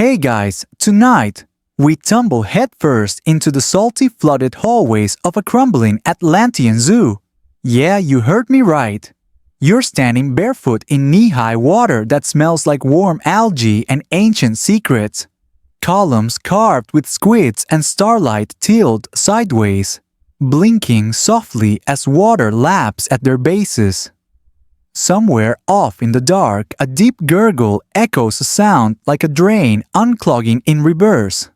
Hey guys, tonight we tumble headfirst into the salty flooded hallways of a crumbling Atlantean zoo. Yeah, you heard me right. You're standing barefoot in knee-high water that smells like warm algae and ancient secrets. Columns carved with squids and starlight tilted sideways, blinking softly as water laps at their bases. Somewhere off in the dark, a deep gurgle echoes a sound like a drain unclogging in reverse.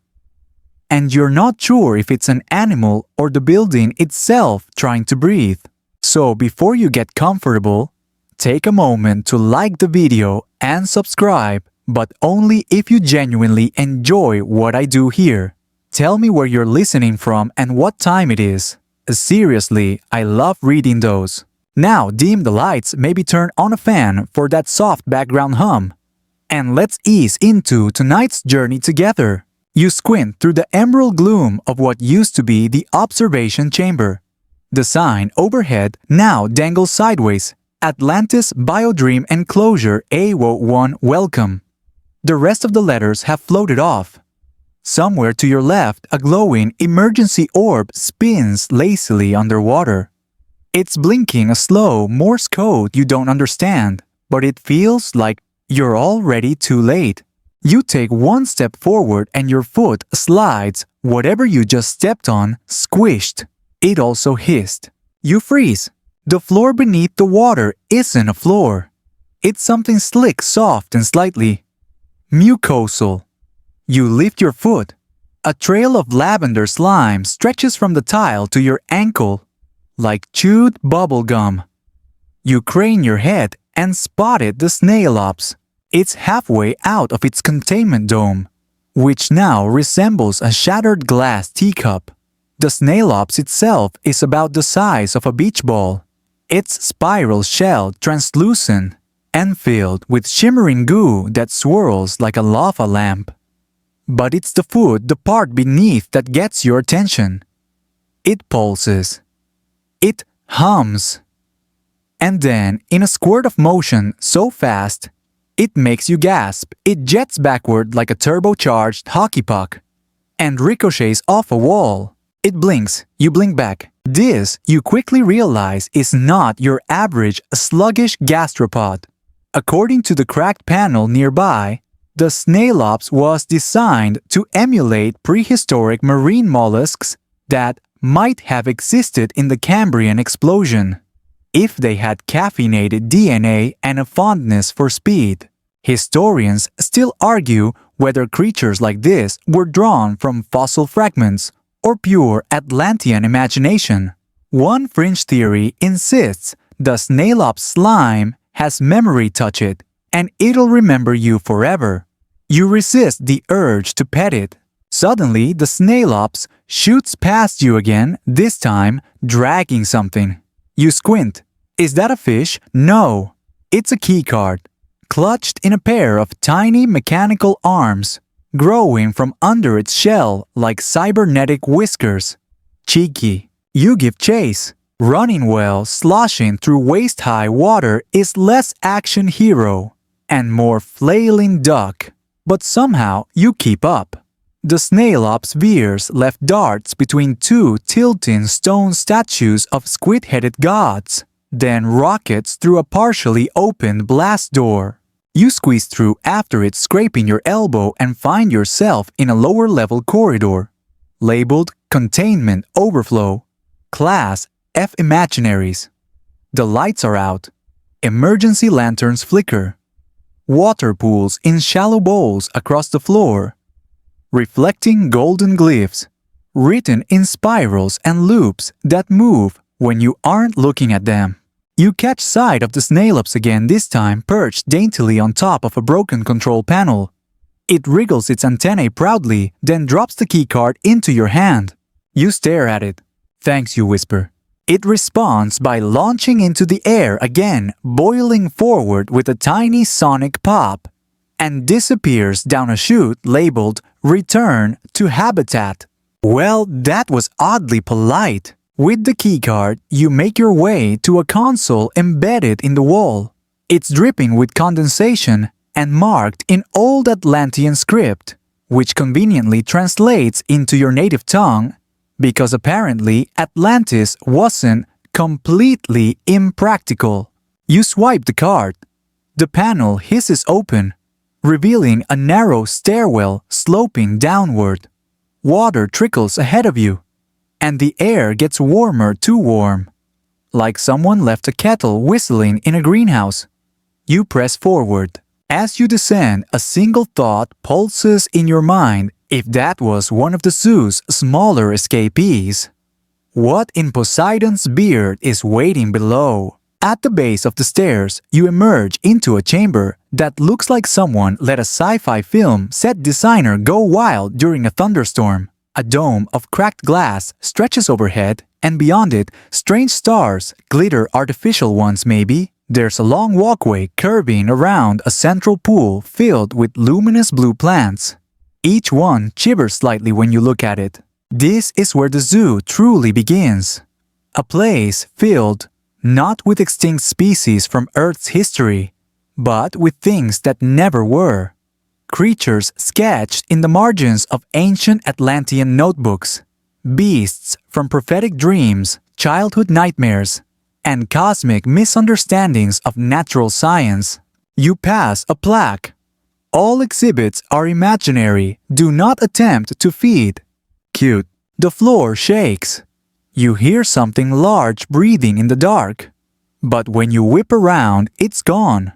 And you're not sure if it's an animal or the building itself trying to breathe. So before you get comfortable, take a moment to like the video and subscribe, but only if you genuinely enjoy what I do here. Tell me where you're listening from and what time it is. Seriously, I love reading those. Now dim the lights, maybe turn on a fan for that soft background hum. And let's ease into tonight's journey together. You squint through the emerald gloom of what used to be the observation chamber. The sign overhead now dangles sideways. Atlantis Biodream Enclosure AWO1 Welcome. The rest of the letters have floated off. Somewhere to your left, a glowing emergency orb spins lazily underwater. It's blinking a slow Morse code you don't understand, but it feels like you're already too late. You take one step forward and your foot slides, whatever you just stepped on, squished. It also hissed. You freeze. The floor beneath the water isn't a floor. It's something slick, soft, and slightly mucosal. You lift your foot. A trail of lavender slime stretches from the tile to your ankle, like chewed bubble gum. You crane your head and spotted the snail-ops. It's halfway out of its containment dome, which now resembles a shattered glass teacup. The snail-ops itself is about the size of a beach ball. Its spiral shell translucent and filled with shimmering goo that swirls like a lava lamp. But it's the food, the part beneath, that gets your attention. It pulses. It hums. And then, in a squirt of motion so fast, it makes you gasp. It jets backward like a turbocharged hockey puck and ricochets off a wall. It blinks. You blink back. This, you quickly realize, is not your average sluggish gastropod. According to the cracked panel nearby, the snail-ops was designed to emulate prehistoric marine mollusks that might have existed in the Cambrian explosion, if they had caffeinated DNA and a fondness for speed. Historians still argue whether creatures like this were drawn from fossil fragments or pure Atlantean imagination. One fringe theory insists the snail-op slime has memory touch it, and it'll remember you forever. You resist the urge to pet it. Suddenly, the snail-ops shoots past you again, this time dragging something. You squint. Is that a fish? No. It's a keycard, clutched in a pair of tiny mechanical arms, growing from under its shell like cybernetic whiskers. Cheeky. You give chase. Running well, sloshing through waist-high water is less action hero and more flailing duck. But somehow you keep up. The snail-ops veers left darts between two tilting stone statues of squid-headed gods, then rockets through a partially opened blast door. You squeeze through after it, scraping your elbow, and find yourself in a lower-level corridor, labeled Containment Overflow, Class F Imaginaries. The lights are out. Emergency lanterns flicker. Water pools in shallow bowls across the floor, reflecting golden glyphs, written in spirals and loops that move when you aren't looking at them. You catch sight of the snail-ops again, this time perched daintily on top of a broken control panel. It wriggles its antennae proudly, then drops the keycard into your hand. You stare at it. Thanks, you whisper. It responds by launching into the air again, boiling forward with a tiny sonic pop, and disappears down a chute labeled Return to Habitat. Well, that was oddly polite. With the keycard, you make your way to a console embedded in the wall. It's dripping with condensation and marked in old Atlantean script, which conveniently translates into your native tongue because apparently Atlantis wasn't completely impractical. You swipe the card. The panel hisses open, revealing a narrow stairwell sloping downward. Water trickles ahead of you, and the air gets warmer, too warm, like someone left a kettle whistling in a greenhouse. You press forward. As you descend, a single thought pulses in your mind if that was one of the zoo's smaller escapees. What in Poseidon's beard is waiting below? At the base of the stairs, you emerge into a chamber that looks like someone let a sci-fi film set designer go wild during a thunderstorm. A dome of cracked glass stretches overhead, and beyond it, strange stars glitter, artificial ones maybe. There's a long walkway curving around a central pool filled with luminous blue plants. Each one shivers slightly when you look at it. This is where the zoo truly begins. A place filled not with extinct species from Earth's history, but with things that never were. Creatures sketched in the margins of ancient Atlantean notebooks, beasts from prophetic dreams, childhood nightmares, and cosmic misunderstandings of natural science. You pass a plaque. All exhibits are imaginary. Do not attempt to feed. Cute. The floor shakes. You hear something large breathing in the dark. But when you whip around, it's gone.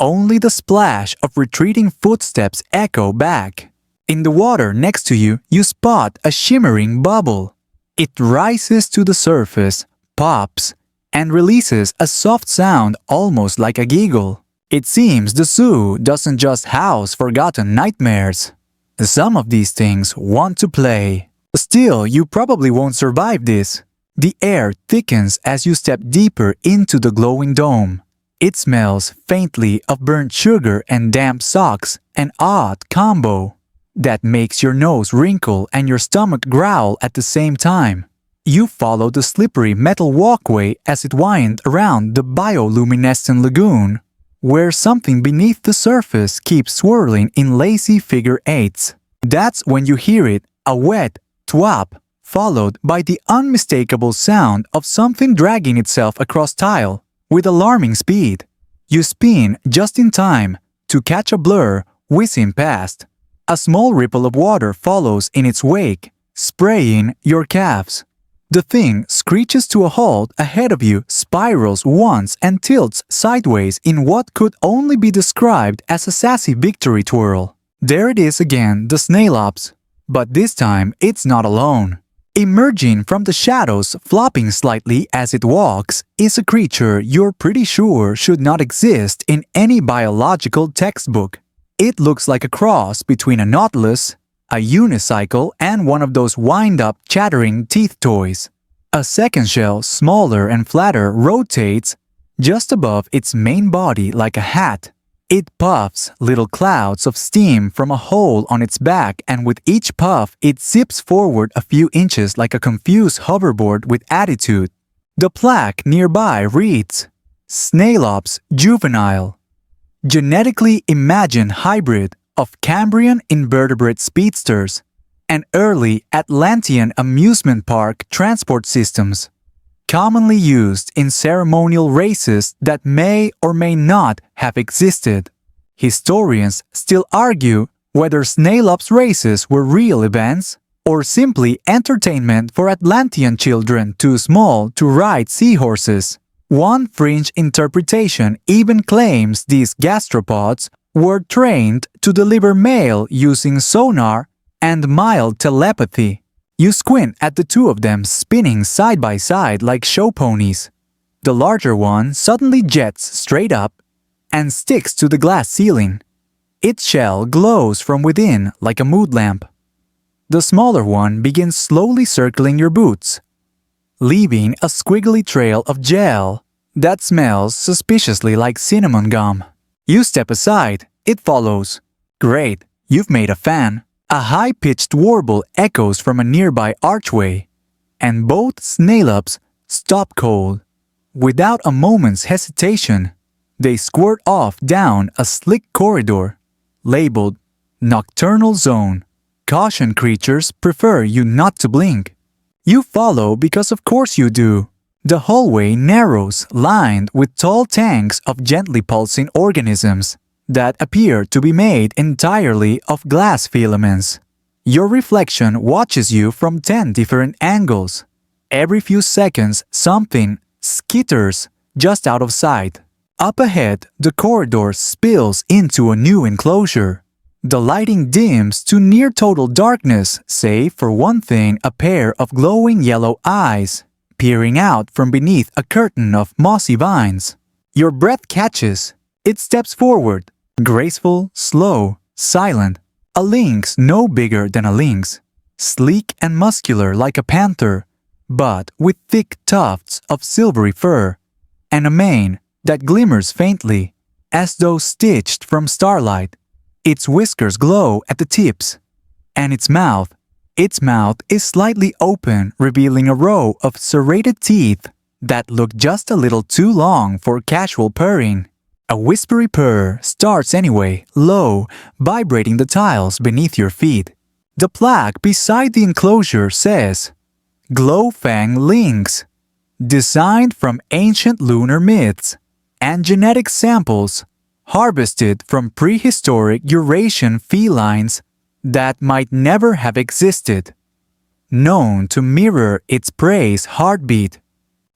Only the splash of retreating footsteps echo back. In the water next to you, you spot a shimmering bubble. It rises to the surface, pops, and releases a soft sound almost like a giggle. It seems the zoo doesn't just house forgotten nightmares. Some of these things want to play. Still, you probably won't survive this. The air thickens as you step deeper into the glowing dome. It smells faintly of burnt sugar and damp socks, an odd combo that makes your nose wrinkle and your stomach growl at the same time. You follow the slippery metal walkway as it winds around the bioluminescent lagoon, where something beneath the surface keeps swirling in lazy figure eights. That's when you hear it, a wet thwap, followed by the unmistakable sound of something dragging itself across tile with alarming speed. You spin just in time to catch a blur whizzing past. A small ripple of water follows in its wake, spraying your calves. The thing screeches to a halt ahead of you, spirals once and tilts sideways in what could only be described as a sassy victory twirl. There it is again, the Snailops. But this time, it's not alone. Emerging from the shadows, flopping slightly as it walks, is a creature you're pretty sure should not exist in any biological textbook. It looks like a cross between a nautilus, a unicycle, and one of those wind-up chattering teeth toys. A second shell, smaller and flatter, rotates just above its main body like a hat. It puffs little clouds of steam from a hole on its back, and with each puff, it zips forward a few inches like a confused hoverboard with attitude. The plaque nearby reads, Snailops juvenile, genetically imagined hybrid of Cambrian invertebrate speedsters and early Atlantean amusement park transport systems, commonly used in ceremonial races that may or may not have existed. Historians still argue whether Snailops races were real events or simply entertainment for Atlantean children too small to ride seahorses. One fringe interpretation even claims these gastropods were trained to deliver mail using sonar and mild telepathy. You squint at the two of them spinning side by side like show ponies. The larger one suddenly jets straight up and sticks to the glass ceiling. Its shell glows from within like a mood lamp. The smaller one begins slowly circling your boots, leaving a squiggly trail of gel that smells suspiciously like cinnamon gum. You step aside, it follows. Great, you've made a fan. A high-pitched warble echoes from a nearby archway, and both Snailops stop cold. Without a moment's hesitation, They squirt off down a slick corridor, labeled Nocturnal Zone. Caution, creatures prefer you not to blink. You follow because of course you do. The hallway narrows, lined with tall tanks of gently pulsing organisms that appear to be made entirely of glass filaments. Your reflection watches you from 10 different angles. Every few seconds, something skitters just out of sight. Up ahead, the corridor spills into a new enclosure. The lighting dims to near total darkness, save for one thing, a pair of glowing yellow eyes peering out from beneath a curtain of mossy vines. Your breath catches. It steps forward, graceful, slow, silent. A lynx no bigger than a lynx, sleek and muscular like a panther, but with thick tufts of silvery fur, and a mane that glimmers faintly, as though stitched from starlight. Its whiskers glow at the tips, and its mouth is slightly open, revealing a row of serrated teeth that look just a little too long for casual purring. A whispery purr starts anyway, low, vibrating the tiles beneath your feet. The plaque beside the enclosure says, Glowfang Lynx, designed from ancient lunar myths and genetic samples harvested from prehistoric Eurasian felines that might never have existed, known to mirror its prey's heartbeat.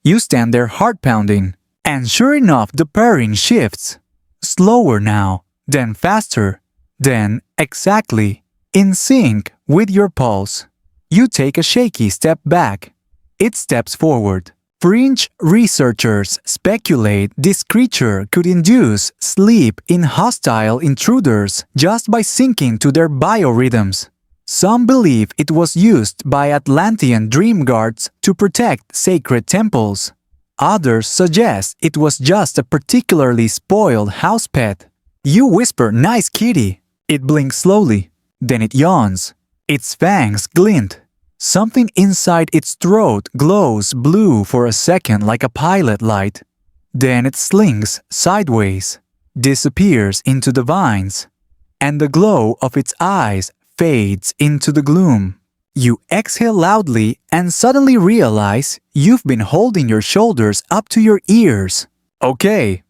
You stand there heart-pounding, and sure enough the purring shifts, slower now, then faster, then exactly in sync with your pulse. You take a shaky step back. It steps forward. Fringe researchers speculate this creature could induce sleep in hostile intruders just by syncing to their biorhythms. Some believe it was used by Atlantean dream guards to protect sacred temples. Others suggest it was just a particularly spoiled house pet. You whisper, "Nice kitty." It blinks slowly. Then it yawns. Its fangs glint. Something inside its throat glows blue for a second like a pilot light. Then it slinks sideways, disappears into the vines, and the glow of its eyes fades into the gloom. You exhale loudly and suddenly realize you've been holding your shoulders up to your ears. Okay,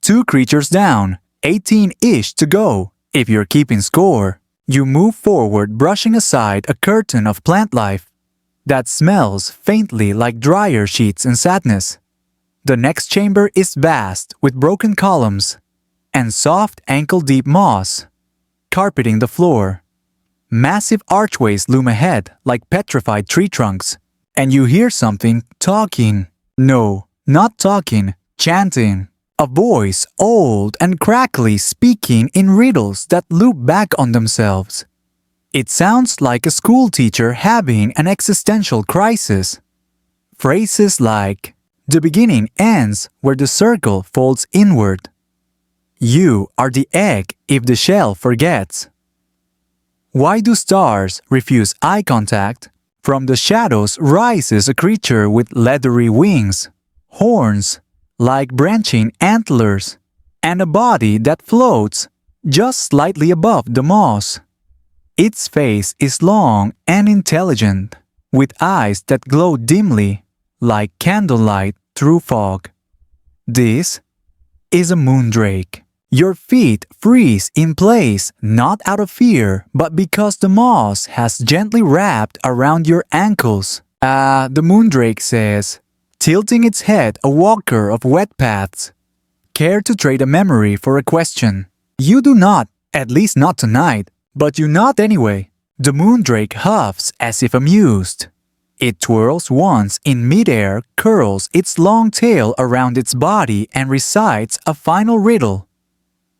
2 creatures down, 18-ish to go, if you're keeping score. You move forward, brushing aside a curtain of plant life that smells faintly like dryer sheets and sadness. The next chamber is vast with broken columns and soft ankle-deep moss carpeting the floor. Massive archways loom ahead like petrified tree trunks, and you hear something talking. No, not talking, chanting. A voice, old and crackly, speaking in riddles that loop back on themselves. It sounds like a school teacher having an existential crisis. Phrases like, "The beginning ends where the circle folds inward." "You are the egg if the shell forgets." "Why do stars refuse eye contact?" From the shadows rises a creature with leathery wings, horns like branching antlers, and a body that floats just slightly above the moss. Its face is long and intelligent, with eyes that glow dimly like candlelight through fog. This is a moondrake. Your feet freeze in place, not out of fear, but because the moss has gently wrapped around your ankles. The moondrake says, tilting its head, a walker of wet paths. Care to trade a memory for a question? You do not, at least not tonight, but you nod anyway. The moondrake huffs as if amused. It twirls once in midair, curls its long tail around its body and recites a final riddle.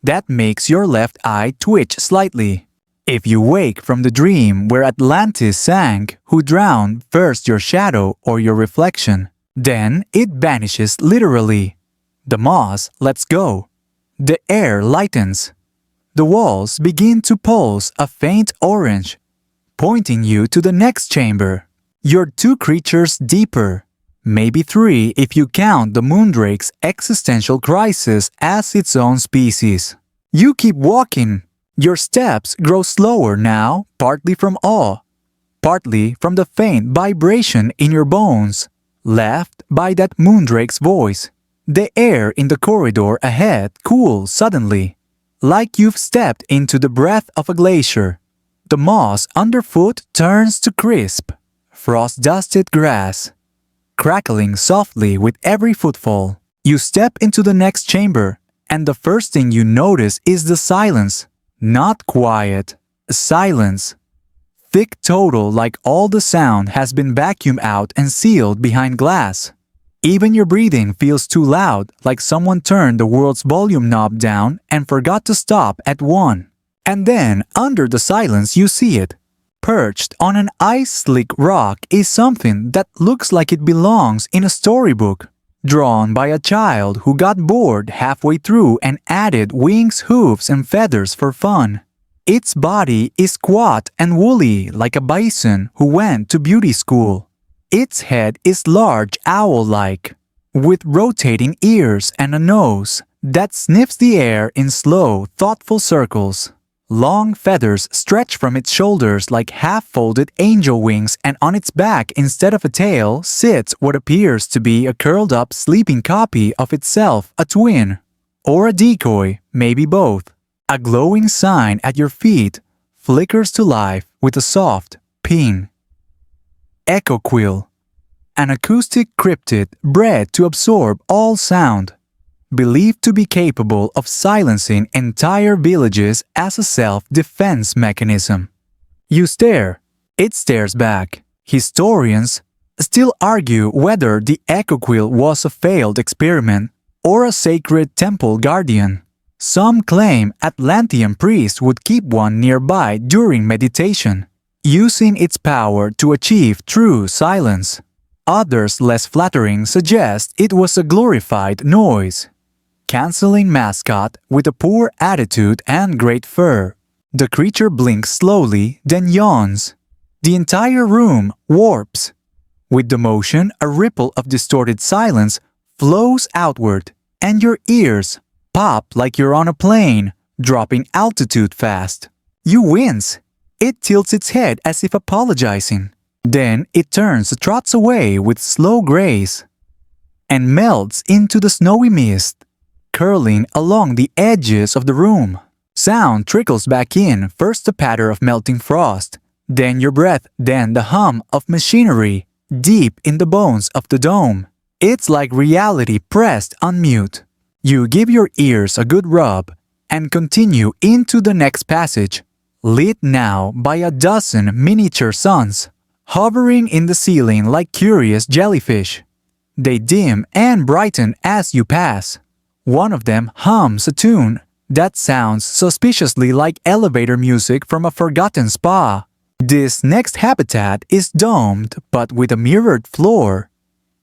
That makes your left eye twitch slightly. If you wake from the dream where Atlantis sank, who drowned first, your shadow or your reflection? Then it vanishes literally. The moss lets go. The air lightens. The walls begin to pulse a faint orange, pointing you to the next chamber. You're 2 creatures deeper, Maybe 3 if you count the moondrake's existential crisis as its own species. You keep walking. Your steps grow slower now, partly from awe, partly from the faint vibration in your bones, left by that moondrake's voice. The air in the corridor ahead cools suddenly, like you've stepped into the breath of a glacier. The moss underfoot turns to crisp, frost-dusted grass, crackling softly with every footfall. You step into the next chamber, and the first thing you notice is the silence. Not quiet, silence. Thick total, like all the sound has been vacuumed out and sealed behind glass. Even your breathing feels too loud, like someone turned the world's volume knob down and forgot to stop at 1. And then, under the silence, you see it. Perched on an ice-slick rock is something that looks like it belongs in a storybook, drawn by a child who got bored halfway through and added wings, hooves, and feathers for fun. Its body is squat and woolly like a bison who went to beauty school. Its head is large owl-like, with rotating ears and a nose that sniffs the air in slow, thoughtful circles. Long feathers stretch from its shoulders like half-folded angel wings, and on its back, instead of a tail, sits what appears to be a curled-up sleeping copy of itself, a twin. Or a decoy, maybe both. A glowing sign at your feet flickers to life with a soft ping. Echo quill. An acoustic cryptid bred to absorb all sound. Believed to be capable of silencing entire villages as a self-defense mechanism. You stare. It stares back. Historians still argue whether the echo quill was a failed experiment or a sacred temple guardian. Some claim Atlantean priests would keep one nearby during meditation, using its power to achieve true silence. Others, less flattering, suggest it was a glorified noise canceling mascot with a poor attitude and great fur. The creature blinks slowly, then yawns. The entire room warps. With the motion, a ripple of distorted silence flows outward, and your ears pop like you're on a plane, dropping altitude fast. You wince. It tilts its head as if apologizing. Then it turns, trots away with slow grace, and melts into the snowy mist, curling along the edges of the room. Sound trickles back in, first the patter of melting frost, then your breath, then the hum of machinery, deep in the bones of the dome. It's like reality pressed on mute. You give your ears a good rub, and continue into the next passage, lit now by a dozen miniature suns, hovering in the ceiling like curious jellyfish. They dim and brighten as you pass. One of them hums a tune that sounds suspiciously like elevator music from a forgotten spa. This next habitat is domed but with a mirrored floor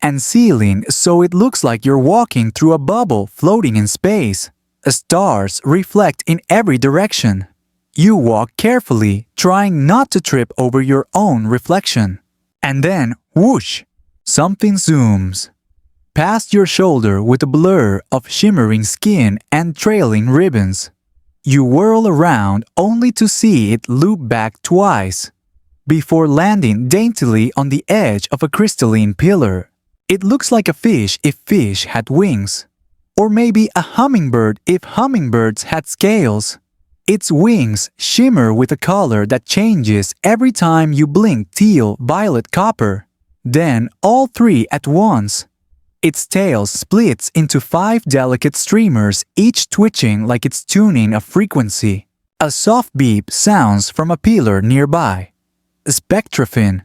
and ceiling, so it looks like you're walking through a bubble floating in space. Stars reflect in every direction. You walk carefully, trying not to trip over your own reflection. And then, whoosh, something zooms past your shoulder with a blur of shimmering skin and trailing ribbons. You whirl around only to see it loop back twice, before landing daintily on the edge of a crystalline pillar. It looks like a fish if fish had wings, or maybe a hummingbird if hummingbirds had scales. Its wings shimmer with a color that changes every time you blink: teal, violet, copper. Then all three at once. Its tail splits into 5 delicate streamers, each twitching like it's tuning a frequency. A soft beep sounds from a pillar nearby. Spectrafin,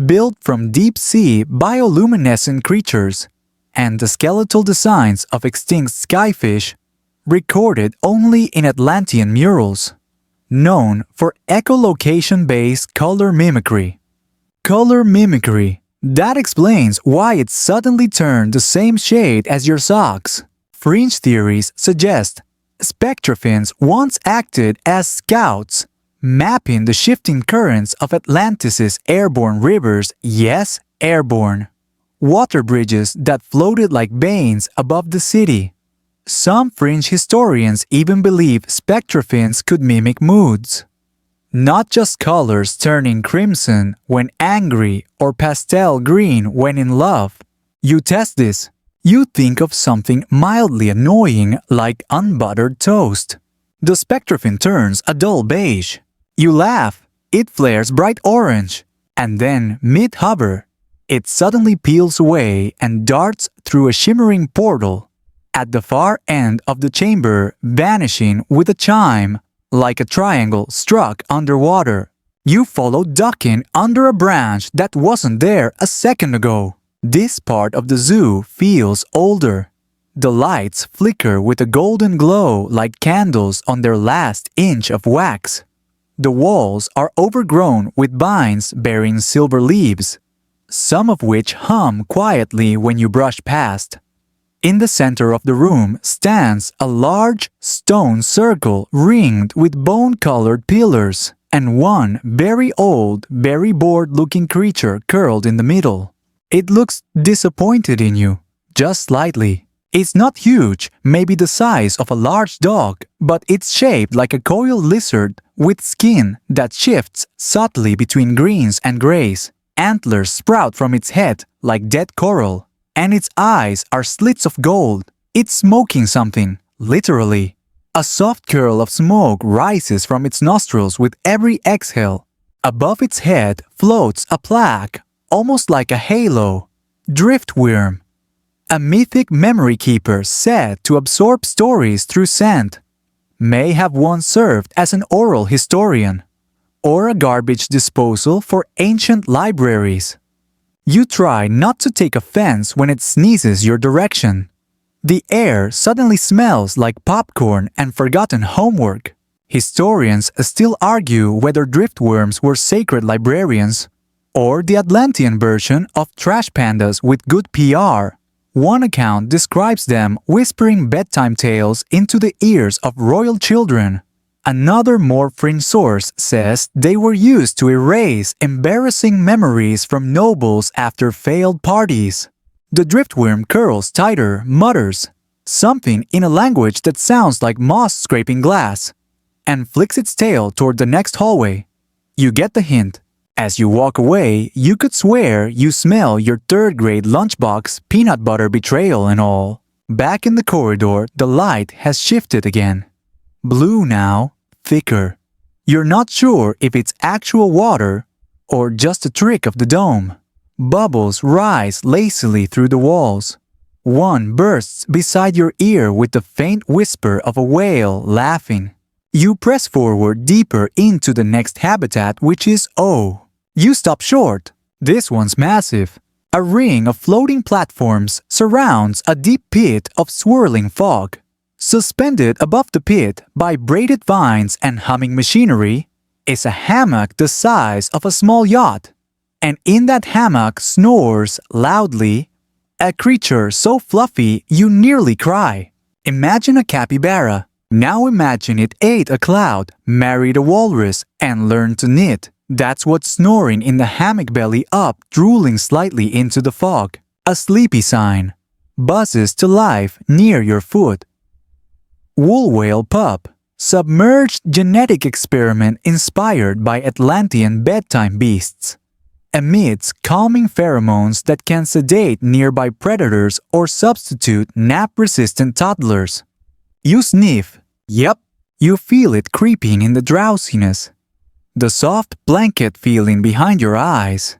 built from deep-sea bioluminescent creatures, and the skeletal designs of extinct skyfish, recorded only in Atlantean murals, known for echolocation-based color mimicry. Color mimicry. That explains why it suddenly turned the same shade as your socks. Fringe theories suggest spectrafins once acted as scouts, mapping the shifting currents of Atlantis' airborne rivers, yes, airborne, water bridges that floated like veins above the city. Some fringe historians even believe spectrophins could mimic moods. Not just colors turning crimson when angry or pastel green when in love. You test this. You think of something mildly annoying like unbuttered toast. The spectrophin turns a dull beige. You laugh. It flares bright orange. And then, mid-hover, it suddenly peels away and darts through a shimmering portal. At the far end of the chamber, vanishing with a chime, like a triangle struck underwater. You follow ducking under a branch that wasn't there a second ago. This part of the zoo feels older. The lights flicker with a golden glow like candles on their last inch of wax. The walls are overgrown with vines bearing silver leaves, some of which hum quietly when you brush past. In the center of the room stands a large stone circle ringed with bone-colored pillars, and one very old, very bored-looking creature curled in the middle. It looks disappointed in you, just slightly. It's not huge, maybe the size of a large dog, but it's shaped like a coiled lizard with skin that shifts subtly between greens and grays. Antlers sprout from its head like dead coral, and its eyes are slits of gold. It's smoking something, literally. A soft curl of smoke rises from its nostrils with every exhale. Above its head floats a plaque, almost like a halo. Driftworm. A mythic memory keeper said to absorb stories through scent. May have once served as an oral historian, or a garbage disposal for ancient libraries. You try not to take offense when it sneezes your direction. The air suddenly smells like popcorn and forgotten homework. Historians still argue whether driftworms were sacred librarians or the Atlantean version of trash pandas with good PR. One account describes them whispering bedtime tales into the ears of royal children. Another more fringe source says they were used to erase embarrassing memories from nobles after failed parties. The driftworm curls tighter, mutters something in a language that sounds like moss scraping glass, and flicks its tail toward the next hallway. You get the hint. As you walk away, you could swear you smell your third-grade lunchbox peanut butter betrayal and all. Back in the corridor, the light has shifted again. Blue now, thicker. You're not sure if it's actual water or just a trick of the dome. Bubbles rise lazily through the walls. One bursts beside your ear with the faint whisper of a whale laughing. You press forward deeper into the next habitat, which is O. You stop short. This one's massive. A ring of floating platforms surrounds a deep pit of swirling fog. Suspended above the pit by braided vines and humming machinery is a hammock the size of a small yacht. And in that hammock snores loudly a creature so fluffy you nearly cry. Imagine a capybara. Now imagine it ate a cloud, married a walrus, and learned to knit. That's what's snoring in the hammock belly up, drooling slightly into the fog. A sleepy sign. Buzzes to life near your foot. Wool whale pup. Submerged genetic experiment inspired by Atlantean bedtime beasts. Emits calming pheromones that can sedate nearby predators or substitute nap-resistant toddlers. You sniff. Yep, you feel it creeping in the drowsiness. The soft blanket feeling behind your eyes.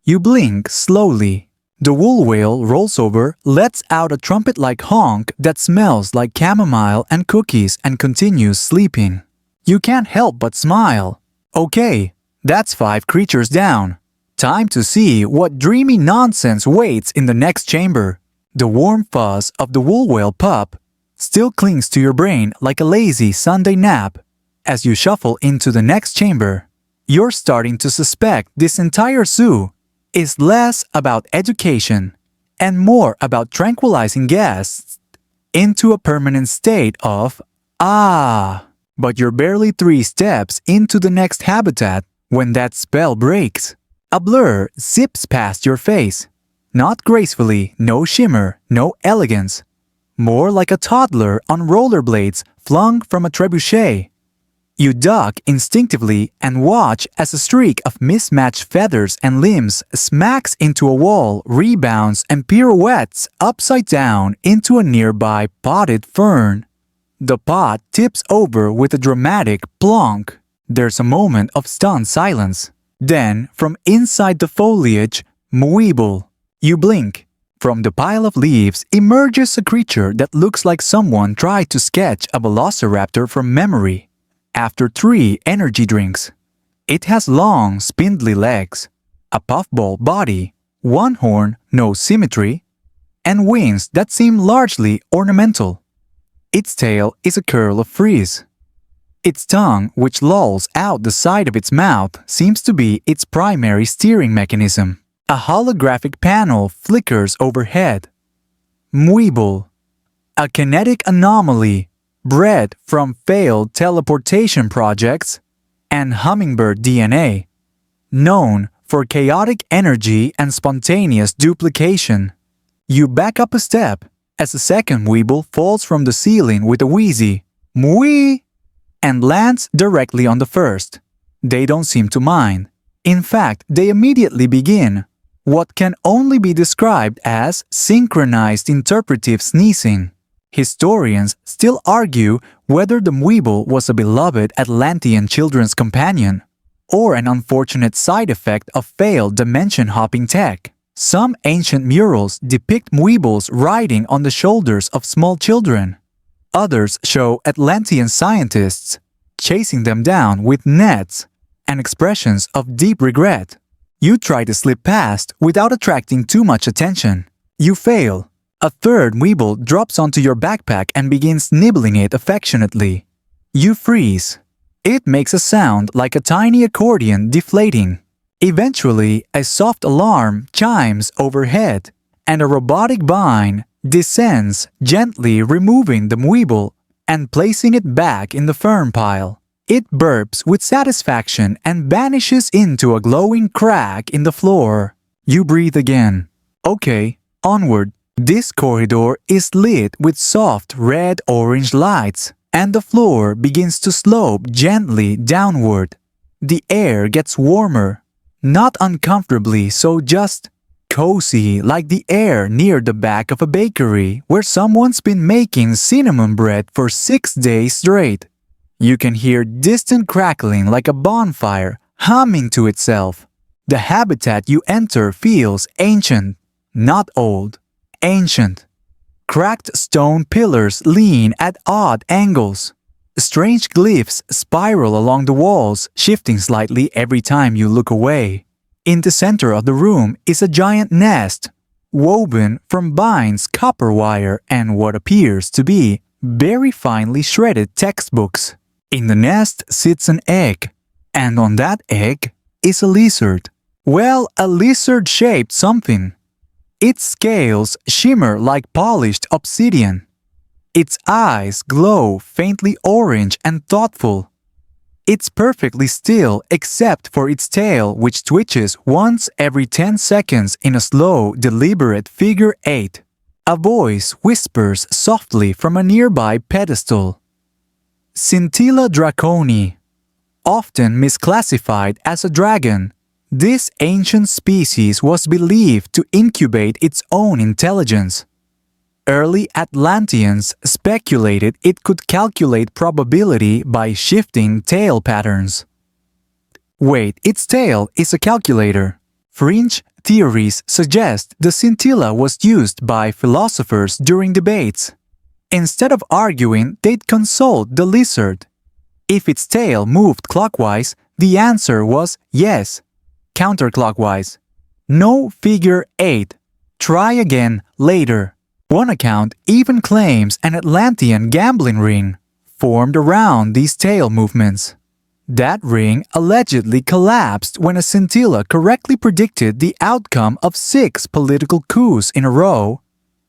You blink slowly. The wool whale rolls over, lets out a trumpet-like honk that smells like chamomile and cookies and continues sleeping. You can't help but smile. Okay, that's 5 creatures down. Time to see what dreamy nonsense waits in the next chamber. The warm fuzz of the wool whale pup still clings to your brain like a lazy Sunday nap. As you shuffle into the next chamber, you're starting to suspect this entire zoo is less about education and more about tranquilizing guests into a permanent state of ah. But you're barely 3 steps into the next habitat when that spell breaks. A blur zips past your face. Not gracefully, no shimmer, no elegance. More like a toddler on rollerblades flung from a trebuchet. You duck instinctively and watch as a streak of mismatched feathers and limbs smacks into a wall, rebounds, and pirouettes upside down into a nearby potted fern. The pot tips over with a dramatic plonk. There's a moment of stunned silence. Then, from inside the foliage, Mweeble. You blink. From the pile of leaves emerges a creature that looks like someone tried to sketch a velociraptor from memory. After 3 energy drinks. It has long, spindly legs, a puffball body, 1 horn, no symmetry, and wings that seem largely ornamental. Its tail is a curl of frizz. Its tongue, which lolls out the side of its mouth, seems to be its primary steering mechanism. A holographic panel flickers overhead. Mweeble. A kinetic anomaly bred from failed teleportation projects and hummingbird DNA, known for chaotic energy and spontaneous duplication. You back up a step as a second Weeble falls from the ceiling with a wheezy "Mwee" and lands directly on the first. They don't seem to mind. In fact, they immediately begin what can only be described as synchronized interpretive sneezing. Historians still argue whether the Mweeble was a beloved Atlantean children's companion or an unfortunate side effect of failed dimension-hopping tech. Some ancient murals depict Mweebles riding on the shoulders of small children. Others show Atlantean scientists chasing them down with nets and expressions of deep regret. You try to slip past without attracting too much attention. You fail. A third Mweeble drops onto your backpack and begins nibbling it affectionately. You freeze. It makes a sound like a tiny accordion deflating. Eventually, a soft alarm chimes overhead, and a robotic vine descends, gently removing the Mweeble and placing it back in the fern pile. It burps with satisfaction and vanishes into a glowing crack in the floor. You breathe again. Okay, onward. This corridor is lit with soft red-orange lights, and the floor begins to slope gently downward. The air gets warmer, not uncomfortably so, just cozy like the air near the back of a bakery where someone's been making cinnamon bread for 6 days straight. You can hear distant crackling like a bonfire humming to itself. The habitat you enter feels ancient, not old. Ancient. Cracked stone pillars lean at odd angles. Strange glyphs spiral along the walls, shifting slightly every time you look away. In the center of the room is a giant nest, woven from vines, copper wire, and what appears to be very finely shredded textbooks. In the nest sits an egg, and on that egg is a lizard. Well, a lizard-shaped something. Its scales shimmer like polished obsidian. Its eyes glow faintly orange and thoughtful. It's perfectly still except for its tail, which twitches once every 10 seconds in a slow, deliberate figure 8. A voice whispers softly from a nearby pedestal. Scintilla draconi, often misclassified as a dragon. This ancient species was believed to incubate its own intelligence. Early Atlanteans speculated it could calculate probability by shifting tail patterns. Wait, its tail is a calculator. Fringe theories suggest the scintilla was used by philosophers during debates. Instead of arguing, they'd consult the lizard. If its tail moved clockwise, the answer was yes. Counterclockwise. No figure 8. Try again later. One account even claims an Atlantean gambling ring formed around these tail movements. That ring allegedly collapsed when a scintilla correctly predicted the outcome of 6 political coups in a row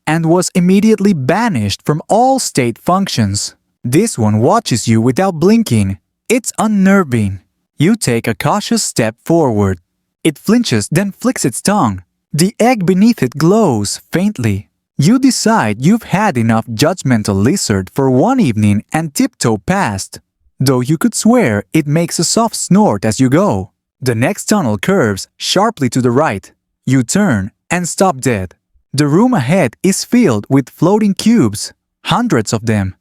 and was immediately banished from all state functions. This one watches you without blinking. It's unnerving. You take a cautious step forward. It flinches, then flicks its tongue. The egg beneath it glows faintly. You decide you've had enough judgmental lizard for one evening and tiptoe past, though you could swear it makes a soft snort as you go. The next tunnel curves sharply to the right. You turn and stop dead. The room ahead is filled with floating cubes, hundreds of them.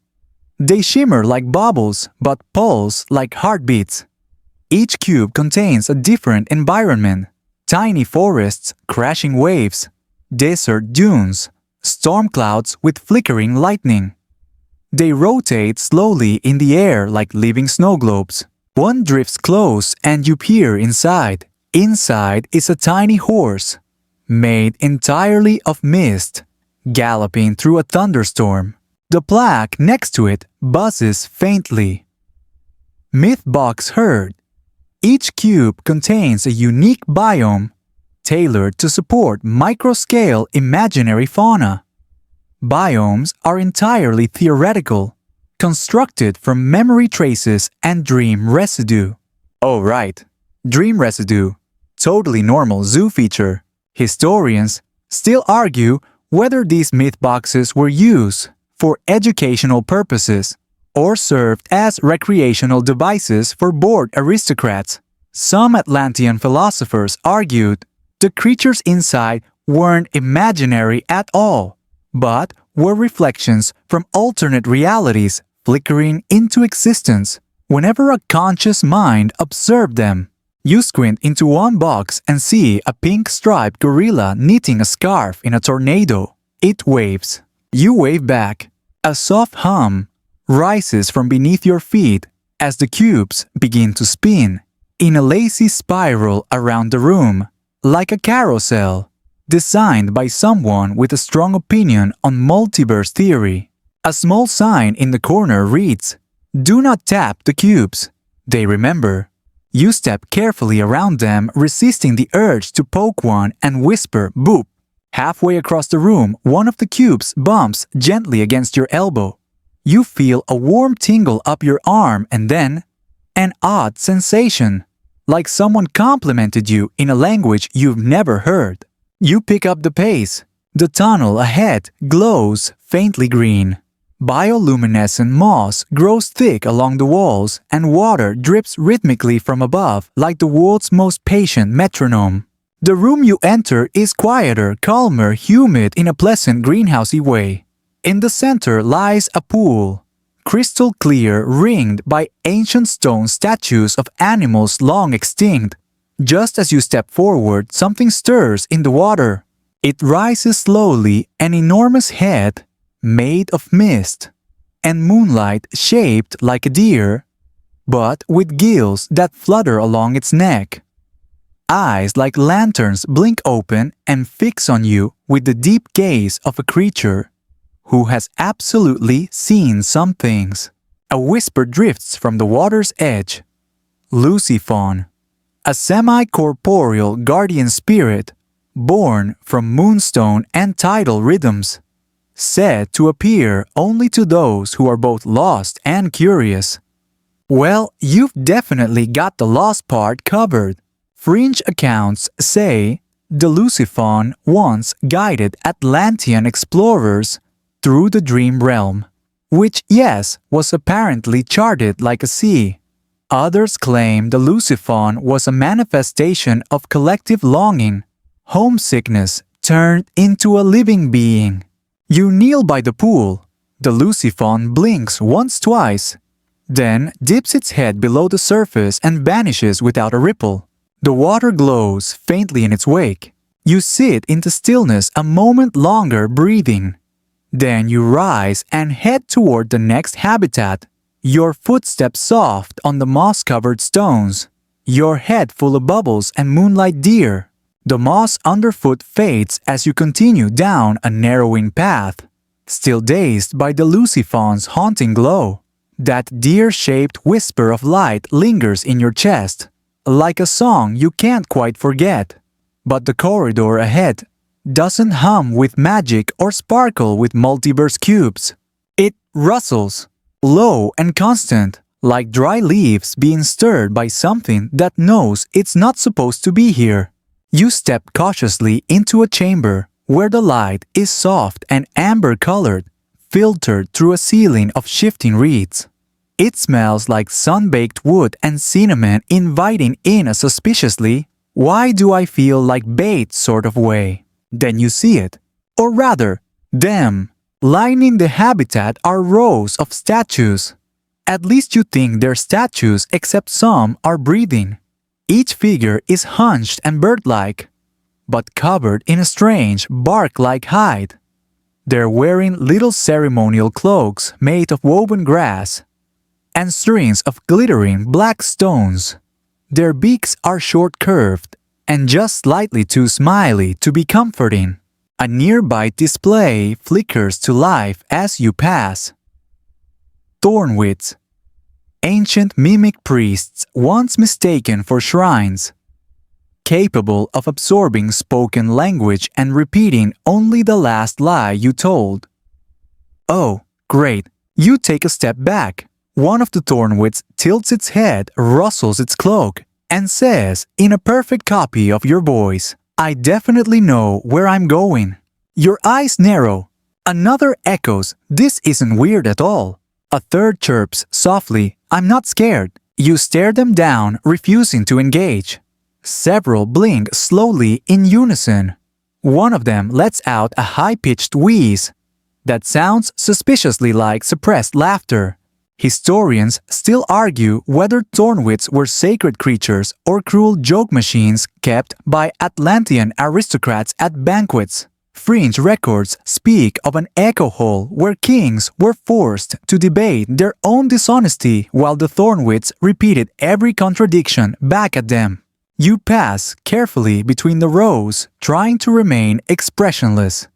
They shimmer like bubbles but pulse like heartbeats. Each cube contains a different environment. Tiny forests, crashing waves, desert dunes, storm clouds with flickering lightning. They rotate slowly in the air like living snow globes. One drifts close and you peer inside. Inside is a tiny horse, made entirely of mist, galloping through a thunderstorm. The plaque next to it buzzes faintly. Mythbox Herd. Each cube contains a unique biome, tailored to support microscale imaginary fauna. Biomes are entirely theoretical, constructed from memory traces and dream residue. Oh right, dream residue. Totally normal zoo feature. Historians still argue whether these myth boxes were used for educational purposes or served as recreational devices for bored aristocrats. Some Atlantean philosophers argued the creatures inside weren't imaginary at all, but were reflections from alternate realities flickering into existence whenever a conscious mind observed them. You squint into one box and see a pink-striped gorilla knitting a scarf in a tornado. It waves. You wave back. A soft hum rises from beneath your feet as the cubes begin to spin in a lazy spiral around the room, like a carousel, designed by someone with a strong opinion on multiverse theory. A small sign in the corner reads, "Do not tap the cubes." They remember. You step carefully around them, resisting the urge to poke one and whisper boop. Halfway across the room, one of the cubes bumps gently against your elbow. You feel a warm tingle up your arm and then an odd sensation, like someone complimented you in a language you've never heard. You pick up the pace. The tunnel ahead glows faintly green. Bioluminescent moss grows thick along the walls and water drips rhythmically from above like the world's most patient metronome. The room you enter is quieter, calmer, humid in a pleasant greenhousey way. In the center lies a pool, crystal clear, ringed by ancient stone statues of animals long extinct. Just as you step forward, something stirs in the water. It rises slowly, an enormous head, made of mist, and moonlight shaped like a deer, but with gills that flutter along its neck. Eyes like lanterns blink open and fix on you with the deep gaze of a creature who has absolutely seen some things. A whisper drifts from the water's edge. Luciphon, a semi-corporeal guardian spirit born from moonstone and tidal rhythms, said to appear only to those who are both lost and curious. Well, you've definitely got the lost part covered. Fringe accounts say the Luciphon once guided Atlantean explorers through the dream realm, which, yes, was apparently charted like a sea. Others claim the Luciphon was a manifestation of collective longing, homesickness turned into a living being. You kneel by the pool. The Luciphon blinks once-twice, then dips its head below the surface and vanishes without a ripple. The water glows faintly in its wake. You sit in the stillness a moment longer, breathing. Then you rise and head toward the next habitat, your footsteps soft on the moss-covered stones, your head full of bubbles and moonlight deer. The moss underfoot fades as you continue down a narrowing path, still dazed by the Luciphon's haunting glow. That deer-shaped whisper of light lingers in your chest, like a song you can't quite forget. But the corridor ahead doesn't hum with magic or sparkle with multiverse cubes. It rustles, low and constant, like dry leaves being stirred by something that knows it's not supposed to be here. You step cautiously into a chamber where the light is soft and amber-colored, filtered through a ceiling of shifting reeds. It smells like sun-baked wood and cinnamon, inviting in a suspiciously, "Why do I feel like bait?" sort of way. Then you see it. Or rather, them. Lining the habitat are rows of statues. At least you think they're statues, except some are breathing. Each figure is hunched and bird-like, but covered in a strange bark-like hide. They're wearing little ceremonial cloaks made of woven grass and strings of glittering black stones. Their beaks are short-curved and just slightly too smiley to be comforting. A nearby display flickers to life as you pass. Thornwits. Ancient mimic priests once mistaken for shrines, capable of absorbing spoken language and repeating only the last lie you told. Oh, great. You take a step back. One of the Thornwits tilts its head, rustles its cloak, and says, in a perfect copy of your voice, "I definitely know where I'm going." Your eyes narrow. Another echoes, "This isn't weird at all." A third chirps softly, "I'm not scared." You stare them down, refusing to engage. Several blink slowly in unison. One of them lets out a high-pitched wheeze that sounds suspiciously like suppressed laughter. Historians still argue whether Thornwits were sacred creatures or cruel joke machines kept by Atlantean aristocrats at banquets. Fringe records speak of an echo hall where kings were forced to debate their own dishonesty while the Thornwits repeated every contradiction back at them. You pass carefully between the rows, trying to remain expressionless.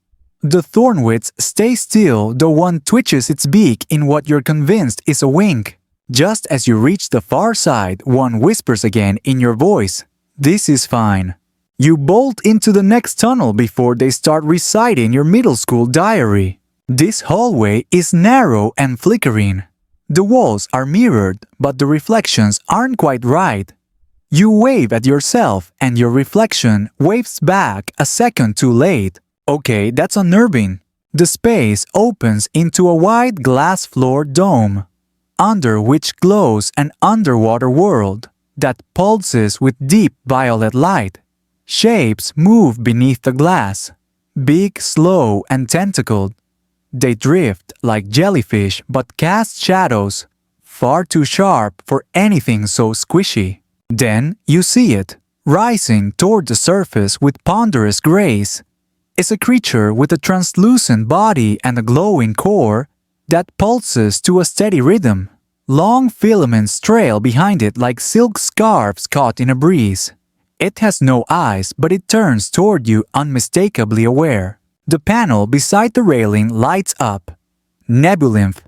The Thornwits stay still, though one twitches its beak in what you're convinced is a wink. Just as you reach the far side, one whispers again in your voice, "This is fine." You bolt into the next tunnel before they start reciting your middle school diary. This hallway is narrow and flickering. The walls are mirrored, but the reflections aren't quite right. You wave at yourself, and your reflection waves back a second too late. Okay, that's unnerving. The space opens into a wide glass-floored dome, under which glows an underwater world that pulses with deep violet light. Shapes move beneath the glass, big, slow, and tentacled. They drift like jellyfish but cast shadows, far too sharp for anything so squishy. Then you see it, rising toward the surface with ponderous grace. Is a creature with a translucent body and a glowing core that pulses to a steady rhythm. Long filaments trail behind it like silk scarves caught in a breeze. It has no eyes, but it turns toward you unmistakably aware. The panel beside the railing lights up. Nebulymph,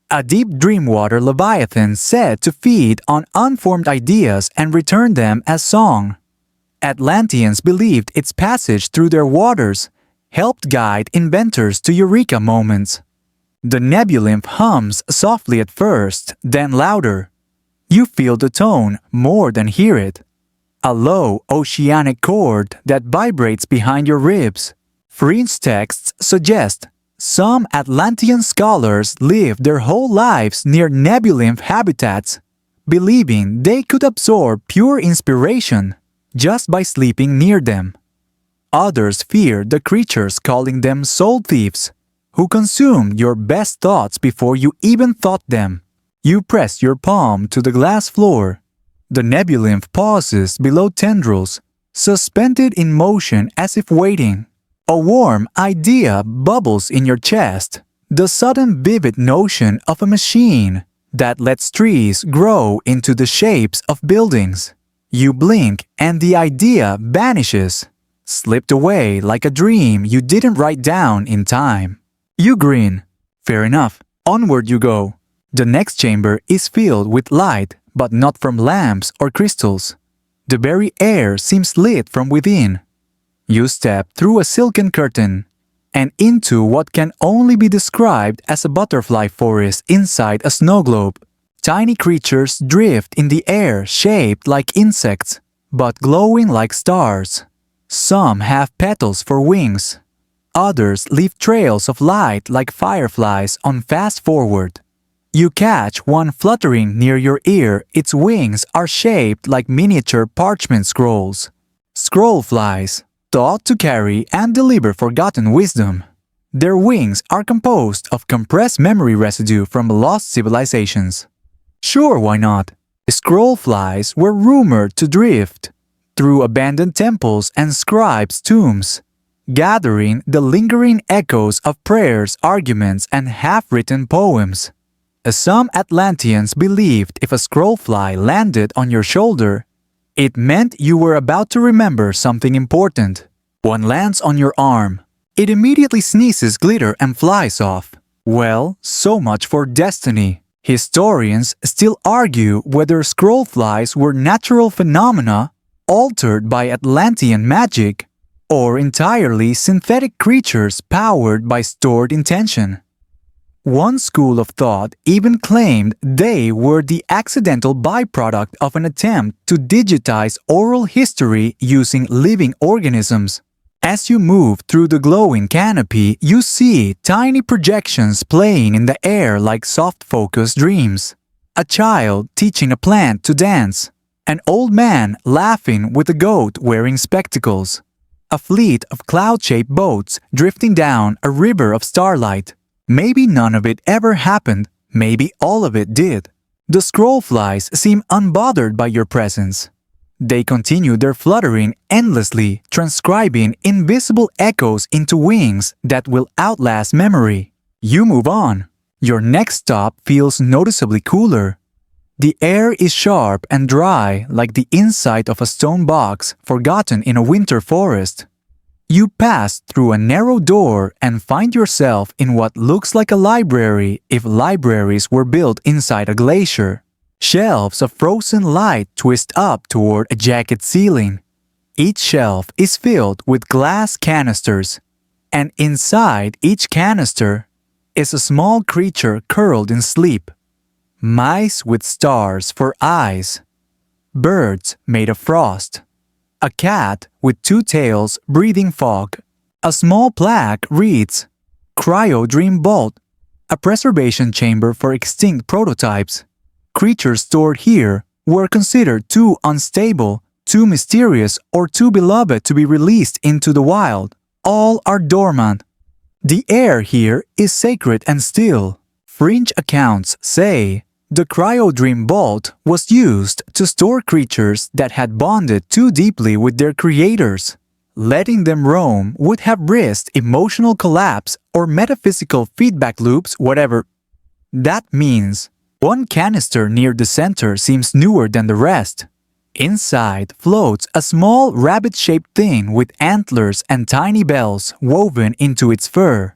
a deep dreamwater leviathan said to feed on unformed ideas and return them as song. Atlanteans believed its passage through their waters helped guide inventors to eureka moments. The Nebulymph hums softly at first, then louder. You feel the tone more than hear it. A low oceanic chord that vibrates behind your ribs. Fringe texts suggest some Atlantean scholars lived their whole lives near Nebulymph habitats, believing they could absorb pure inspiration just by sleeping near them. Others feared the creatures, calling them soul thieves, who consumed your best thoughts before you even thought them. You press your palm to the glass floor. The Nebulymph pauses below tendrils, suspended in motion as if waiting. A warm idea bubbles in your chest, the sudden vivid notion of a machine that lets trees grow into the shapes of buildings. You blink and the idea vanishes, slipped away like a dream you didn't write down in time. You grin. Fair enough. Onward you go. The next chamber is filled with light, but not from lamps or crystals. The very air seems lit from within. You step through a silken curtain and into what can only be described as a butterfly forest inside a snow globe. Tiny creatures drift in the air shaped like insects, but glowing like stars. Some have petals for wings. Others leave trails of light like fireflies on fast forward. You catch one fluttering near your ear. Its wings are shaped like miniature parchment scrolls. Scroll flies, thought to carry and deliver forgotten wisdom. Their wings are composed of compressed memory residue from lost civilizations. Sure, why not? Scroll flies were rumored to drift through abandoned temples and scribes' tombs, gathering the lingering echoes of prayers, arguments, and half-written poems. Some Atlanteans believed if a scroll fly landed on your shoulder, it meant you were about to remember something important. One lands on your arm. It immediately sneezes glitter and flies off. Well, so much for destiny. Historians still argue whether scroll flies were natural phenomena altered by Atlantean magic or entirely synthetic creatures powered by stored intention. One school of thought even claimed they were the accidental byproduct of an attempt to digitize oral history using living organisms. As you move through the glowing canopy, you see tiny projections playing in the air like soft-focused dreams. A child teaching a plant to dance. An old man laughing with a goat wearing spectacles. A fleet of cloud-shaped boats drifting down a river of starlight. Maybe none of it ever happened, maybe all of it did. The scroll flies seem unbothered by your presence. They continue their fluttering endlessly, transcribing invisible echoes into wings that will outlast memory. You move on. Your next stop feels noticeably cooler. The air is sharp and dry like the inside of a stone box forgotten in a winter forest. You pass through a narrow door and find yourself in what looks like a library if libraries were built inside a glacier. Shelves of frozen light twist up toward a jagged ceiling. Each shelf is filled with glass canisters, and inside each canister is a small creature curled in sleep. Mice with stars for eyes. Birds made of frost. A cat with two tails breathing fog. A small plaque reads, Cryo Dream Vault, a preservation chamber for extinct prototypes. Creatures stored here were considered too unstable, too mysterious, or too beloved to be released into the wild. All are dormant. The air here is sacred and still. Fringe accounts say the Cryo Dream Vault was used to store creatures that had bonded too deeply with their creators. Letting them roam would have risked emotional collapse or metaphysical feedback loops, whatever. That means one canister near the center seems newer than the rest. Inside floats a small rabbit-shaped thing with antlers and tiny bells woven into its fur.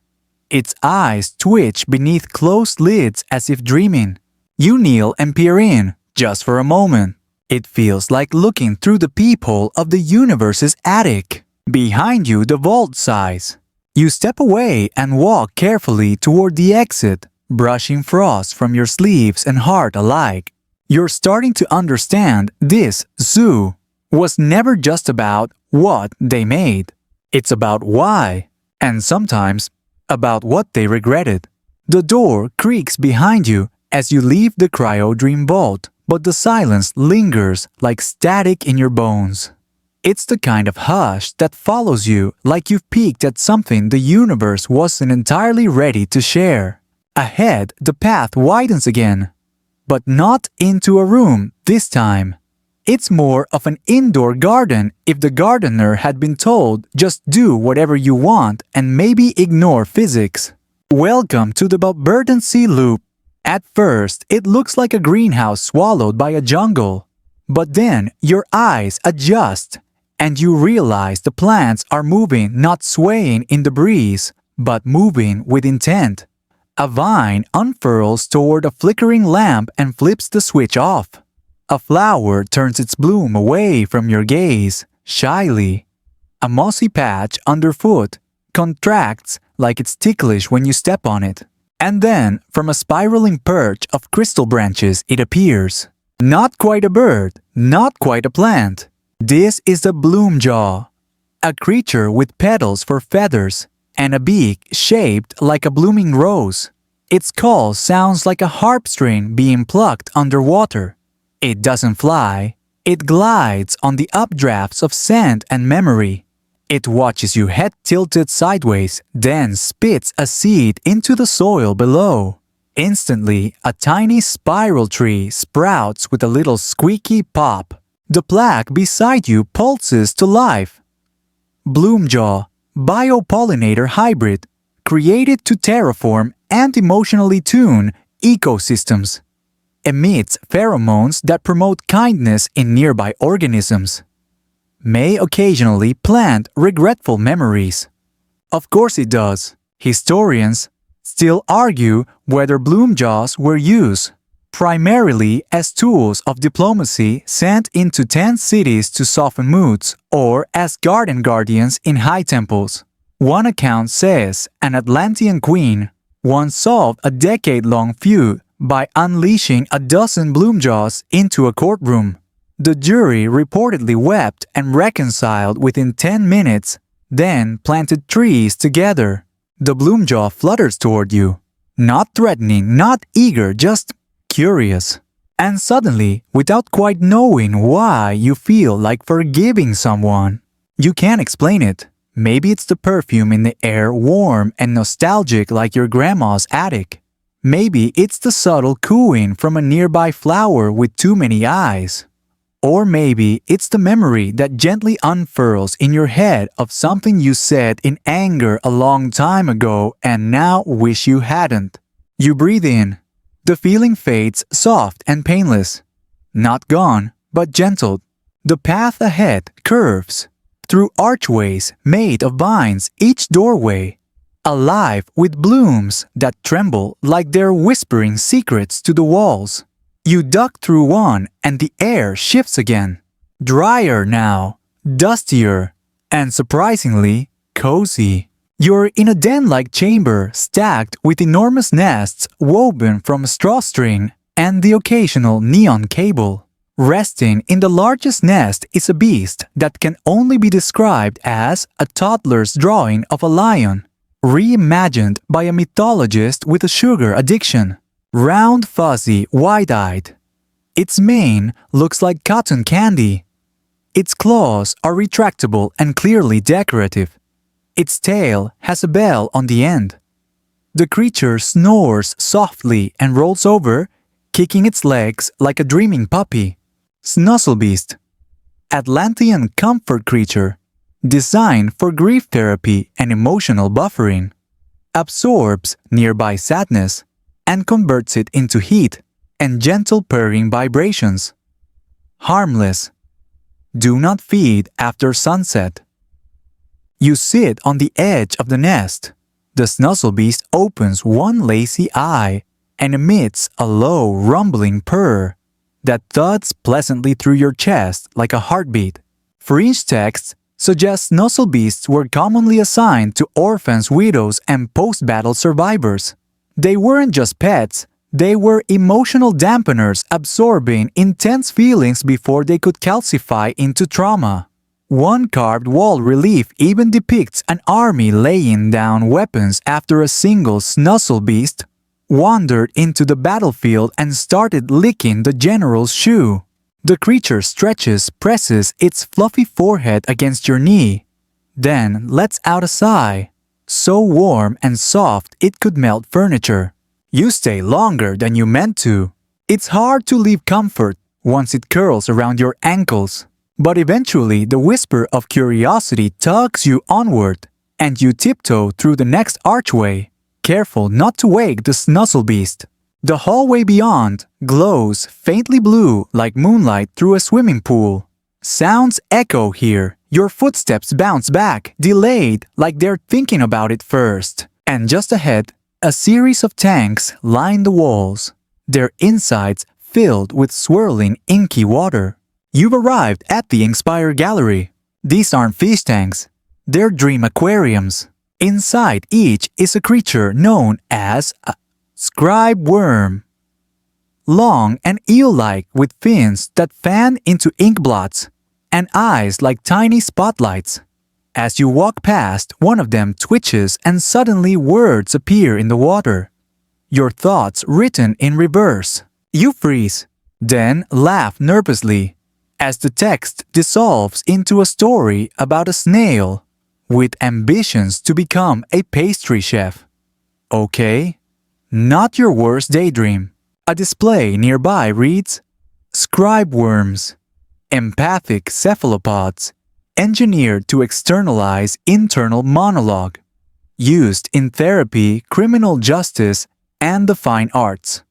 Its eyes twitch beneath closed lids as if dreaming. You kneel and peer in, just for a moment. It feels like looking through the peephole of the universe's attic. Behind you, the vault sighs. You step away and walk carefully toward the exit, brushing frost from your sleeves and heart alike. You're starting to understand this zoo was never just about what they made. It's about why, and sometimes about what they regretted. The door creaks behind you as you leave the Cryo Dream Vault, but the silence lingers like static in your bones. It's the kind of hush that follows you like you've peeked at something the universe wasn't entirely ready to share. Ahead, the path widens again, but not into a room this time. It's more of an indoor garden if the gardener had been told just do whatever you want and maybe ignore physics. Welcome to the Burtonsea Loop. At first, it looks like a greenhouse swallowed by a jungle. But then your eyes adjust and you realize the plants are moving, not swaying in the breeze, but moving with intent. A vine unfurls toward a flickering lamp and flips the switch off. A flower turns its bloom away from your gaze, shyly. A mossy patch underfoot contracts like it's ticklish when you step on it. And then, from a spiraling perch of crystal branches, it appears. Not quite a bird, not quite a plant. This is the bloom jaw. A creature with petals for feathers and a beak shaped like a blooming rose. Its call sounds like a harp string being plucked underwater. It doesn't fly. It glides on the updrafts of sand and memory. It watches you head tilted sideways, then spits a seed into the soil below. Instantly, a tiny spiral tree sprouts with a little squeaky pop. The plaque beside you pulses to life. Bloomjaw, biopollinator hybrid, created to terraform and emotionally tune ecosystems. Emits pheromones that promote kindness in nearby organisms. May occasionally plant regretful memories. Of course it does. Historians still argue whether bloomjaws were used primarily as tools of diplomacy sent into tent cities to soften moods or as garden guardians in high temples. One account says an Atlantean queen once solved a decade-long feud by unleashing a dozen bloomjaws into a courtroom. The jury reportedly wept and reconciled within 10 minutes, then planted trees together. The bloomjaw flutters toward you. Not threatening, not eager, just curious. And suddenly, without quite knowing why, you feel like forgiving someone. You can't explain it. Maybe it's the perfume in the air, warm and nostalgic like your grandma's attic. Maybe it's the subtle cooing from a nearby flower with too many eyes. Or maybe it's the memory that gently unfurls in your head of something you said in anger a long time ago and now wish you hadn't. You breathe in. The feeling fades soft and painless. Not gone, but gentled. The path ahead curves through archways made of vines, each doorway alive with blooms that tremble like they're whispering secrets to the walls. You duck through one and the air shifts again. Drier now, dustier, and surprisingly cozy. You're in a den-like chamber stacked with enormous nests woven from straw string and the occasional neon cable. Resting in the largest nest is a beast that can only be described as a toddler's drawing of a lion, reimagined by a mythologist with a sugar addiction. Round, fuzzy, wide-eyed. Its mane looks like cotton candy. Its claws are retractable and clearly decorative. Its tail has a bell on the end. The creature snores softly and rolls over, kicking its legs like a dreaming puppy. Snuzzlebeast. Atlantean comfort creature. Designed for grief therapy and emotional buffering. Absorbs nearby sadness and converts it into heat and gentle purring vibrations. Harmless. Do not feed after sunset. You sit on the edge of the nest. The snuzzlebeast opens one lazy eye and emits a low, rumbling purr that thuds pleasantly through your chest like a heartbeat. Fringe texts suggest snuzzlebeasts were commonly assigned to orphans, widows, and post-battle survivors. They weren't just pets, they were emotional dampeners absorbing intense feelings before they could calcify into trauma. One carved wall relief even depicts an army laying down weapons after a single snuzzlebeast wandered into the battlefield and started licking the general's shoe. The creature stretches, presses its fluffy forehead against your knee, then lets out a sigh. So warm and soft it could melt furniture. You stay longer than you meant to. It's hard to leave comfort once it curls around your ankles. But eventually the whisper of curiosity tugs you onward, and you tiptoe through the next archway, careful not to wake the snuzzlebeast. The hallway beyond glows faintly blue like moonlight through a swimming pool. Sounds echo here. Your footsteps bounce back, delayed, like they're thinking about it first. And just ahead, a series of tanks line the walls, their insides filled with swirling, inky water. You've arrived at the Inspire Gallery. These aren't fish tanks, they're dream aquariums. Inside each is a creature known as a scribe worm. Long and eel-like with fins that fan into ink blots and eyes like tiny spotlights. As you walk past, one of them twitches and suddenly words appear in the water. Your thoughts written in reverse. You freeze, then laugh nervously as the text dissolves into a story about a snail with ambitions to become a pastry chef. Okay, not your worst daydream. A display nearby reads, Scribe worms, empathic cephalopods, engineered to externalize internal monologue, used in therapy, criminal justice, and the fine arts.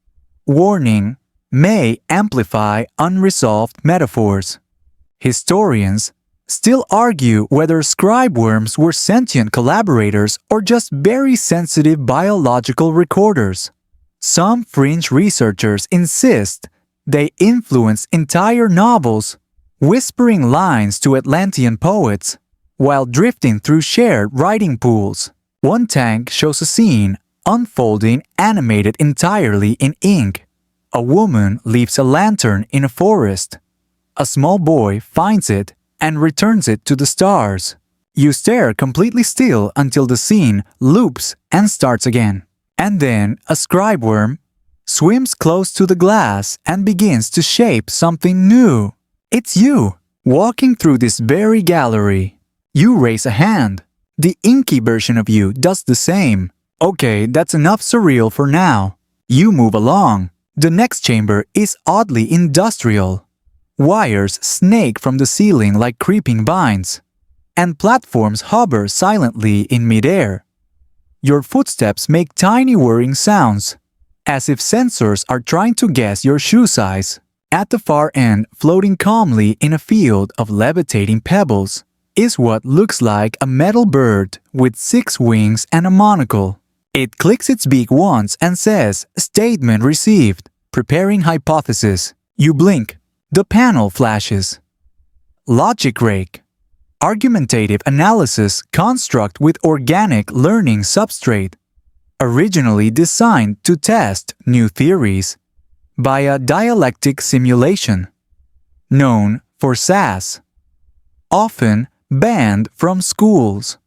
Warning, may amplify unresolved metaphors. Historians still argue whether scribe worms were sentient collaborators or just very sensitive biological recorders. Some fringe researchers insist they influenced entire novels, whispering lines to Atlantean poets while drifting through shared writing pools. One tank shows a scene unfolding animated entirely in ink. A woman leaves a lantern in a forest. A small boy finds it and returns it to the stars. You stare completely still until the scene loops and starts again. And then a scribe worm swims close to the glass and begins to shape something new. It's you, walking through this very gallery. You raise a hand. The inky version of you does the same. Okay, that's enough surreal for now. You move along. The next chamber is oddly industrial. Wires snake from the ceiling like creeping vines, and platforms hover silently in midair. Your footsteps make tiny whirring sounds, as if sensors are trying to guess your shoe size. At the far end, floating calmly in a field of levitating pebbles, is what looks like a metal bird with 6 wings and a monocle. It clicks its beak once and says, Statement received. Preparing hypothesis. You blink. The panel flashes. Logic rake. Argumentative analysis construct with organic learning substrate. Originally designed to test new theories by a dialectic simulation. Known for SAS. Often banned from schools.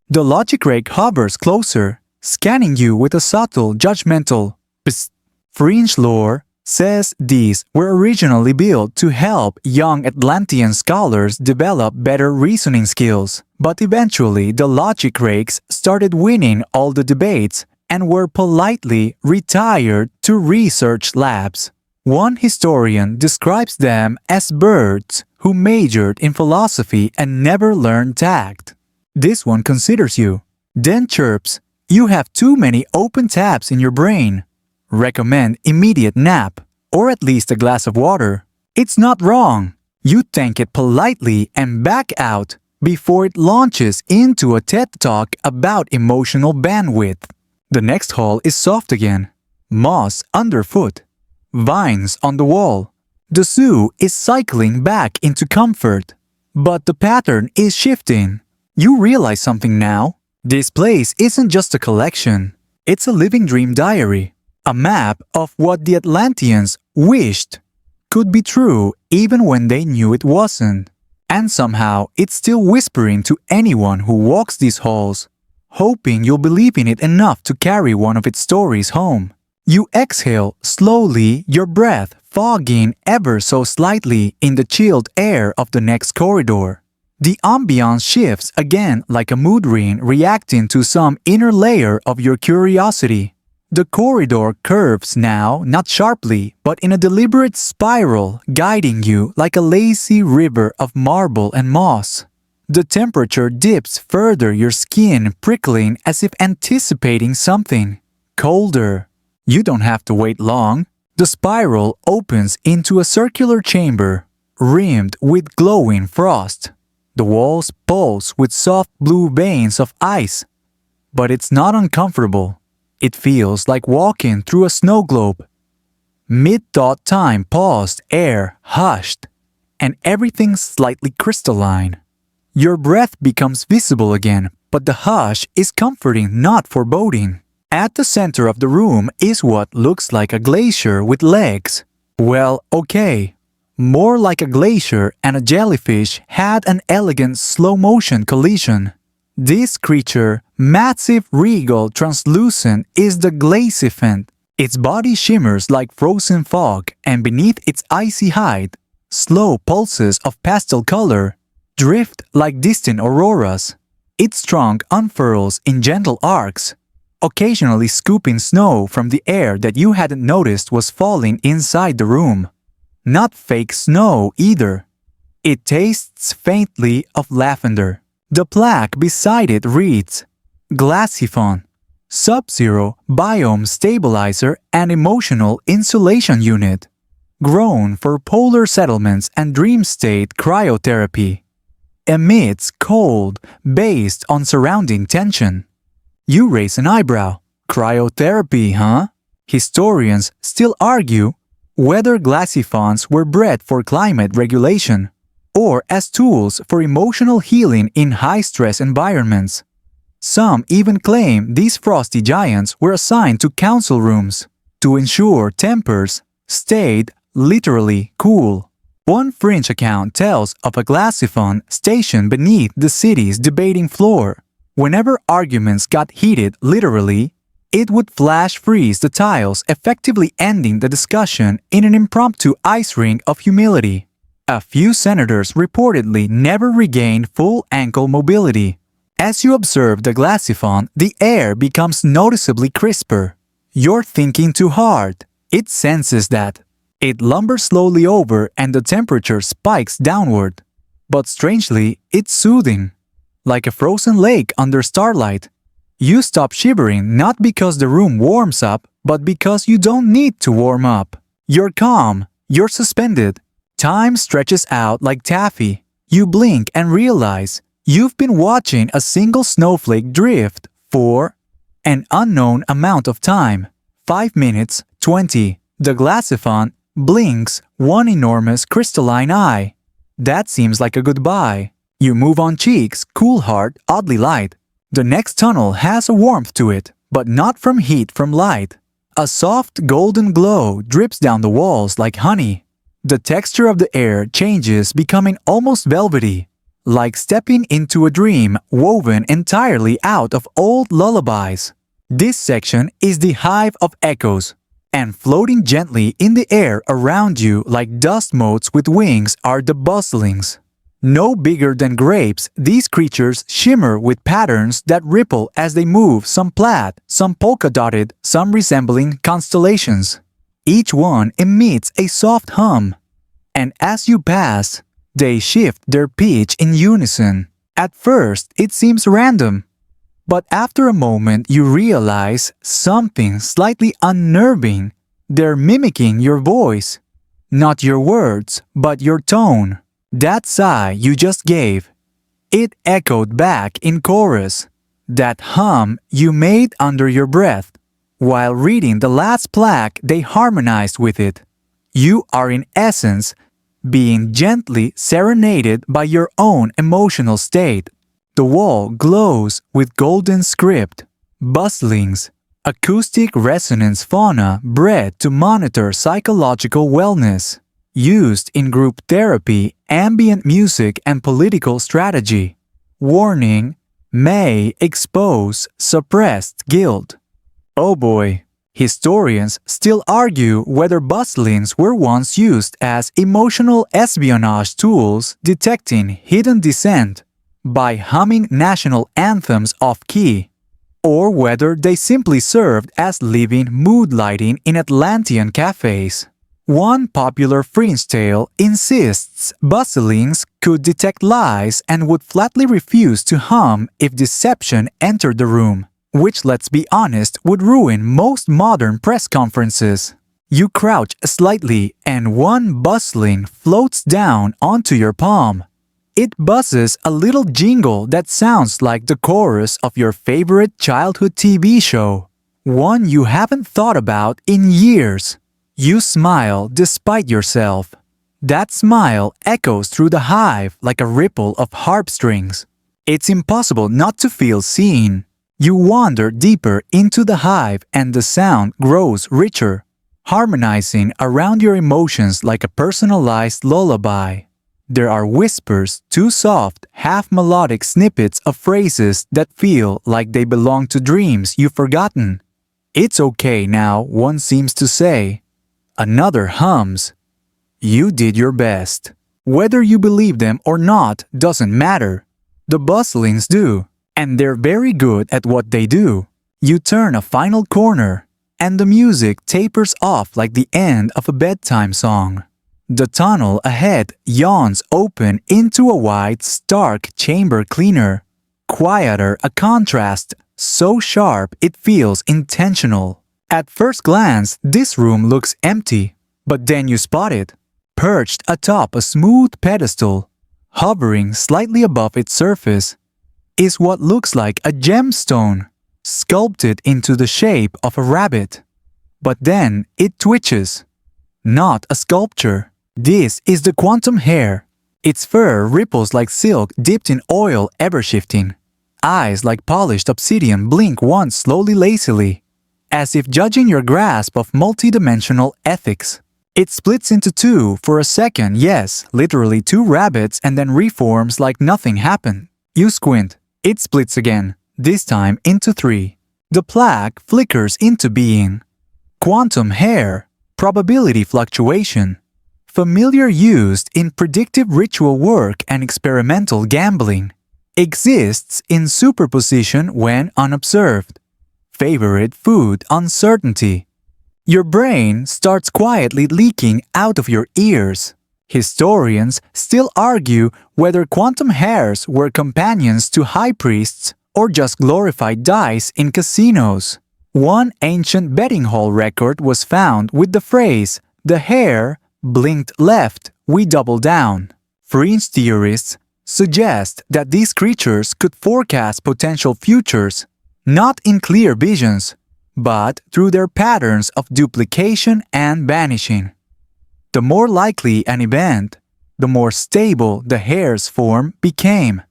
The logic rake hovers closer, scanning you with a subtle, judgmental psst. Fringe lore says these were originally built to help young Atlantean scholars develop better reasoning skills, but eventually the logic rakes started winning all the debates and were politely retired to research labs. One historian describes them as birds who majored in philosophy and never learned tact. This one considers you, then chirps, You have too many open tabs in your brain. Recommend immediate nap, or at least a glass of water. It's not wrong. You thank it politely and back out before it launches into a TED Talk about emotional bandwidth. The next hall is soft again. Moss underfoot. Vines on the wall. The zoo is cycling back into comfort. But the pattern is shifting. You realize something now. This place isn't just a collection. It's a living dream diary. A map of what the Atlanteans wished could be true even when they knew it wasn't. And somehow it's still whispering to anyone who walks these halls, hoping you'll believe in it enough to carry one of its stories home. You exhale slowly, your breath fogging ever so slightly in the chilled air of the next corridor. The ambiance shifts again like a mood ring reacting to some inner layer of your curiosity. The corridor curves now, not sharply, but in a deliberate spiral, guiding you like a lazy river of marble and moss. The temperature dips further, your skin prickling as if anticipating something. Colder. You don't have to wait long. The spiral opens into a circular chamber, rimmed with glowing frost. The walls pulse with soft blue veins of ice. But it's not uncomfortable. It feels like walking through a snow globe. Mid-thought time paused, air hushed, and everything slightly crystalline. Your breath becomes visible again, but the hush is comforting, not foreboding. At the center of the room is what looks like a glacier with legs. Well, okay. More like a glacier and a jellyfish had an elegant slow-motion collision. This creature, massive, regal, translucent, is the Glaciphant. Its body shimmers like frozen fog, and beneath its icy hide, slow pulses of pastel color drift like distant auroras. Its trunk unfurls in gentle arcs, occasionally scooping snow from the air that you hadn't noticed was falling inside the room. Not fake snow either. It tastes faintly of lavender. The plaque beside it reads, Glaciphon, Sub-Zero Biome Stabilizer and Emotional Insulation Unit. Grown for polar settlements and dream state cryotherapy. Emits cold based on surrounding tension. You raise an eyebrow. Cryotherapy, huh? Historians still argue whether glaciphons were bred for climate regulation or as tools for emotional healing in high-stress environments. Some even claim these frosty giants were assigned to council rooms to ensure tempers stayed literally cool. One Fringe account tells of a glaciphon stationed beneath the city's debating floor. Whenever arguments got heated literally, it would flash freeze the tiles, effectively ending the discussion in an impromptu ice rink of humility. A few senators reportedly never regained full ankle mobility. As you observe the glaciphon, the air becomes noticeably crisper. You're thinking too hard. It senses that. It lumbers slowly over and the temperature spikes downward. But strangely, it's soothing. Like a frozen lake under starlight. You stop shivering not because the room warms up, but because you don't need to warm up. You're calm. You're suspended. Time stretches out like taffy. You blink and realize you've been watching a single snowflake drift for an unknown amount of time. 5 minutes, 20. The glaciphon blinks one enormous crystalline eye. That seems like a goodbye. You move on cheeks, cool heart, oddly light. The next tunnel has a warmth to it, but not from heat from light. A soft golden glow drips down the walls like honey. The texture of the air changes, becoming almost velvety, like stepping into a dream woven entirely out of old lullabies. This section is the hive of echoes, and floating gently in the air around you like dust motes with wings are the bustlings. No bigger than grapes, these creatures shimmer with patterns that ripple as they move, some plaid, some polka-dotted, some resembling constellations. Each one emits a soft hum, and as you pass, they shift their pitch in unison. At first, it seems random, but after a moment you realize something slightly unnerving. They're mimicking your voice. Not your words, but your tone. That sigh you just gave. It echoed back in chorus. That hum you made under your breath. While reading the last plaque, they harmonized with it. You are in essence being gently serenaded by your own emotional state. The wall glows with golden script, bustlings, acoustic resonance fauna bred to monitor psychological wellness, used in group therapy, ambient music, and political strategy. Warning: may expose suppressed guilt. Oh boy. Historians still argue whether bustlings were once used as emotional espionage tools detecting hidden dissent by humming national anthems off-key, or whether they simply served as living mood lighting in Atlantean cafes. One popular Fringe tale insists bustlings could detect lies and would flatly refuse to hum if deception entered the room, which, let's be honest, would ruin most modern press conferences. You crouch slightly and one bustling floats down onto your palm. It buzzes a little jingle that sounds like the chorus of your favorite childhood TV show, one you haven't thought about in years. You smile despite yourself. That smile echoes through the hive like a ripple of harp strings. It's impossible not to feel seen. You wander deeper into the hive and the sound grows richer. harmonizing around your emotions like a personalized lullaby. There are whispers, two soft, half-melodic snippets of phrases that feel like they belong to dreams you've forgotten. It's okay now, one seems to say. Another hums. You did your best. Whether you believe them or not doesn't matter. The bustlings do, and they're very good at what they do. You turn a final corner, and the music tapers off like the end of a bedtime song. The tunnel ahead yawns open into a wide, stark chamber cleaner. Quieter, a contrast so sharp it feels intentional. At first glance, this room looks empty, but then you spot it. Perched atop a smooth pedestal, hovering slightly above its surface, is what looks like a gemstone, sculpted into the shape of a rabbit. But then it twitches. Not a sculpture. This is the quantum hair. Its fur ripples like silk dipped in oil ever-shifting. Eyes like polished obsidian blink once slowly lazily, as if judging your grasp of multidimensional ethics. It splits into two for a second, yes, literally two rabbits, and then reforms like nothing happened. You squint. It splits again, this time into three. The plaque flickers into being. Quantum hair, probability fluctuation. Familiar used in predictive ritual work and experimental gambling. Exists in superposition when unobserved. Favorite food uncertainty. Your brain starts quietly leaking out of your ears. Historians still argue whether quantum hairs were companions to high priests or just glorified dice in casinos. One ancient betting hall record was found with the phrase, "The hair blinked left, we double down." Fringe theorists suggest that these creatures could forecast potential futures, not in clear visions, but through their patterns of duplication and vanishing. The more likely an event, the more stable the hair's form became,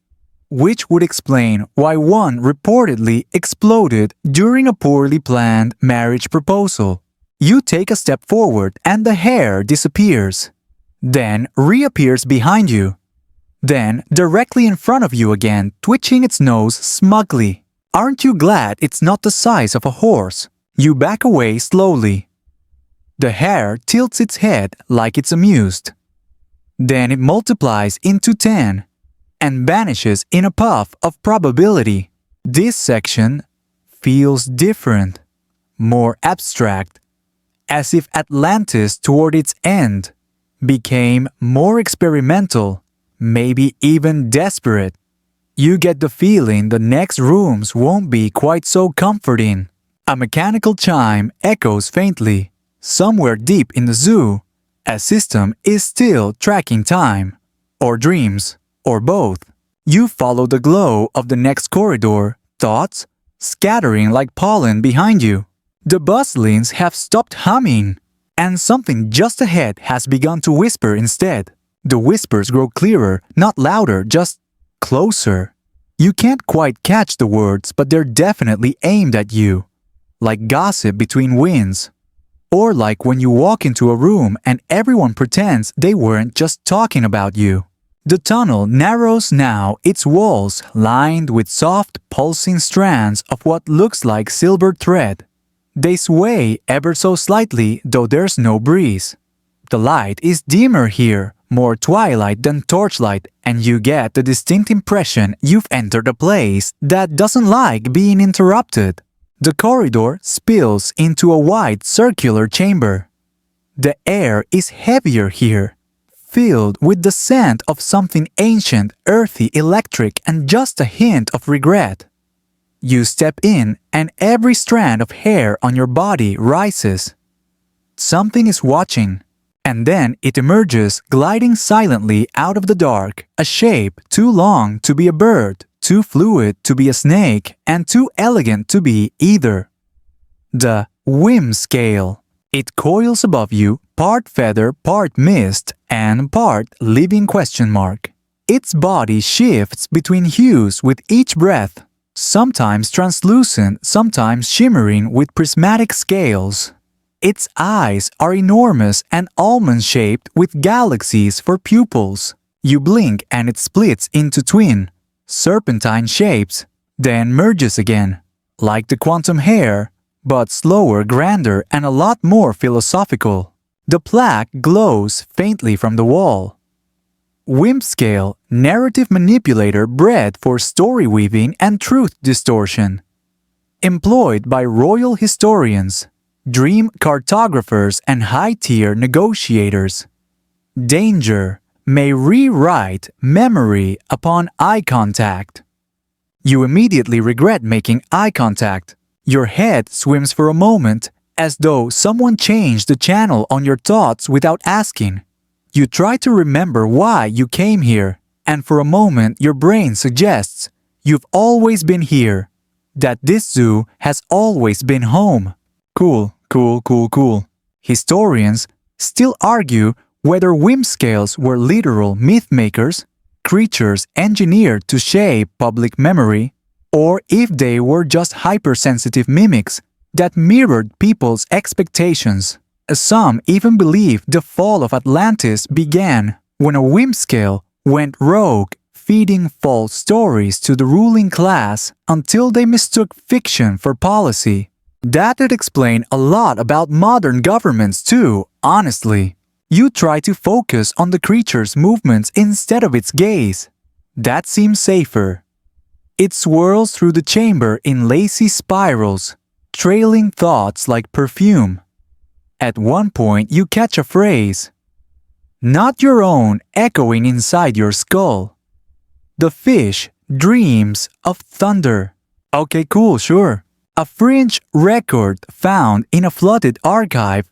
which would explain why one reportedly exploded during a poorly planned marriage proposal. You take a step forward and the hair disappears, then reappears behind you, then directly in front of you again, twitching its nose smugly. Aren't you glad it's not the size of a horse? You back away slowly. The hair tilts its head like it's amused. Then it multiplies into 10 and vanishes in a puff of probability. This section feels different, more abstract, as if Atlantis toward its end became more experimental, maybe even desperate. You get the feeling the next rooms won't be quite so comforting. A mechanical chime echoes faintly. Somewhere deep in the zoo, a system is still tracking time, or dreams, or both. You follow the glow of the next corridor, thoughts scattering like pollen behind you. The bustlings have stopped humming, and something just ahead has begun to whisper instead. The whispers grow clearer, not louder, just closer. You can't quite catch the words, but they're definitely aimed at you, like gossip between winds. Or like when you walk into a room and everyone pretends they weren't just talking about you. The tunnel narrows now, its walls lined with soft, pulsing strands of what looks like silver thread. They sway ever so slightly, though there's no breeze. The light is dimmer here, more twilight than torchlight, and you get the distinct impression you've entered a place that doesn't like being interrupted. The corridor spills into a wide circular chamber. The air is heavier here, filled with the scent of something ancient, earthy, electric, and just a hint of regret. You step in, and every strand of hair on your body rises. Something is watching, and then it emerges, gliding silently out of the dark, a shape too long to be a bird, too fluid to be a snake, and too elegant to be either. The whim scale. It coils above you, part feather, part mist, and part living question mark. Its body shifts between hues with each breath, sometimes translucent, sometimes shimmering with prismatic scales. Its eyes are enormous and almond-shaped with galaxies for pupils. You blink and it splits into twin, serpentine shapes, then merges again, like the quantum hair, but slower, grander, and a lot more philosophical. The plaque glows faintly from the wall. Whimscale, narrative manipulator bred for story weaving and truth distortion. Employed by royal historians, dream cartographers, and high-tier negotiators. Danger may rewrite memory upon eye contact. You immediately regret making eye contact. Your head swims for a moment, as though someone changed the channel on your thoughts without asking. You try to remember why you came here, and for a moment your brain suggests you've always been here, that this zoo has always been home. Cool. Historians still argue whether whimscales were literal myth-makers, creatures engineered to shape public memory, or if they were just hypersensitive mimics that mirrored people's expectations. Some even believe the fall of Atlantis began when a whimscale went rogue, feeding false stories to the ruling class until they mistook fiction for policy. That would explain a lot about modern governments too, honestly. You try to focus on the creature's movements instead of its gaze. That seems safer. It swirls through the chamber in lacy spirals, trailing thoughts like perfume. At one point you catch a phrase, not your own, echoing inside your skull. The fish dreams of thunder. Okay, cool, sure. A Fringe record found in a flooded archive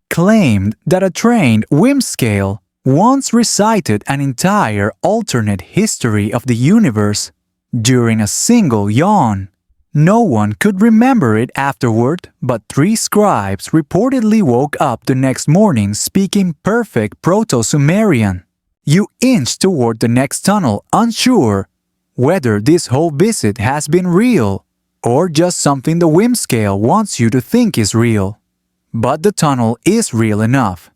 claimed that a trained whimscale once recited an entire alternate history of the universe during a single yawn. No one could remember it afterward, but 3 scribes reportedly woke up the next morning speaking perfect Proto-Sumerian. You inch toward the next tunnel, unsure whether this whole visit has been real or just something the whimscale wants you to think is real. But the tunnel is real enough.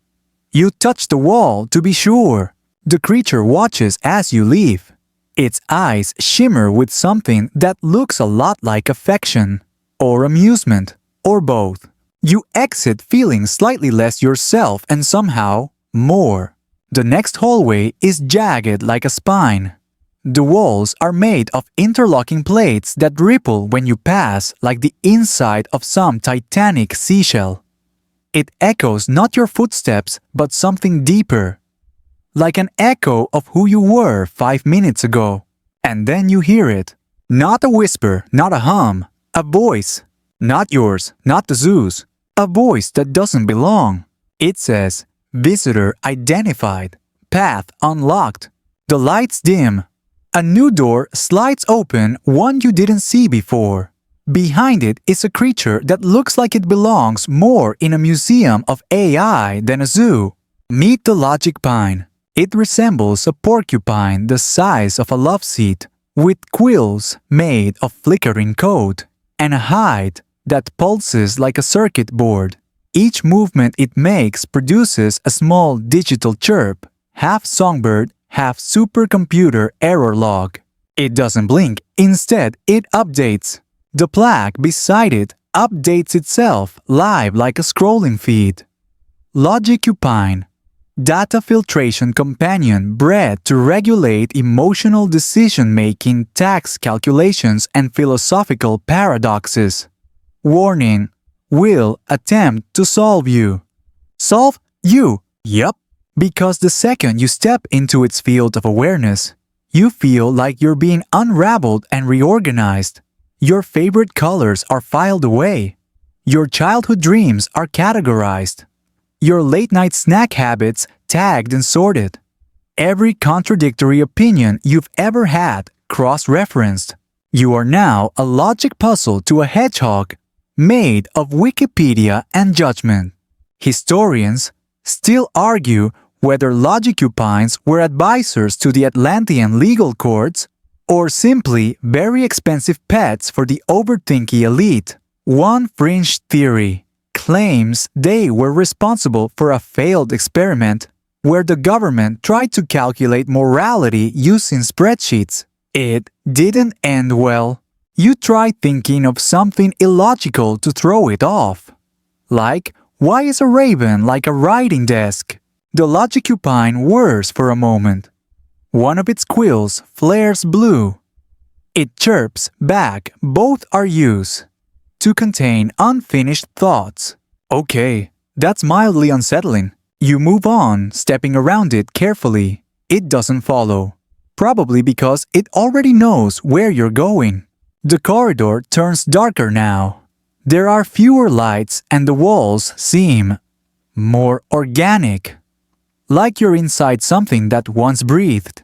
You touch the wall to be sure. The creature watches as you leave. Its eyes shimmer with something that looks a lot like affection, or amusement, or both. You exit feeling slightly less yourself and somehow more. The next hallway is jagged like a spine. The walls are made of interlocking plates that ripple when you pass like the inside of some titanic seashell. It echoes not your footsteps but something deeper, like an echo of who you were 5 minutes ago. And then you hear it. Not a whisper, not a hum, a voice. Not yours, not the zoo's. A voice that doesn't belong. It says, visitor identified, path unlocked. The lights dim. A new door slides open, one you didn't see before. Behind it is a creature that looks like it belongs more in a museum of AI than a zoo. Meet the logic pine. It resembles a porcupine the size of a love seat, with quills made of flickering code, and a hide that pulses like a circuit board. Each movement it makes produces a small digital chirp, half songbird, half supercomputer error log. It doesn't blink, instead it updates. The plaque beside it updates itself live like a scrolling feed. Logicupine, data filtration companion bred to regulate emotional decision-making, tax calculations, and philosophical paradoxes. Warning, will attempt to solve you. Solve you? Yup. Because the second you step into its field of awareness, you feel like you're being unraveled and reorganized. Your favorite colors are filed away. Your childhood dreams are categorized. Your late-night snack habits tagged and sorted. Every contradictory opinion you've ever had cross-referenced. You are now a logic puzzle to a hedgehog made of Wikipedia and judgment. Historians still argue whether logicupines were advisors to the Atlantean legal courts or simply very expensive pets for the overthinky elite. One fringe theory claims they were responsible for a failed experiment where the government tried to calculate morality using spreadsheets. It didn't end well. You try thinking of something illogical to throw it off. Like, why is a raven like a writing desk? The logicupine whirs for a moment. One of its quills flares blue. It chirps back, both are used to contain unfinished thoughts. Okay, that's mildly unsettling. You move on, stepping around it carefully. It doesn't follow. Probably because it already knows where you're going. The corridor turns darker now. There are fewer lights and the walls seem more organic. Like you're inside something that once breathed.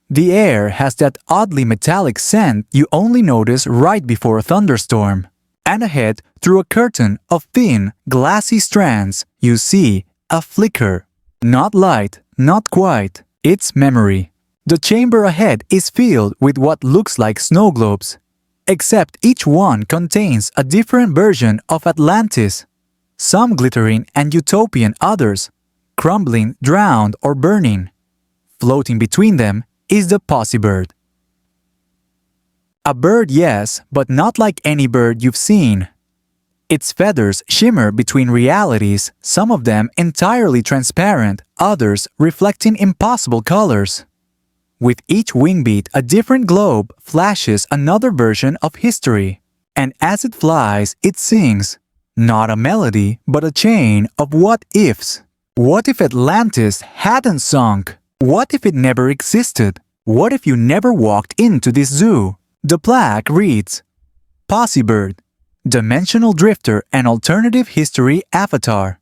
The air has that oddly metallic scent you only notice right before a thunderstorm. And ahead, through a curtain of thin, glassy strands, you see a flicker. Not light, not quite. It's memory. The chamber ahead is filled with what looks like snow globes. Except each one contains a different version of Atlantis. Some glittering and utopian, others crumbling, drowned, or burning. Floating between them is the Possibird. A bird, yes, but not like any bird you've seen. Its feathers shimmer between realities, some of them entirely transparent, others reflecting impossible colors. With each wing beat, a different globe flashes another version of history. And as it flies, it sings, not a melody, but a chain of what-ifs. What if Atlantis hadn't sunk? What if it never existed? What if you never walked into this zoo? The plaque reads, Possibird, Dimensional Drifter and Alternative History Avatar.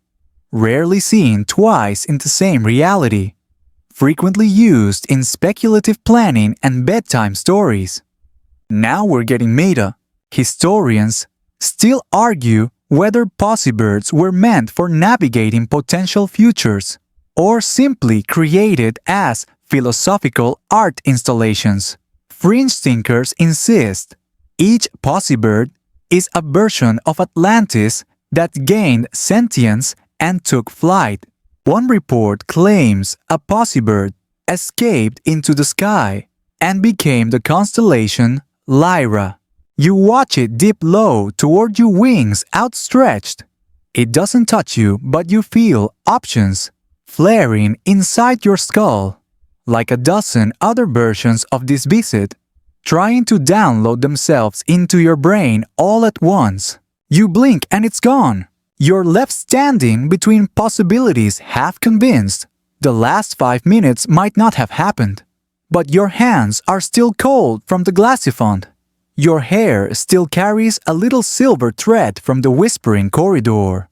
Rarely seen twice in the same reality. Frequently used in speculative planning and bedtime stories. Now we're getting meta. Historians still argue whether Possibirds were meant for navigating potential futures or simply created as philosophical art installations. Fringe thinkers insist each Possibird is a version of Atlantis that gained sentience and took flight. One report claims a Possibird escaped into the sky and became the constellation Lyra. You watch it dip low toward your wings outstretched. It doesn't touch you, but you feel options flaring inside your skull, like a dozen other versions of this visit, trying to download themselves into your brain all at once. You blink and it's gone. You're left standing between possibilities, half convinced the last 5 minutes might not have happened. But your hands are still cold from the glassy font. Your hair still carries a little silver thread from the whispering corridor.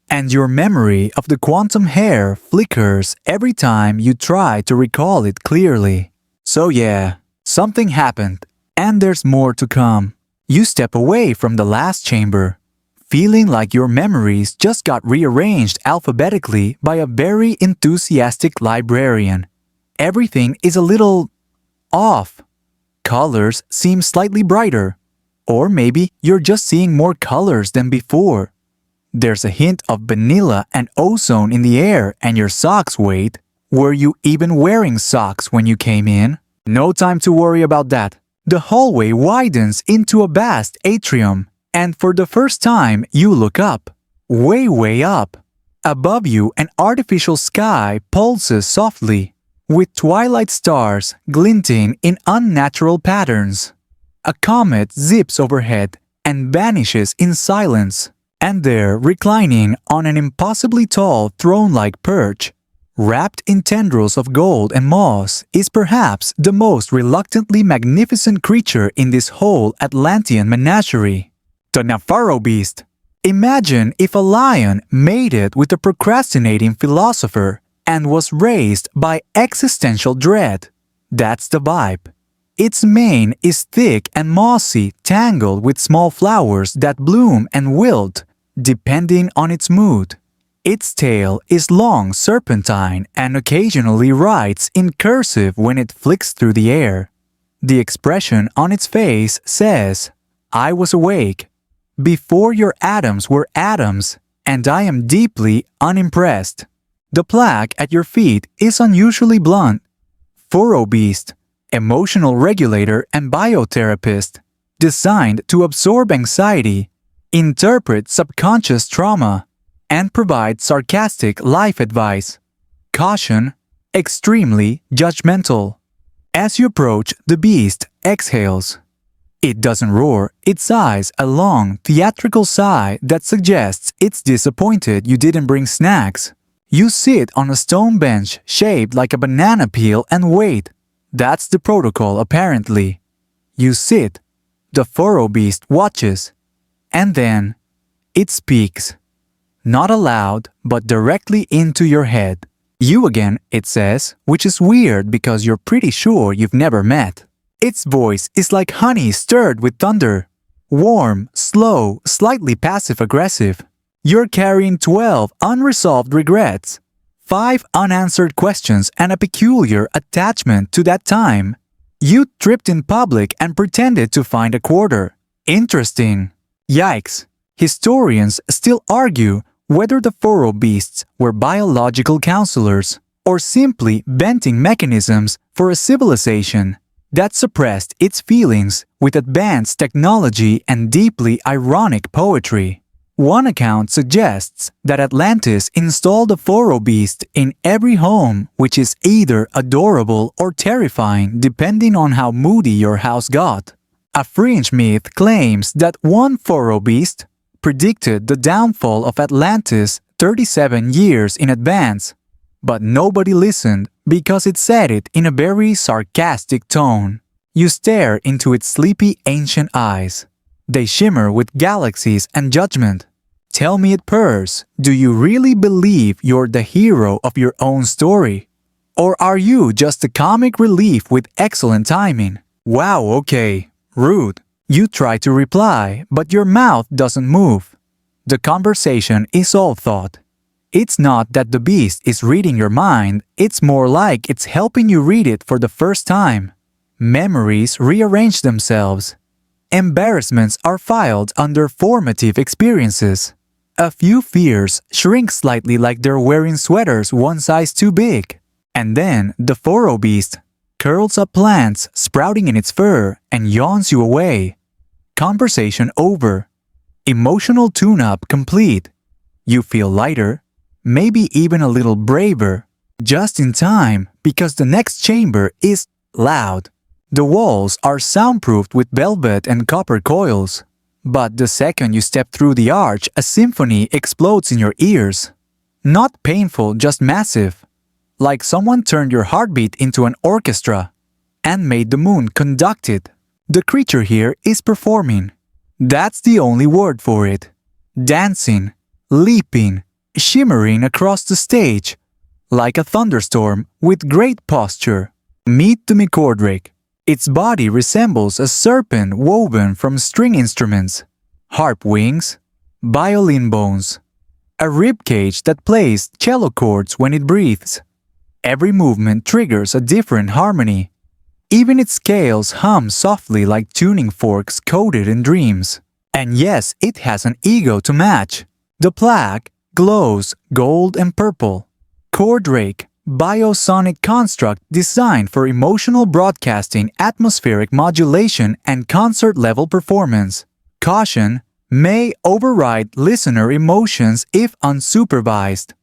And your memory of the quantum hair flickers every time you try to recall it clearly. So yeah, something happened, and there's more to come. You step away from the last chamber, feeling like your memories just got rearranged alphabetically by a very enthusiastic librarian. Everything is a little off. Colors seem slightly brighter. Or maybe you're just seeing more colors than before. There's a hint of vanilla and ozone in the air, and your socks wait. Were you even wearing socks when you came in? No time to worry about that. The hallway widens into a vast atrium. And for the first time, you look up. Way up. Above you, an artificial sky pulses softly, with twilight stars glinting in unnatural patterns. A comet zips overhead and vanishes in silence. And there, reclining on an impossibly tall throne-like perch, wrapped in tendrils of gold and moss, is perhaps the most reluctantly magnificent creature in this whole Atlantean menagerie. The Nepharo Beast. Imagine if a lion mated with a procrastinating philosopher and was raised by existential dread. That's the vibe. Its mane is thick and mossy, tangled with small flowers that bloom and wilt, depending on its mood. Its tail is long, serpentine, and occasionally writes in cursive when it flicks through the air. The expression on its face says, "I was awake before your atoms were atoms, and I am deeply unimpressed. The plaque at your feet is unusually blunt. Furrow Beast, emotional regulator and biotherapist, designed to absorb anxiety, interpret subconscious trauma, and provide sarcastic life advice. Caution, extremely judgmental. As you approach, the beast exhales. It doesn't roar, it sighs a long, theatrical sigh that suggests it's disappointed you didn't bring snacks. You sit on a stone bench shaped like a banana peel and wait. That's the protocol, apparently. You sit. The Furrow Beast watches. And then, it speaks. Not aloud, but directly into your head. You again, it says, which is weird because you're pretty sure you've never met. Its voice is like honey stirred with thunder. Warm, slow, slightly passive-aggressive. You're carrying 12 unresolved regrets, 5 unanswered questions, and a peculiar attachment to that time. You tripped in public and pretended to find a quarter. Interesting. Yikes. Historians still argue whether the Furrow Beasts were biological counselors or simply venting mechanisms for a civilization that suppressed its feelings with advanced technology and deeply ironic poetry. One account suggests that Atlantis installed a Furrow Beast in every home, which is either adorable or terrifying depending on how moody your house got. A Fringe myth claims that one Furrow Beast predicted the downfall of Atlantis 37 years in advance, but nobody listened because it said it in a very sarcastic tone. You stare into its sleepy ancient eyes. They shimmer with galaxies and judgment. Tell me it purrs, do you really believe you're the hero of your own story? Or are you just a comic relief with excellent timing? Wow, okay. Rude. You try to reply, but your mouth doesn't move. The conversation is all thought. It's not that the beast is reading your mind, it's more like it's helping you read it for the first time. Memories rearrange themselves. Embarrassments are filed under formative experiences. A few fears shrink slightly like they're wearing sweaters one size too big. And then the Furrow Beast curls up plants sprouting in its fur and yawns you away. Conversation over. Emotional tune-up complete. You feel lighter, maybe even a little braver, just in time because the next chamber is loud. The walls are soundproofed with velvet and copper coils. But the second you step through the arch, a symphony explodes in your ears. Not painful, just massive. Like someone turned your heartbeat into an orchestra and made the moon conduct it. The creature here is performing. That's the only word for it. Dancing, leaping, shimmering across the stage, like a thunderstorm with great posture. Meet the Pyrodrake. Its body resembles a serpent woven from string instruments, harp wings, violin bones, a rib cage that plays cello chords when it breathes. Every movement triggers a different harmony. Even its scales hum softly like tuning forks coated in dreams. And yes, it has an ego to match. The plaque glows gold and purple. Pyrodrake, biosonic construct designed for emotional broadcasting, atmospheric modulation, and concert-level performance. Caution, may override listener emotions if unsupervised.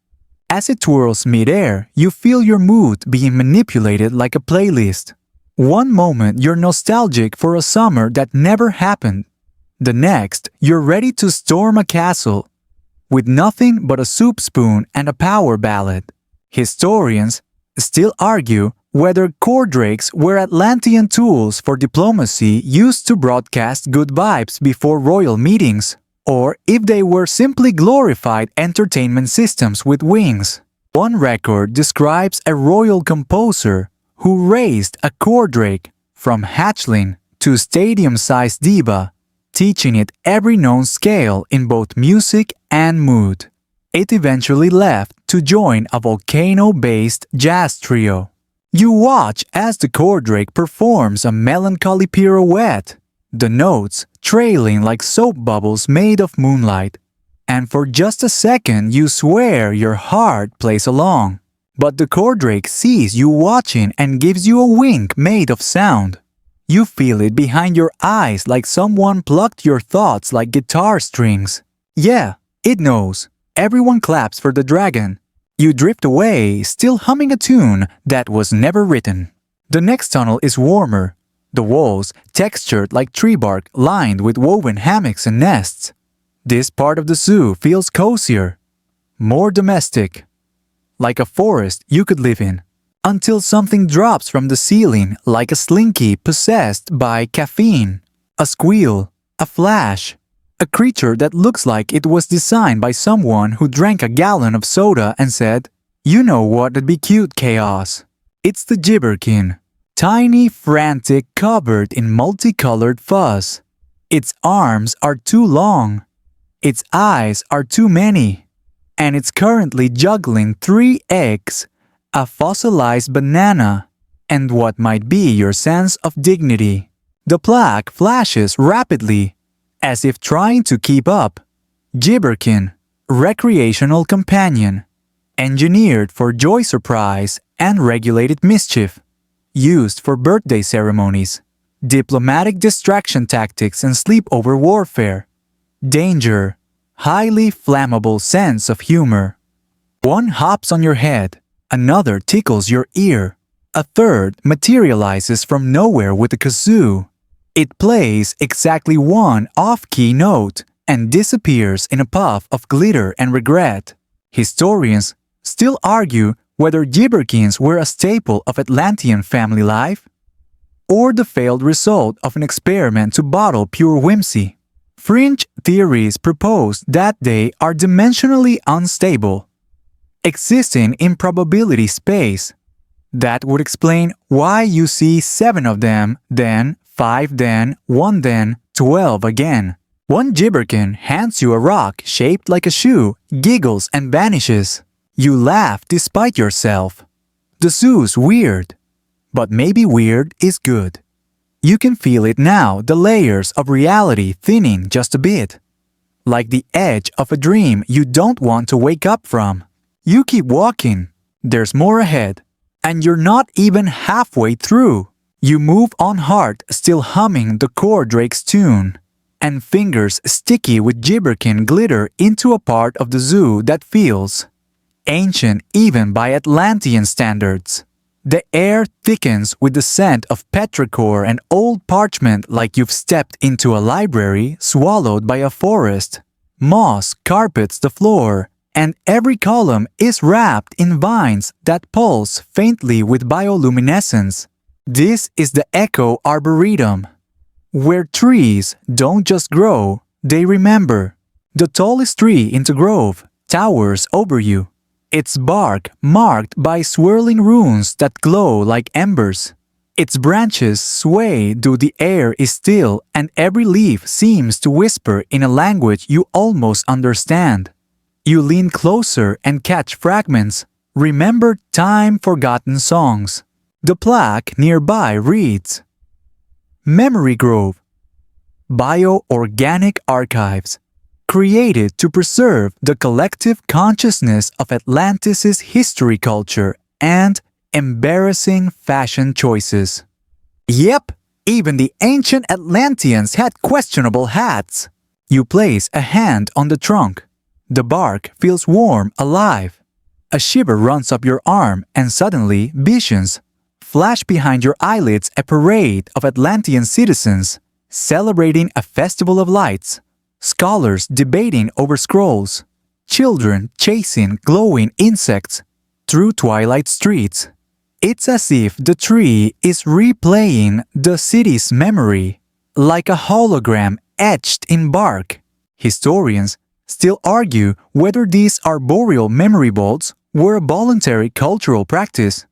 As it twirls mid-air, you feel your mood being manipulated like a playlist. One moment you're nostalgic for a summer that never happened. The next, you're ready to storm a castle with nothing but a soup spoon and a power ballad. Historians still argue whether Pyrodrakes were Atlantean tools for diplomacy used to broadcast good vibes before royal meetings, or if they were simply glorified entertainment systems with wings. One record describes a royal composer who raised a Pyrodrake from hatchling to stadium-sized diva, teaching it every known scale in both music and mood. It eventually left to join a volcano-based jazz trio. You watch as the Pyrodrake performs a melancholy pirouette, the notes trailing like soap bubbles made of moonlight. And for just a second you swear your heart plays along. But the Pyrodrake sees you watching and gives you a wink made of sound. You feel it behind your eyes like someone plucked your thoughts like guitar strings. Yeah, it knows. Everyone claps for the dragon. You drift away, still humming a tune that was never written. The next tunnel is warmer. The walls, textured like tree bark, lined with woven hammocks and nests. This part of the zoo feels cozier, more domestic, like a forest you could live in. Until something drops from the ceiling like a slinky possessed by caffeine. A squeal, a flash, a creature that looks like it was designed by someone who drank a gallon of soda and said, "You know what'd be cute, chaos." It's the Gibberkin, tiny, frantic, covered in multicolored fuzz. Its arms are too long, its eyes are too many, and it's currently juggling 3 eggs, a fossilized banana, and what might be your sense of dignity. The plaque flashes rapidly, as if trying to keep up. Gibberkin, recreational companion, engineered for joy surprise and regulated mischief, used for birthday ceremonies, diplomatic distraction tactics and sleepover warfare, danger, highly flammable sense of humor. One hops on your head, another tickles your ear, a third materializes from nowhere with a kazoo. It plays exactly one off-key note and disappears in a puff of glitter and regret. Historians still argue whether Gibberkins were a staple of Atlantean family life or the failed result of an experiment to bottle pure whimsy. Fringe theories propose that they are dimensionally unstable, existing in probability space. That would explain why you see 7 of them, then 5, then 1, then 12 again. One Gibberkin hands you a rock shaped like a shoe, giggles and vanishes. You laugh despite yourself. The zoo's weird, but maybe weird is good. You can feel it now, the layers of reality thinning just a bit. Like the edge of a dream you don't want to wake up from. You keep walking. There's more ahead. And you're not even halfway through. You move on heart, still humming the Pyrodrake's tune. And fingers sticky with Gibberkin glitter into a part of the zoo that feels ancient even by Atlantean standards. The air thickens with the scent of petrichor and old parchment like you've stepped into a library swallowed by a forest. Moss carpets the floor, and every column is wrapped in vines that pulse faintly with bioluminescence. This is the Echo Arboretum, where trees don't just grow, they remember. The tallest tree in the grove towers over you, its bark marked by swirling runes that glow like embers. Its branches sway though the air is still, and every leaf seems to whisper in a language you almost understand. You lean closer and catch fragments, remember time-forgotten songs. The plaque nearby reads, Memory Grove, Bioorganic Archives, created to preserve the collective consciousness of Atlantis' history, culture, and embarrassing fashion choices. Yep, even the ancient Atlanteans had questionable hats. You place a hand on the trunk. The bark feels warm, alive. A shiver runs up your arm and suddenly visions flash behind your eyelids, a parade of Atlantean citizens celebrating a festival of lights, scholars debating over scrolls, children chasing glowing insects through twilight streets. It's as if the tree is replaying the city's memory, like a hologram etched in bark. Historians still argue whether these arboreal memory vaults were a voluntary cultural practice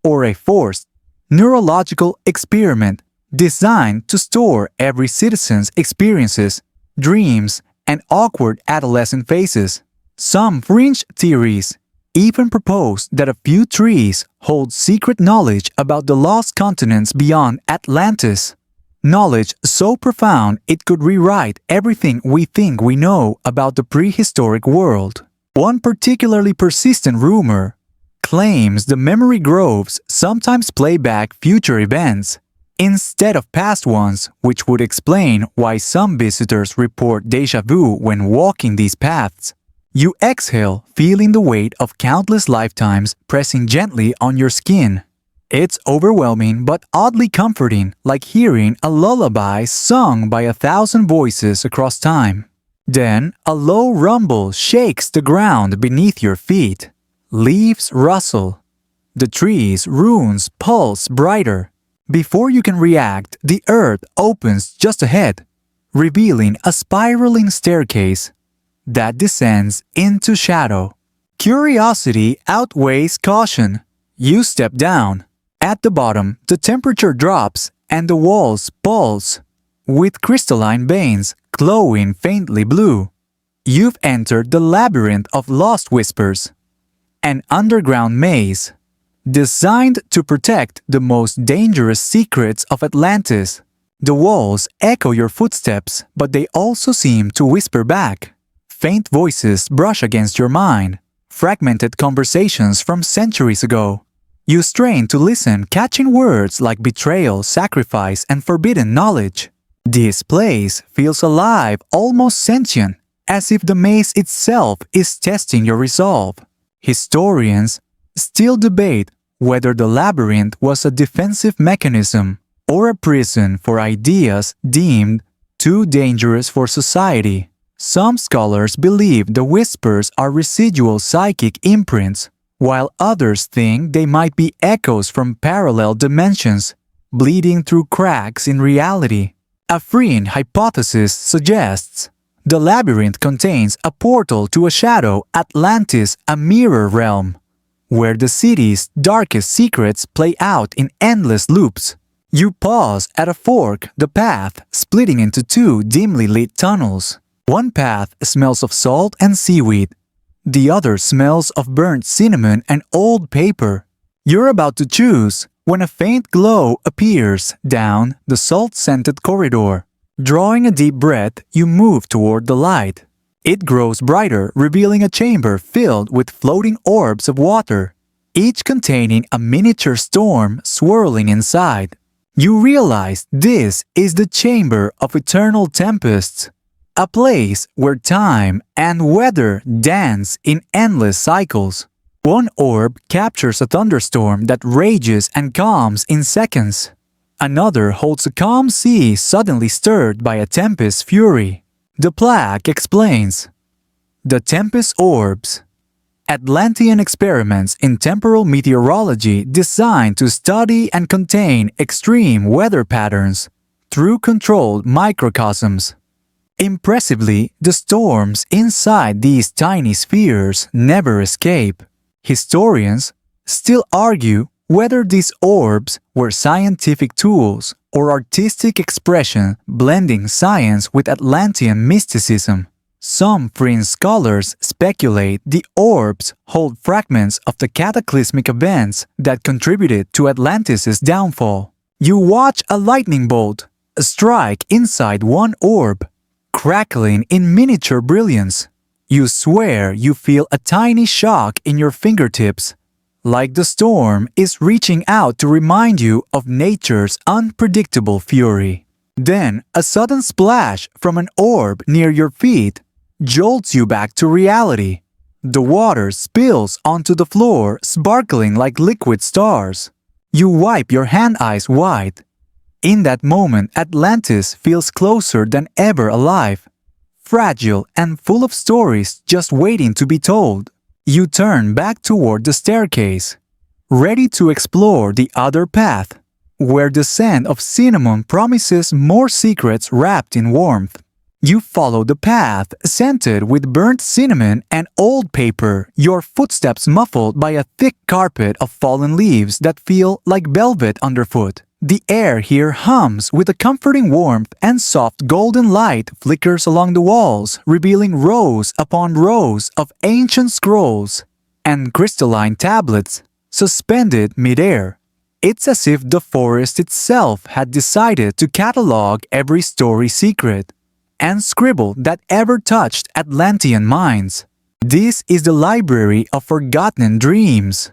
or a forced neurological experiment designed to store every citizen's experiences, dreams, and awkward adolescent phases. Some fringe theories even propose that a few trees hold secret knowledge about the lost continents beyond Atlantis. Knowledge so profound it could rewrite everything we think we know about the prehistoric world. One particularly persistent rumor claims the memory groves sometimes play back future events instead of past ones, which would explain why some visitors report déjà vu when walking these paths. You exhale, feeling the weight of countless lifetimes pressing gently on your skin. It's overwhelming but oddly comforting, like hearing a lullaby sung by 1,000 voices across time. Then, a low rumble shakes the ground beneath your feet. Leaves rustle. The trees' runes pulse brighter. Before you can react, the earth opens just ahead, revealing a spiraling staircase that descends into shadow. Curiosity outweighs caution. You step down. At the bottom, the temperature drops and the walls pulse, with crystalline veins glowing faintly blue. You've entered the labyrinth of lost whispers, an underground maze designed to protect the most dangerous secrets of Atlantis. The walls echo your footsteps, but they also seem to whisper back. Faint voices brush against your mind, fragmented conversations from centuries ago. You strain to listen, catching words like betrayal, sacrifice, and forbidden knowledge. This place feels alive, almost sentient, as if the maze itself is testing your resolve. Historians still debate whether the labyrinth was a defensive mechanism or a prison for ideas deemed too dangerous for society. Some scholars believe the whispers are residual psychic imprints, while others think they might be echoes from parallel dimensions, bleeding through cracks in reality. A Fringe hypothesis suggests the labyrinth contains a portal to a shadow Atlantis, a mirror realm, where the city's darkest secrets play out in endless loops. You pause at a fork, the path splitting into two dimly lit tunnels. One path smells of salt and seaweed. The other smells of burnt cinnamon and old paper. You're about to choose when a faint glow appears down the salt-scented corridor. Drawing a deep breath, you move toward the light. It grows brighter, revealing a chamber filled with floating orbs of water, each containing a miniature storm swirling inside. You realize this is the Chamber of Eternal Tempests, a place where time and weather dance in endless cycles. One orb captures a thunderstorm that rages and calms in seconds. Another holds a calm sea suddenly stirred by a tempest's fury. The plaque explains: the Tempest Orbs, Atlantean experiments in temporal meteorology designed to study and contain extreme weather patterns through controlled microcosms. Impressively, the storms inside these tiny spheres never escape. Historians still argue whether these orbs were scientific tools or artistic expression blending science with Atlantean mysticism. Some Fringe scholars speculate the orbs hold fragments of the cataclysmic events that contributed to Atlantis' downfall. You watch a lightning bolt strike inside one orb, crackling in miniature brilliance. You swear you feel a tiny shock in your fingertips, like the storm is reaching out to remind you of nature's unpredictable fury. Then, a sudden splash from an orb near your feet jolts you back to reality. The water spills onto the floor, sparkling like liquid stars. You wipe your hand eyes wide. In that moment, Atlantis feels closer than ever alive, fragile and full of stories just waiting to be told. You turn back toward the staircase, ready to explore the other path, where the scent of cinnamon promises more secrets wrapped in warmth. You follow the path, scented with burnt cinnamon and old paper, your footsteps muffled by a thick carpet of fallen leaves that feel like velvet underfoot. The air here hums with a comforting warmth, and soft golden light flickers along the walls, revealing rows upon rows of ancient scrolls and crystalline tablets suspended midair. It's as if the forest itself had decided to catalog every story secret and scribble that ever touched Atlantean minds. This is the library of forgotten dreams,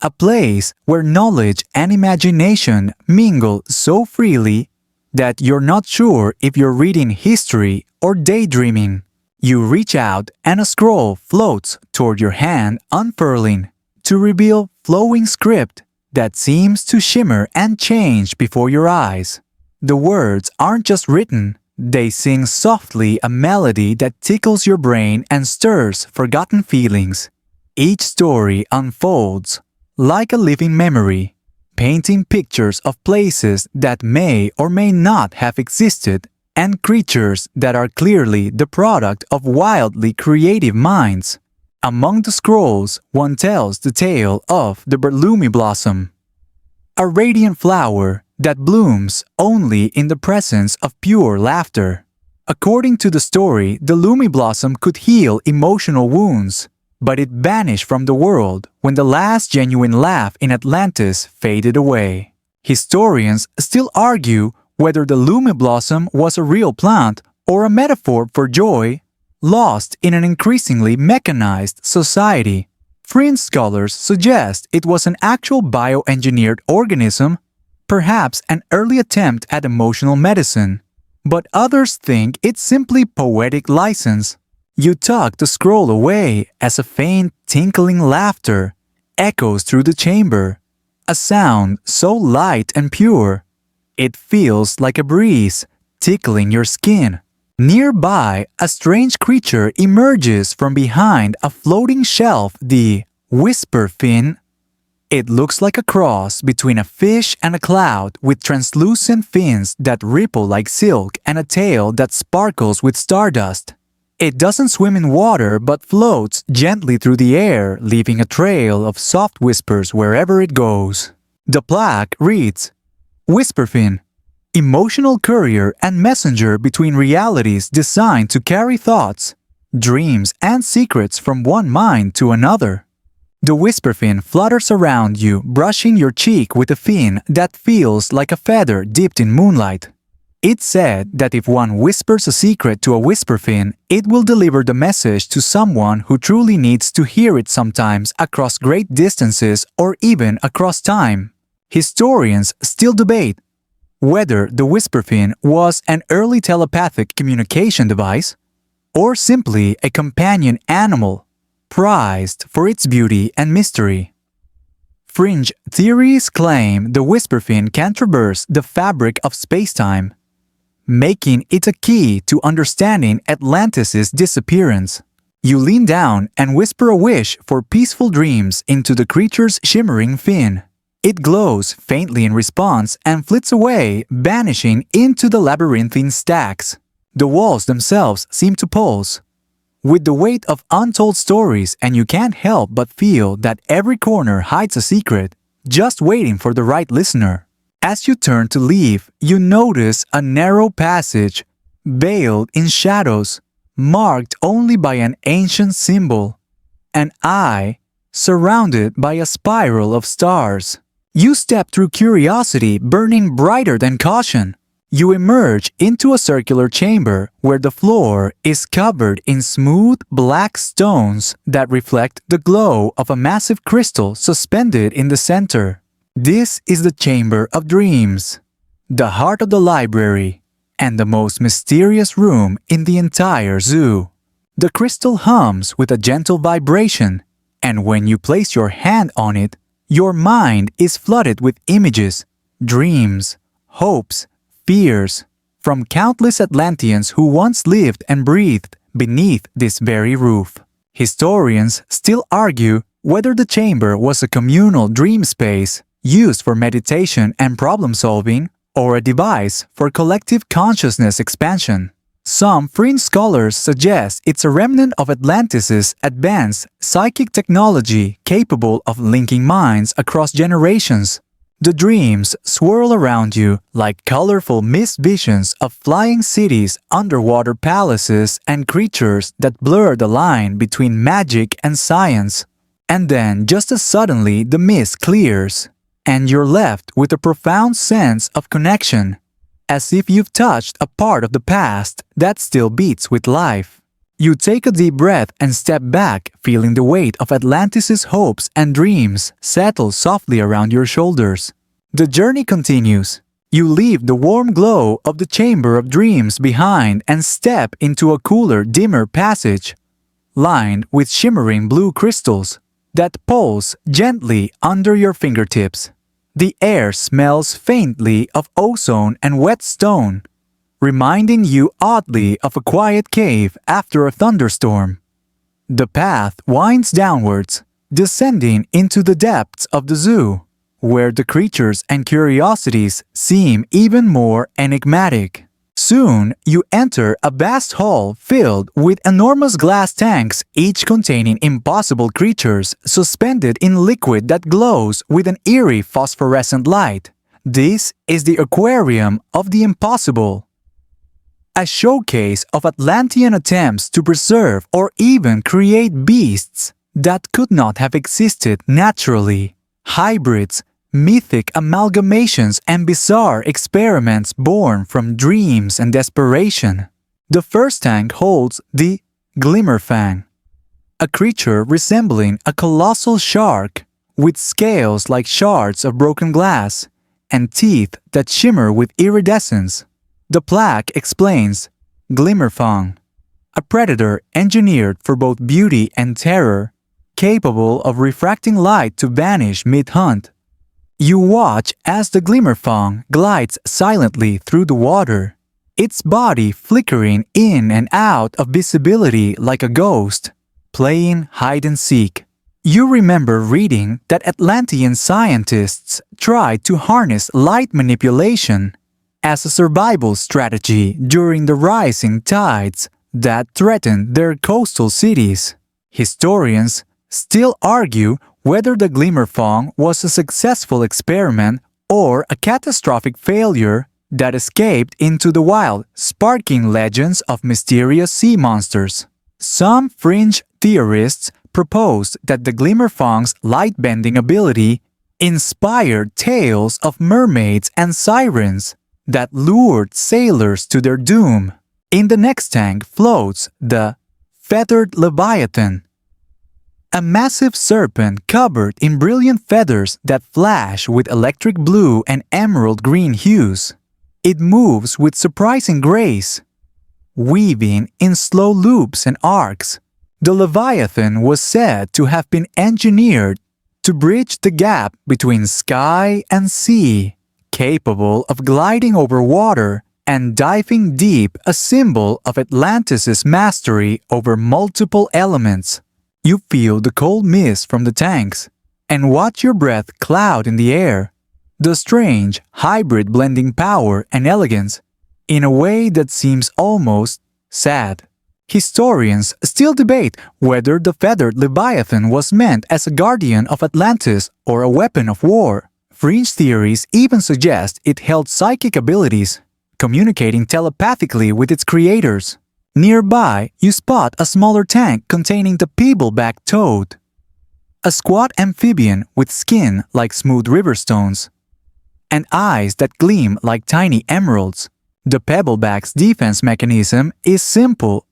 a place where knowledge and imagination mingle so freely that you're not sure if you're reading history or daydreaming. You reach out and a scroll floats toward your hand, unfurling, to reveal flowing script that seems to shimmer and change before your eyes. The words aren't just written, they sing softly a melody that tickles your brain and stirs forgotten feelings. Each story unfolds like a living memory, painting pictures of places that may or may not have existed and creatures that are clearly the product of wildly creative minds. Among the scrolls, one tells the tale of the bioluminescent blossom, a radiant flower that blooms only in the presence of pure laughter. According to the story, the Lumi blossom could heal emotional wounds, but it vanished from the world when the last genuine laugh in Atlantis faded away. Historians still argue whether the Lumi blossom was a real plant or a metaphor for joy, lost in an increasingly mechanized society. Fringe scholars suggest it was an actual bioengineered organism, perhaps an early attempt at emotional medicine, but others think it's simply poetic license. You tuck the scroll away as a faint tinkling laughter echoes through the chamber, a sound so light and pure, it feels like a breeze tickling your skin. Nearby, a strange creature emerges from behind a floating shelf, the whisper fin. It looks like a cross between a fish and a cloud, with translucent fins that ripple like silk and a tail that sparkles with stardust. It doesn't swim in water but floats gently through the air, leaving a trail of soft whispers wherever it goes. The plaque reads, Whisperfin, emotional courier and messenger between realities designed to carry thoughts, dreams, and secrets from one mind to another. The whisperfin flutters around you, brushing your cheek with a fin that feels like a feather dipped in moonlight. It's said that if one whispers a secret to a whisperfin, it will deliver the message to someone who truly needs to hear it, sometimes across great distances or even across time. Historians still debate whether the whisperfin was an early telepathic communication device or simply a companion animal prized for its beauty and mystery. Fringe theories claim the whisperfin can traverse the fabric of spacetime, making it a key to understanding Atlantis' disappearance. You lean down and whisper a wish for peaceful dreams into the creature's shimmering fin. It glows faintly in response and flits away, vanishing into the labyrinthine stacks. The walls themselves seem to pulse with the weight of untold stories, and you can't help but feel that every corner hides a secret, just waiting for the right listener. As you turn to leave, you notice a narrow passage, veiled in shadows, marked only by an ancient symbol, an eye surrounded by a spiral of stars. You step through curiosity, burning brighter than caution. You emerge into a circular chamber where the floor is covered in smooth black stones that reflect the glow of a massive crystal suspended in the center. This is the Chamber of Dreams, the heart of the library, and the most mysterious room in the entire zoo. The crystal hums with a gentle vibration, and when you place your hand on it, your mind is flooded with images, dreams, hopes, fears from countless Atlanteans who once lived and breathed beneath this very roof. Historians still argue whether the chamber was a communal dream space used for meditation and problem-solving, or a device for collective consciousness expansion. Some fringe scholars suggest it's a remnant of Atlantis' advanced psychic technology capable of linking minds across generations. The dreams swirl around you like colorful mist visions of flying cities, underwater palaces, and creatures that blur the line between magic and science. And then, just as suddenly, the mist clears. and you're left with a profound sense of connection, as if you've touched a part of the past that still beats with life. You take a deep breath and step back, feeling the weight of Atlantis' hopes and dreams settle softly around your shoulders. The journey continues. You leave the warm glow of the Chamber of Dreams behind and step into a cooler, dimmer passage, lined with shimmering blue crystals that pulse gently under your fingertips. The air smells faintly of ozone and wet stone, reminding you oddly of a quiet cave after a thunderstorm. The path winds downwards, descending into the depths of the zoo, where the creatures and curiosities seem even more enigmatic. Soon, you enter a vast hall filled with enormous glass tanks, each containing impossible creatures suspended in liquid that glows with an eerie phosphorescent light. This is the Aquarium of the Impossible, a showcase of Atlantean attempts to preserve or even create beasts that could not have existed naturally. Hybrids, mythic amalgamations, and bizarre experiments born from dreams and desperation. The first tank holds the Glimmerfang, a creature resembling a colossal shark with scales like shards of broken glass and teeth that shimmer with iridescence. The plaque explains Glimmerfang, a predator engineered for both beauty and terror, capable of refracting light to vanish mid-hunt. You watch as the Glimmerfang glides silently through the water, its body flickering in and out of visibility like a ghost, playing hide-and-seek. You remember reading that Atlantean scientists tried to harness light manipulation as a survival strategy during the rising tides that threatened their coastal cities. Historians still argue whether the Glimmerfang was a successful experiment or a catastrophic failure that escaped into the wild, sparking legends of mysterious sea monsters. Some fringe theorists proposed that the Glimmerfang's light-bending ability inspired tales of mermaids and sirens that lured sailors to their doom. In the next tank floats the Feathered Leviathan, a massive serpent covered in brilliant feathers that flash with electric blue and emerald green hues. It moves with surprising grace, weaving in slow loops and arcs. The Leviathan was said to have been engineered to bridge the gap between sky and sea, capable of gliding over water and diving deep, a symbol of Atlantis' mastery over multiple elements. You feel the cold mist from the tanks and watch your breath cloud in the air, the strange hybrid blending power and elegance in a way that seems almost sad. Historians still debate whether the feathered Leviathan was meant as a guardian of Atlantis or a weapon of war. Fringe theories even suggest it held psychic abilities, communicating telepathically with its creators. Nearby, you spot a smaller tank containing the pebbleback toad, a squat amphibian with skin like smooth river stones and eyes that gleam like tiny emeralds. The pebbleback's defense mechanism is simple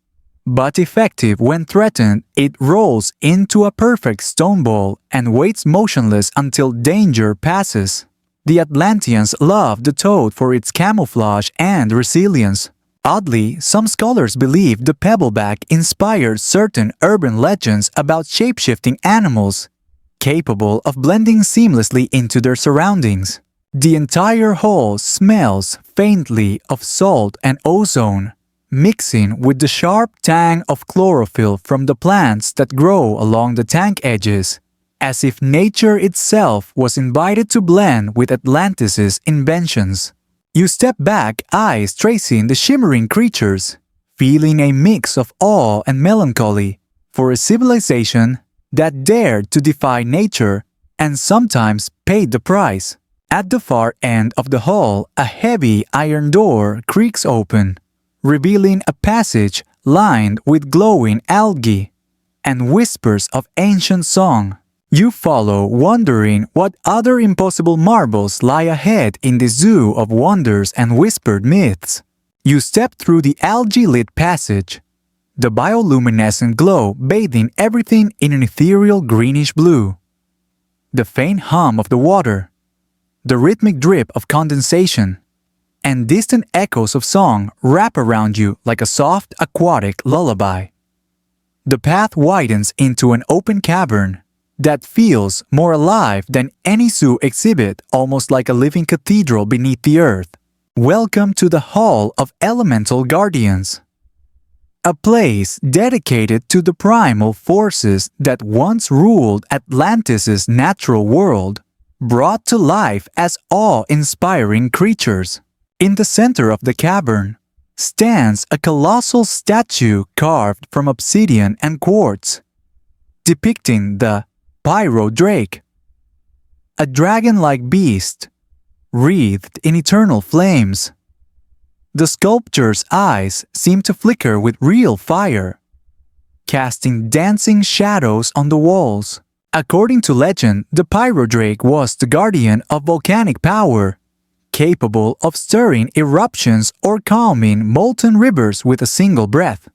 but effective. When threatened, it rolls into a perfect stone ball and waits motionless until danger passes. The Atlanteans loved the toad for its camouflage and resilience. Oddly, some scholars believe the pebbleback inspired certain urban legends about shape-shifting animals, capable of blending seamlessly into their surroundings. The entire hall smells faintly of salt and ozone, mixing with the sharp tang of chlorophyll from the plants that grow along the tank edges, as if nature itself was invited to blend with Atlantis' inventions. You step back, eyes tracing the shimmering creatures, feeling a mix of awe and melancholy for a civilization that dared to defy nature and sometimes paid the price. At the far end of the hall, a heavy iron door creaks open, revealing a passage lined with glowing algae and whispers of ancient song. You follow, wondering what other impossible marvels lie ahead in this zoo of wonders and whispered myths. You step through the algae-lit passage, the bioluminescent glow bathing everything in an ethereal greenish blue. The faint hum of the water, the rhythmic drip of condensation, and distant echoes of song wrap around you like a soft aquatic lullaby. The path widens into an open cavern that feels more alive than any zoo exhibit, almost like a living cathedral beneath the earth. Welcome to the Hall of Elemental Guardians, a place dedicated to the primal forces that once ruled Atlantis' natural world, brought to life as awe-inspiring creatures. In the center of the cavern stands a colossal statue carved from obsidian and quartz, depicting the Pyrodrake, a dragon-like beast wreathed in eternal flames. The sculpture's eyes seem to flicker with real fire, casting dancing shadows on the walls. According to legend, the Pyrodrake was the guardian of volcanic power, capable of stirring eruptions or calming molten rivers with a single breath.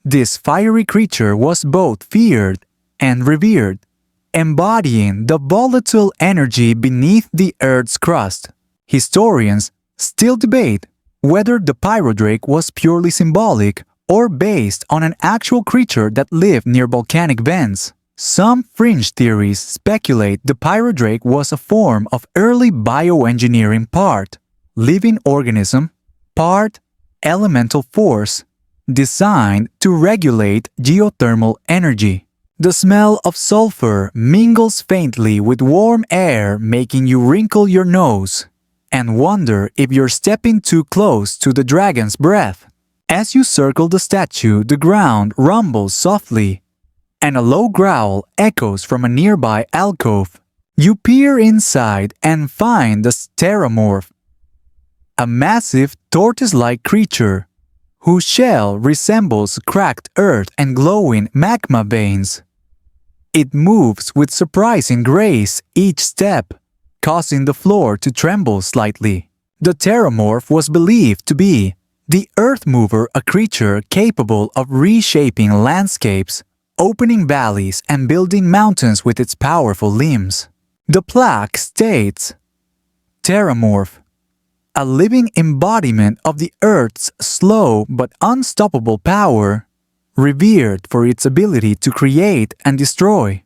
This fiery creature was both feared and revered, embodying the volatile energy beneath the Earth's crust. Historians still debate whether the Pyrodrake was purely symbolic or based on an actual creature that lived near volcanic vents. Some fringe theories speculate the Pyrodrake was a form of early bioengineering, part living organism, part elemental force, designed to regulate geothermal energy. The smell of sulfur mingles faintly with warm air, making you wrinkle your nose and wonder if you're stepping too close to the dragon's breath. As you circle the statue, the ground rumbles softly, and a low growl echoes from a nearby alcove. You peer inside and find the Steramorph, a massive tortoise-like creature whose shell resembles cracked earth and glowing magma veins. It moves with surprising grace each step, causing the floor to tremble slightly. The Terramorph was believed to be the Earth Mover, a creature capable of reshaping landscapes, opening valleys, and building mountains with its powerful limbs. The plaque states, Terramorph, a living embodiment of the Earth's slow but unstoppable power, revered for its ability to create and destroy.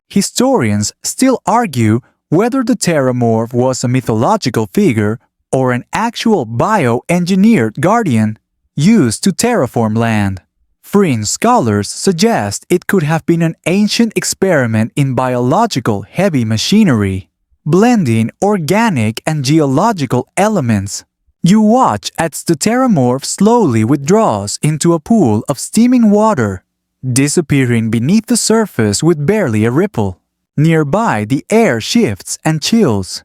Historians still argue whether the Terramorph was a mythological figure or an actual bioengineered guardian used to terraform land. Fringe scholars suggest it could have been an ancient experiment in biological heavy machinery, blending organic and geological elements. You watch as the Terramorph slowly withdraws into a pool of steaming water, disappearing beneath the surface with barely a ripple. Nearby, the air shifts and chills.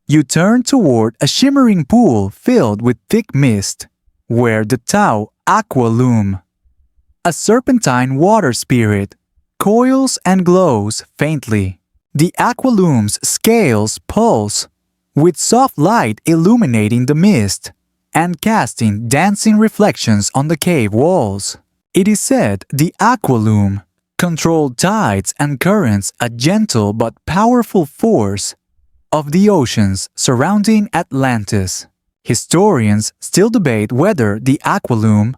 You turn toward a shimmering pool filled with thick mist, where the Tau Aqualoom, a serpentine water spirit, coils and glows faintly. The Aqualoom's scales pulse, with soft light illuminating the mist and casting dancing reflections on the cave walls. It is said the Aqualoom controlled tides and currents, a gentle but powerful force of the oceans surrounding Atlantis. Historians still debate whether the Aqualoom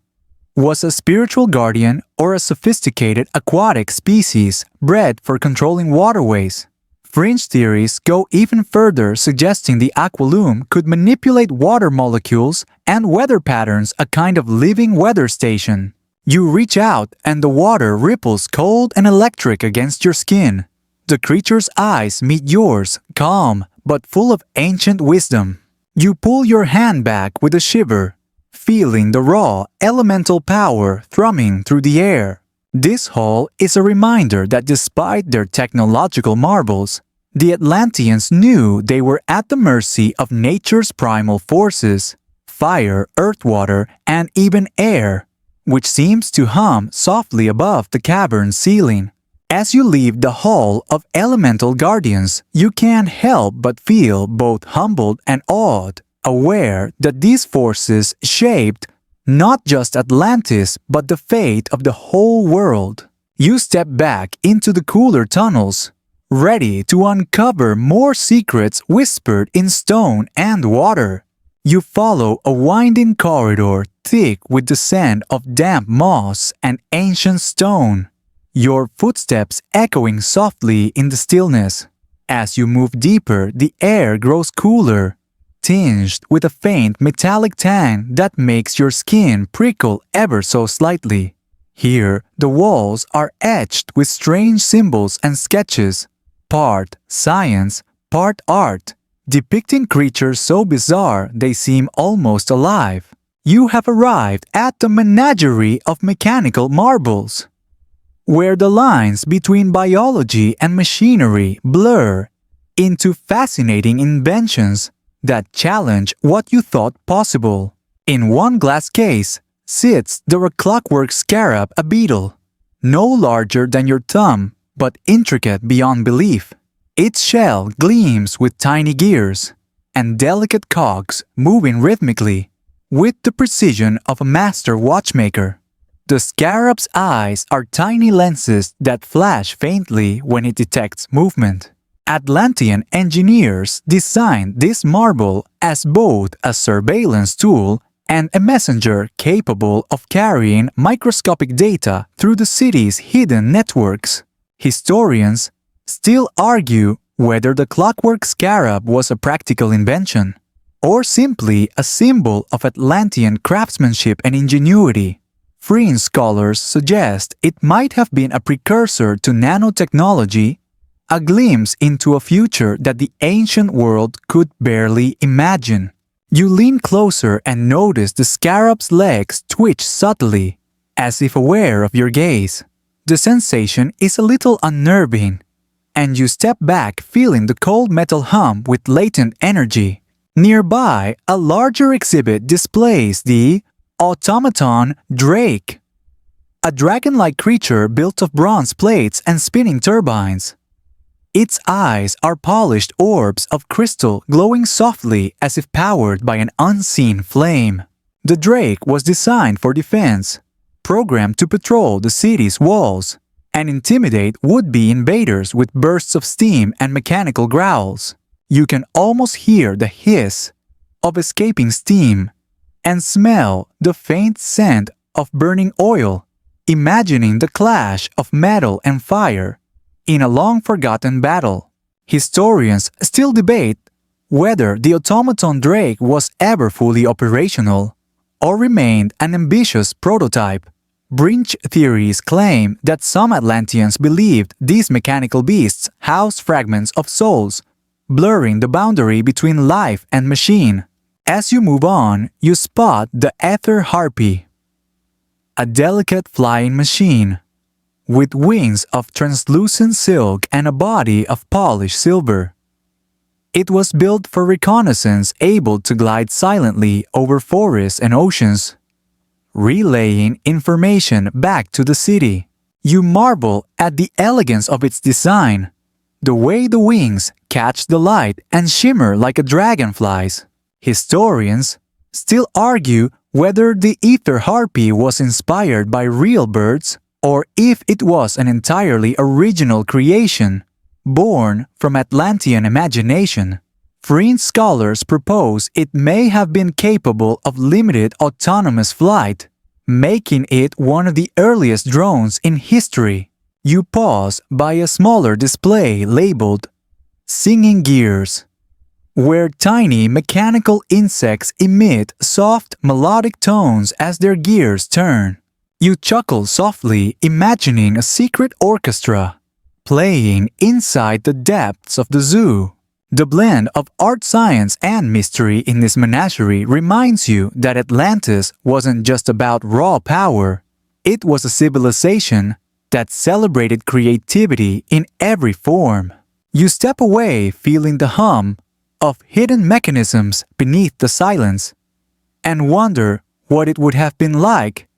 was a spiritual guardian or a sophisticated aquatic species bred for controlling waterways. Fringe theories go even further, suggesting the Aqualoom could manipulate water molecules and weather patterns, a kind of living weather station. You reach out and the water ripples cold and electric against your skin. The creature's eyes meet yours, calm but full of ancient wisdom. You pull your hand back with a shiver, feeling the raw, elemental power thrumming through the air. This hall is a reminder that despite their technological marvels, the Atlanteans knew they were at the mercy of nature's primal forces, fire, earth, water, and even air, which seems to hum softly above the cavern's ceiling. As you leave the Hall of Elemental Guardians, you can't help but feel both humbled and awed, aware that these forces shaped not just Atlantis but the fate of the whole world. You step back into the cooler tunnels, ready to uncover more secrets whispered in stone and water. You follow a winding corridor thick with the scent of damp moss and ancient stone, your footsteps echoing softly in the stillness. As you move deeper, the air grows cooler, tinged with a faint metallic tang that makes your skin prickle ever so slightly. Here, the walls are etched with strange symbols and sketches, part science, part art, depicting creatures so bizarre they seem almost alive. You have arrived at the menagerie of mechanical marbles, where the lines between biology and machinery blur into fascinating inventions that challenge what you thought possible. In one glass case sits the clockwork scarab, a beetle, no larger than your thumb but intricate beyond belief. Its shell gleams with tiny gears and delicate cogs moving rhythmically with the precision of a master watchmaker. The scarab's eyes are tiny lenses that flash faintly when it detects movement. Atlantean engineers designed this marble as both a surveillance tool and a messenger capable of carrying microscopic data through the city's hidden networks. Historians still argue whether the clockwork scarab was a practical invention or simply a symbol of Atlantean craftsmanship and ingenuity. Fringe scholars suggest it might have been a precursor to nanotechnology, a glimpse into a future that the ancient world could barely imagine. You lean closer and notice the scarab's legs twitch subtly, as if aware of your gaze. The sensation is a little unnerving, and you step back feeling the cold metal hum with latent energy. Nearby, a larger exhibit displays the automaton Drake, a dragon-like creature built of bronze plates and spinning turbines. Its eyes are polished orbs of crystal glowing softly as if powered by an unseen flame. The Drake was designed for defense, programmed to patrol the city's walls and intimidate would-be invaders with bursts of steam and mechanical growls. You can almost hear the hiss of escaping steam and smell the faint scent of burning oil, imagining the clash of metal and fire in a long-forgotten battle. Historians still debate whether the automaton Drake was ever fully operational or remained an ambitious prototype. Fringe theories claim that some Atlanteans believed these mechanical beasts housed fragments of souls, blurring the boundary between life and machine. As you move on, you spot the Ether Harpy, a delicate flying machine with wings of translucent silk and a body of polished silver. It was built for reconnaissance, able to glide silently over forests and oceans, relaying information back to the city. You marvel at the elegance of its design, the way the wings catch the light and shimmer like a dragonfly's. Historians still argue whether the Ether Harpy was inspired by real birds or if it was an entirely original creation, born from Atlantean imagination. Fringe scholars propose it may have been capable of limited autonomous flight, making it one of the earliest drones in history. You pause by a smaller display labeled Singing Gears, where tiny mechanical insects emit soft melodic tones as their gears turn. You chuckle softly, imagining a secret orchestra playing inside the depths of the zoo. The blend of art, science, and mystery in this menagerie reminds you that Atlantis wasn't just about raw power. It was a civilization that celebrated creativity in every form. You step away feeling the hum of hidden mechanisms beneath the silence and wonder what it would have been like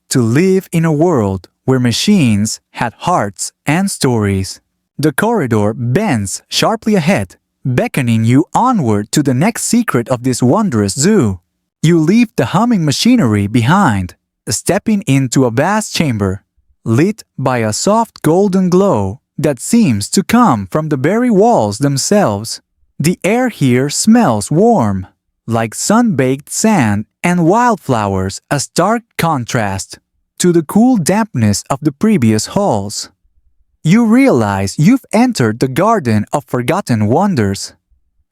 to live in a world where machines had hearts and stories. The corridor bends sharply ahead, beckoning you onward to the next secret of this wondrous zoo. You leave the humming machinery behind, stepping into a vast chamber, lit by a soft golden glow that seems to come from the very walls themselves. The air here smells warm, like sun-baked sand and wildflowers, a stark contrast to the cool dampness of the previous halls. You realize you've entered the Garden of Forgotten Wonders,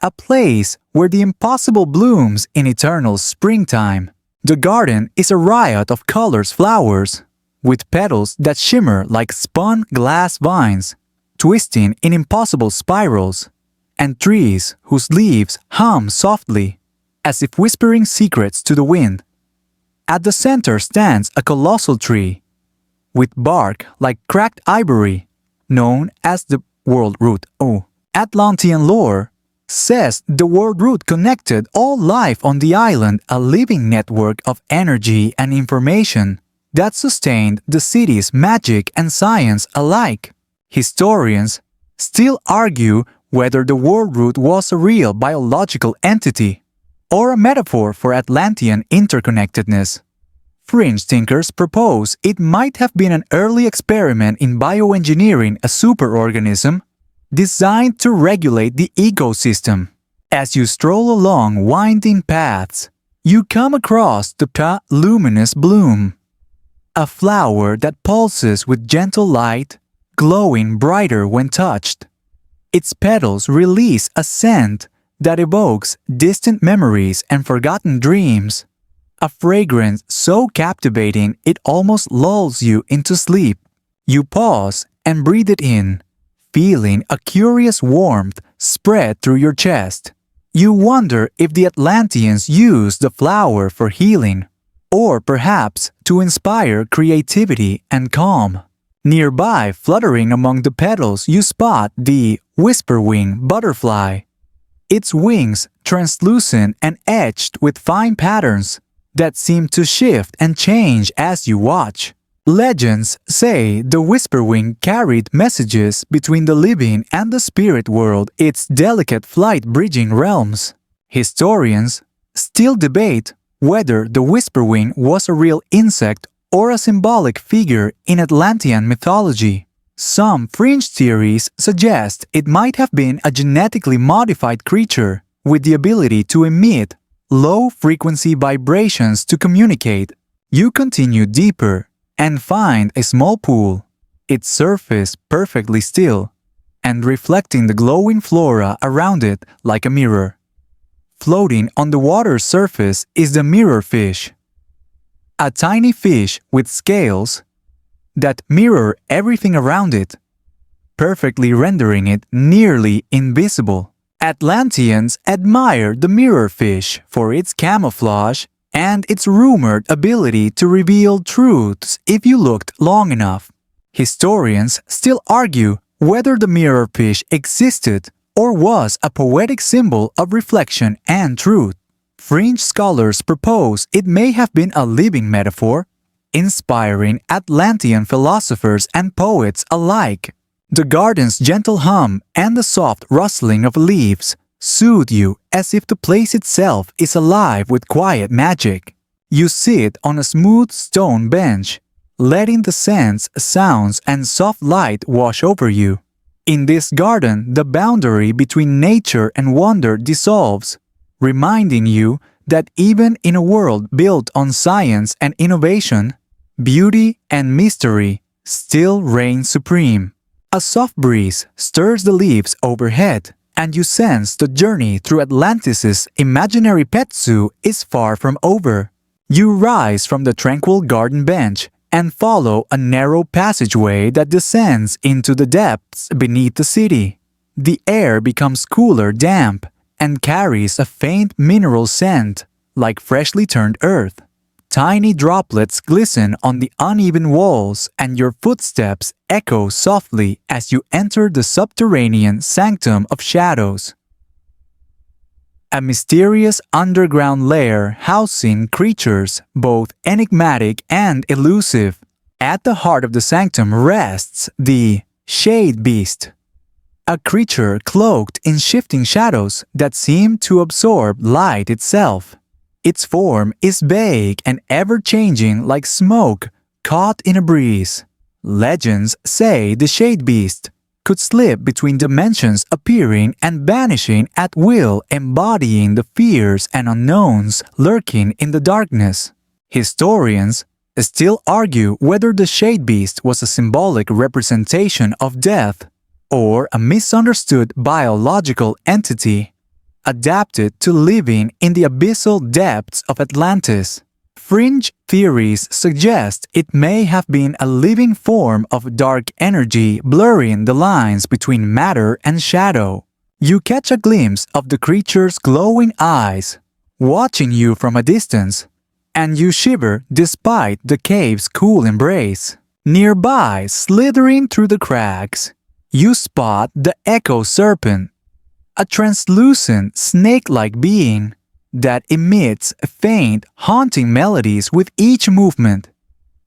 a place where the impossible blooms in eternal springtime. The garden is a riot of colors flowers, with petals that shimmer like spun glass vines, twisting in impossible spirals, and trees whose leaves hum softly, as if whispering secrets to the wind. At the center stands a colossal tree, with bark like cracked ivory, known as the World Root. Atlantean lore says the World Root connected all life on the island, a living network of energy and information that sustained the city's magic and science alike. Historians still argue whether the World Root was a real biological entity or a metaphor for Atlantean interconnectedness. Fringe thinkers propose it might have been an early experiment in bioengineering a superorganism designed to regulate the ecosystem. As you stroll along winding paths, you come across the luminous bloom, a flower that pulses with gentle light, glowing brighter when touched. Its petals release a scent that evokes distant memories and forgotten dreams, a fragrance so captivating it almost lulls you into sleep. You pause and breathe it in, feeling a curious warmth spread through your chest. You wonder if the Atlanteans used the flower for healing, or perhaps to inspire creativity and calm. Nearby, fluttering among the petals, you spot the whisperwing butterfly, its wings translucent and etched with fine patterns that seem to shift and change as you watch. Legends say the whisperwing carried messages between the living and the spirit world, its delicate flight bridging realms. Historians still debate whether the whisperwing was a real insect or a symbolic figure in Atlantean mythology. Some fringe theories suggest it might have been a genetically modified creature with the ability to emit low-frequency vibrations to communicate. You continue deeper and find a small pool, its surface perfectly still, and reflecting the glowing flora around it like a mirror. Floating on the water's surface is the mirrorfish, a tiny fish with scales that mirror everything around it, perfectly rendering it nearly invisible. Atlanteans admire the mirrorfish for its camouflage and its rumored ability to reveal truths if you looked long enough. Historians still argue whether the mirrorfish existed or was a poetic symbol of reflection and truth. Fringe scholars propose it may have been a living metaphor, inspiring Atlantean philosophers and poets alike. The garden's gentle hum and the soft rustling of leaves soothe you as if the place itself is alive with quiet magic. You sit on a smooth stone bench, letting the scents, sounds, and soft light wash over you. In this garden, the boundary between nature and wonder dissolves, reminding you that even in a world built on science and innovation, beauty and mystery still reign supreme. A soft breeze stirs the leaves overhead, and you sense the journey through Atlantis' imaginary pet zoo is far from over. You rise from the tranquil garden bench and follow a narrow passageway that descends into the depths beneath the city. The air becomes cooler, damp, and carries a faint mineral scent like freshly turned earth. Tiny droplets glisten on the uneven walls, and your footsteps echo softly as you enter the subterranean sanctum of shadows. A mysterious underground lair housing creatures both enigmatic and elusive. At the heart of the sanctum rests the Shade Beast, a creature cloaked in shifting shadows that seem to absorb light itself. Its form is vague and ever-changing like smoke caught in a breeze. Legends say the Shade Beast could slip between dimensions, appearing and vanishing at will, embodying the fears and unknowns lurking in the darkness. Historians still argue whether the Shade Beast was a symbolic representation of death or a misunderstood biological entity adapted to living in the abyssal depths of Atlantis. Fringe theories suggest it may have been a living form of dark energy blurring the lines between matter and shadow. You catch a glimpse of the creature's glowing eyes, watching you from a distance, and you shiver despite the cave's cool embrace. Nearby, slithering through the cracks, you spot the Echo Serpent, a translucent, snake-like being that emits faint, haunting melodies with each movement.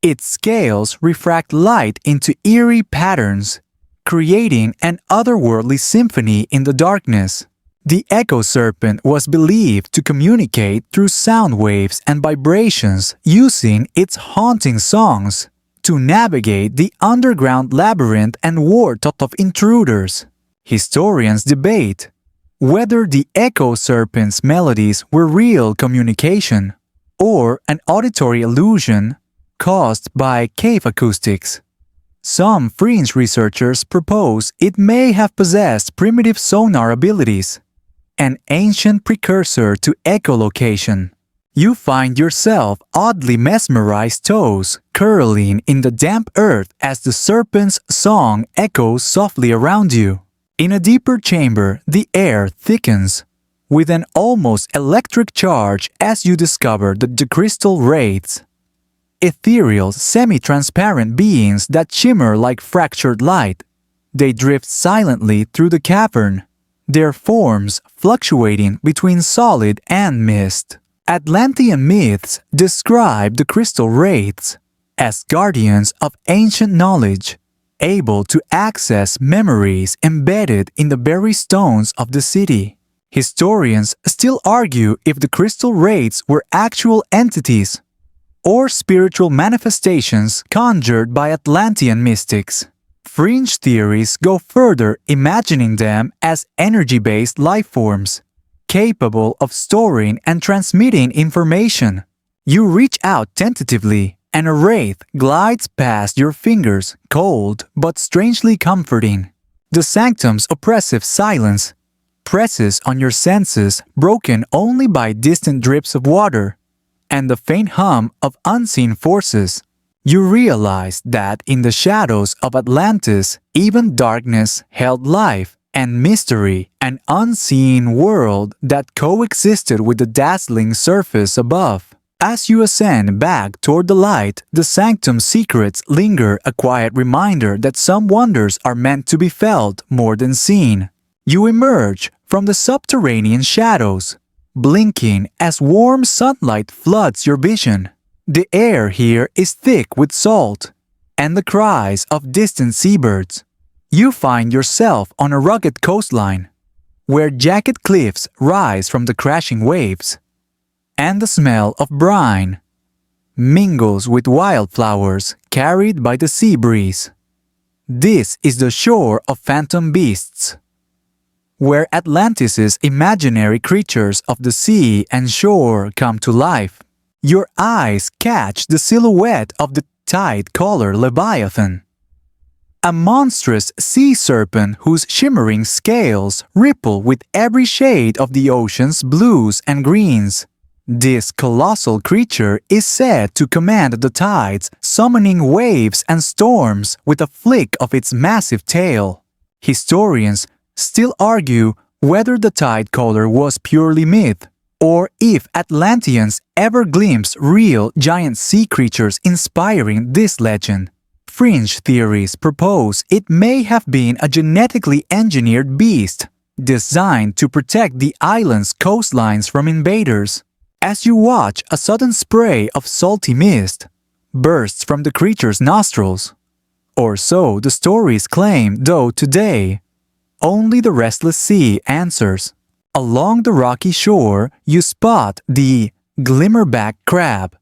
Its scales refract light into eerie patterns, creating an otherworldly symphony in the darkness. The Echo Serpent was believed to communicate through sound waves and vibrations, using its haunting songs to navigate the underground labyrinth and ward off intruders. Historians debate whether the Echo Serpent's melodies were real communication or an auditory illusion caused by cave acoustics. Some Fringe researchers propose it may have possessed primitive sonar abilities, an ancient precursor to echolocation. You find yourself oddly mesmerized, toes curling in the damp earth as the serpent's song echoes softly around you. In a deeper chamber, the air thickens with an almost electric charge as you discover the crystal wraiths, ethereal, semi-transparent beings that shimmer like fractured light. They drift silently through the cavern, their forms fluctuating between solid and mist. Atlantean myths describe the crystal wraiths as guardians of ancient knowledge, able to access memories embedded in the very stones of the city. Historians still argue if the crystal wraiths were actual entities or spiritual manifestations conjured by Atlantean mystics. Fringe theories go further, imagining them as energy-based life forms, capable of storing and transmitting information. You reach out tentatively, and a wraith glides past your fingers, cold but strangely comforting. The sanctum's oppressive silence presses on your senses, broken only by distant drips of water and the faint hum of unseen forces. You realize that in the shadows of Atlantis, even darkness held life and mystery, an unseen world that coexisted with the dazzling surface above. As you ascend back toward the light, the sanctum's secrets linger, a quiet reminder that some wonders are meant to be felt more than seen. You emerge from the subterranean shadows, blinking as warm sunlight floods your vision. The air here is thick with salt and the cries of distant seabirds. You find yourself on a rugged coastline, where jagged cliffs rise from the crashing waves, and the smell of brine mingles with wildflowers carried by the sea breeze. This is the shore of phantom beasts, where Atlantis' imaginary creatures of the sea and shore come to life. Your eyes catch the silhouette of the tide-collar Leviathan, a monstrous sea serpent whose shimmering scales ripple with every shade of the ocean's blues and greens. This colossal creature is said to command the tides, summoning waves and storms with a flick of its massive tail. Historians still argue whether the tide-collar was purely myth, or if Atlanteans ever glimpsed real giant sea creatures inspiring this legend. Fringe theories propose it may have been a genetically engineered beast, designed to protect the island's coastlines from invaders. As you watch a sudden spray of salty mist bursts from the creature's nostrils. Or so the stories claim, though today, only the restless sea answers. Along the rocky shore, you spot the glimmerback crab,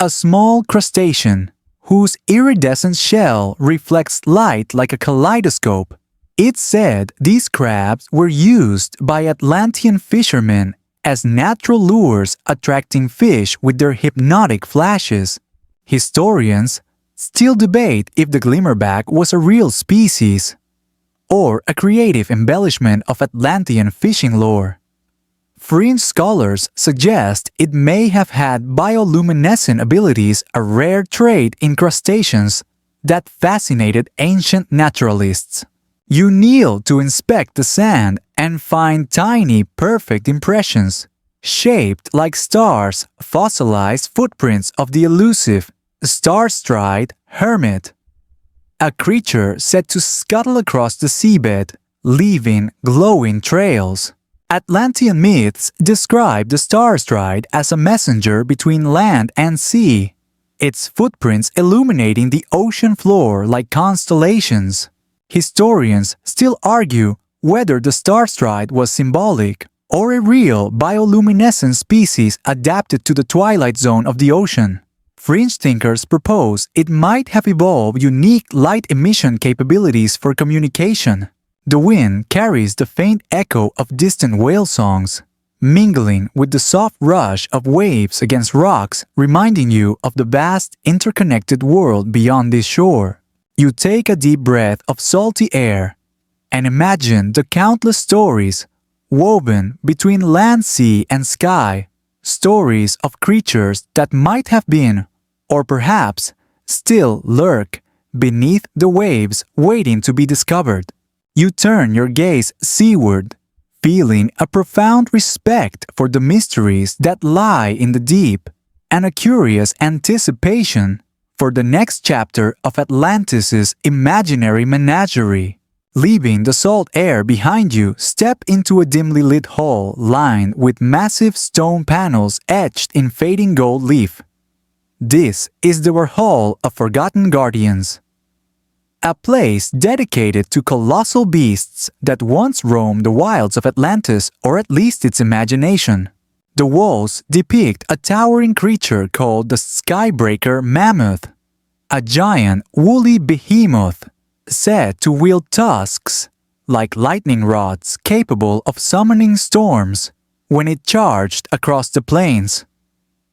a small crustacean whose iridescent shell reflects light like a kaleidoscope. It's said these crabs were used by Atlantean fishermen as natural lures, attracting fish with their hypnotic flashes. Historians still debate if the glimmerback was a real species or a creative embellishment of Atlantean fishing lore. Fringe scholars suggest it may have had bioluminescent abilities, a rare trait in crustaceans that fascinated ancient naturalists. You kneel to inspect the sand and find tiny, perfect impressions, shaped like stars, fossilized footprints of the elusive, star-striped hermit, a creature said to scuttle across the seabed, leaving glowing trails. Atlantean myths describe the star-striped as a messenger between land and sea, its footprints illuminating the ocean floor like constellations. Historians still argue whether the star-striped was symbolic or a real bioluminescent species adapted to the twilight zone of the ocean. Fringe thinkers propose it might have evolved unique light emission capabilities for communication. The wind carries the faint echo of distant whale songs, mingling with the soft rush of waves against rocks, reminding you of the vast interconnected world beyond this shore. You take a deep breath of salty air and imagine the countless stories woven between land, sea, and sky, stories of creatures that might have been, or perhaps still lurk, beneath the waves waiting to be discovered. You turn your gaze seaward, feeling a profound respect for the mysteries that lie in the deep and a curious anticipation for the next chapter of Atlantis' imaginary menagerie. Leaving the salt air behind you, step into a dimly lit hall lined with massive stone panels etched in fading gold leaf. This is the Hall of Forgotten Guardians, a place dedicated to colossal beasts that once roamed the wilds of Atlantis, or at least its imagination. The walls depict a towering creature called the Skybreaker Mammoth, a giant woolly behemoth said to wield tusks like lightning rods capable of summoning storms when it charged across the plains.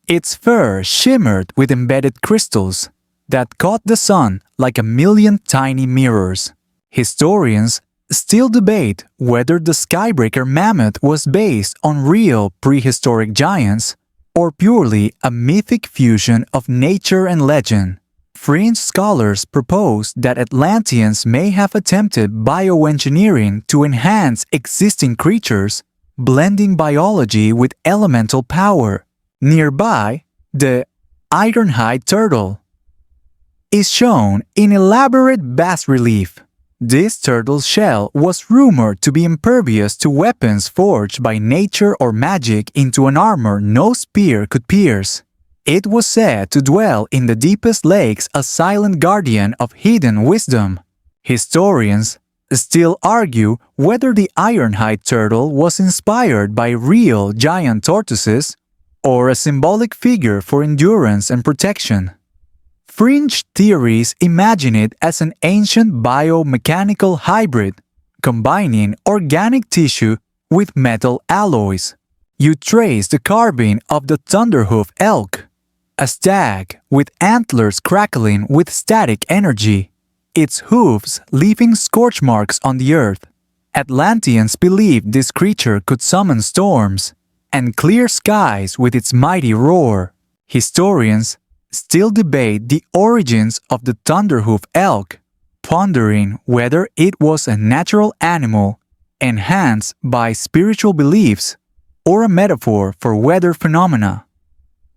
Its fur shimmered with embedded crystals that caught the sun like a million tiny mirrors. Historians still debate whether the Skybreaker Mammoth was based on real prehistoric giants or purely a mythic fusion of nature and legend. Fringe scholars propose that Atlanteans may have attempted bioengineering to enhance existing creatures, blending biology with elemental power. Nearby, the ironhide turtle is shown in elaborate bas-relief. This turtle's shell was rumored to be impervious to weapons forged by nature or magic into an armor no spear could pierce. It was said to dwell in the deepest lakes, a silent guardian of hidden wisdom. Historians still argue whether the ironhide turtle was inspired by real giant tortoises or a symbolic figure for endurance and protection. Fringe theories imagine it as an ancient biomechanical hybrid, combining organic tissue with metal alloys. You trace the carving of the thunderhoof elk, a stag with antlers crackling with static energy, its hooves leaving scorch marks on the earth. Atlanteans believed this creature could summon storms and clear skies with its mighty roar. Historians still debate the origins of the thunderhoof elk, pondering whether it was a natural animal enhanced by spiritual beliefs or a metaphor for weather phenomena.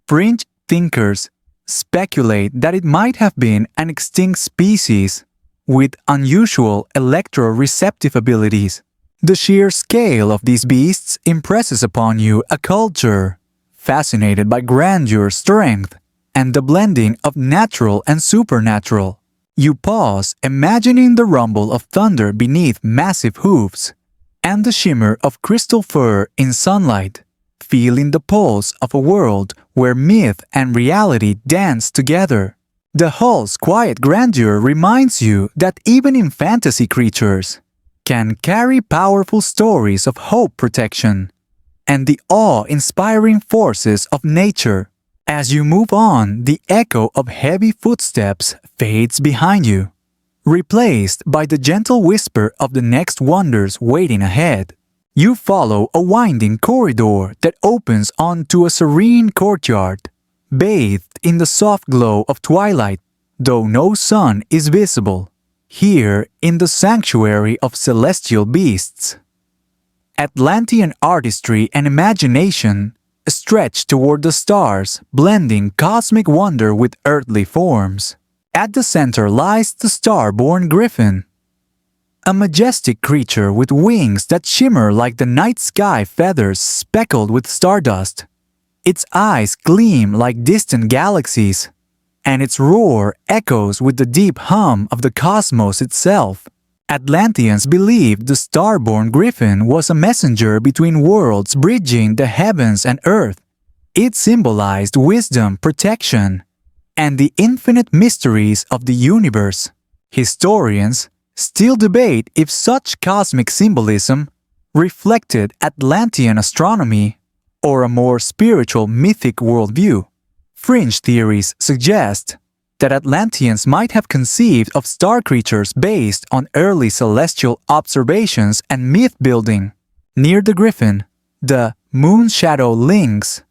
Fringe thinkers speculate that it might have been an extinct species with unusual electroreceptive abilities. The sheer scale of these beasts impresses upon you a culture fascinated by grandeur, strength, and the blending of natural and supernatural. You pause, imagining the rumble of thunder beneath massive hooves, and the shimmer of crystal fur in sunlight, feeling the pulse of a world where myth and reality dance together. The hall's quiet grandeur reminds you that even in fantasy creatures can carry powerful stories of hope, protection, and the awe-inspiring forces of nature. As you move on, the echo of heavy footsteps fades behind you, replaced by the gentle whisper of the next wonders waiting ahead. You follow a winding corridor that opens onto a serene courtyard, bathed in the soft glow of twilight, though no sun is visible. Here, in the sanctuary of celestial beasts, Atlantean artistry and imagination stretch toward the stars, blending cosmic wonder with earthly forms. At the center lies the star-born griffin, a majestic creature with wings that shimmer like the night sky feathers speckled with stardust. Its eyes gleam like distant galaxies, and its roar echoes with the deep hum of the cosmos itself. Atlanteans believed the star-born griffin was a messenger between worlds bridging the heavens and earth. It symbolized wisdom, protection, and the infinite mysteries of the universe. Historians still debate if such cosmic symbolism reflected Atlantean astronomy or a more spiritual mythic worldview. Fringe theories suggest that Atlanteans might have conceived of star creatures based on early celestial observations and myth-building. Near the griffin, the moon shadow lynx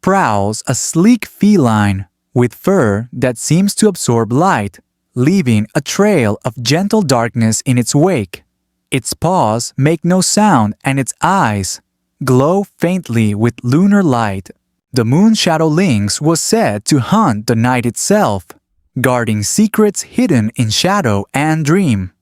prowls a sleek feline with fur that seems to absorb light, leaving a trail of gentle darkness in its wake. Its paws make no sound and its eyes glow faintly with lunar light. The moon shadow lynx was said to hunt the night itself, guarding secrets hidden in shadow and dream.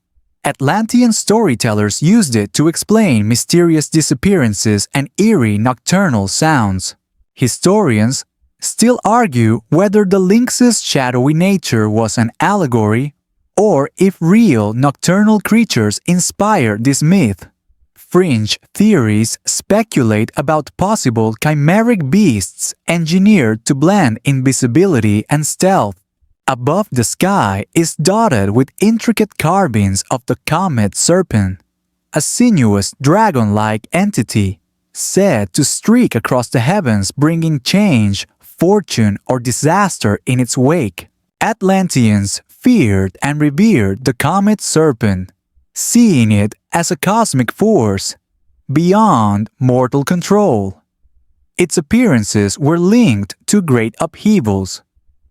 Atlantean storytellers used it to explain mysterious disappearances and eerie nocturnal sounds. Historians still argue whether the lynx's shadowy nature was an allegory or if real nocturnal creatures inspired this myth. Fringe theories speculate about possible chimeric beasts engineered to blend invisibility and stealth. Above the sky is dotted with intricate carvings of the comet serpent, a sinuous dragon-like entity said to streak across the heavens, bringing change, fortune, or disaster in its wake. Atlanteans feared and revered the comet serpent, seeing it as a cosmic force beyond mortal control. Its appearances were linked to great upheavals,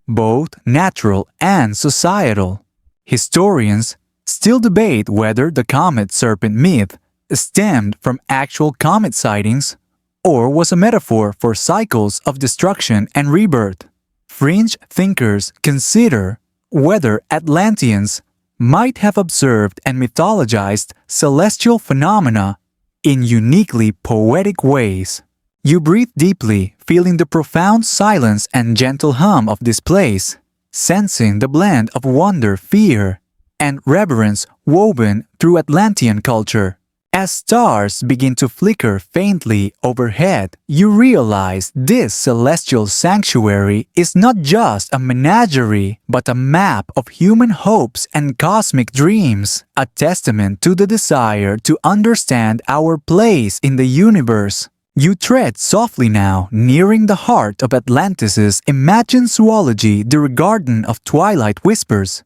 both natural and societal. Historians still debate whether the comet serpent myth stemmed from actual comet sightings or was a metaphor for cycles of destruction and rebirth. Fringe thinkers consider whether Atlanteans might have observed and mythologized celestial phenomena in uniquely poetic ways. You breathe deeply, feeling the profound silence and gentle hum of this place, sensing the blend of wonder, fear, and reverence woven through Atlantean culture. As stars begin to flicker faintly overhead, you realize this celestial sanctuary is not just a menagerie, but a map of human hopes and cosmic dreams, a testament to the desire to understand our place in the universe. You tread softly now, nearing the heart of Atlantis' imagined zoology, the Garden of Twilight Whispers.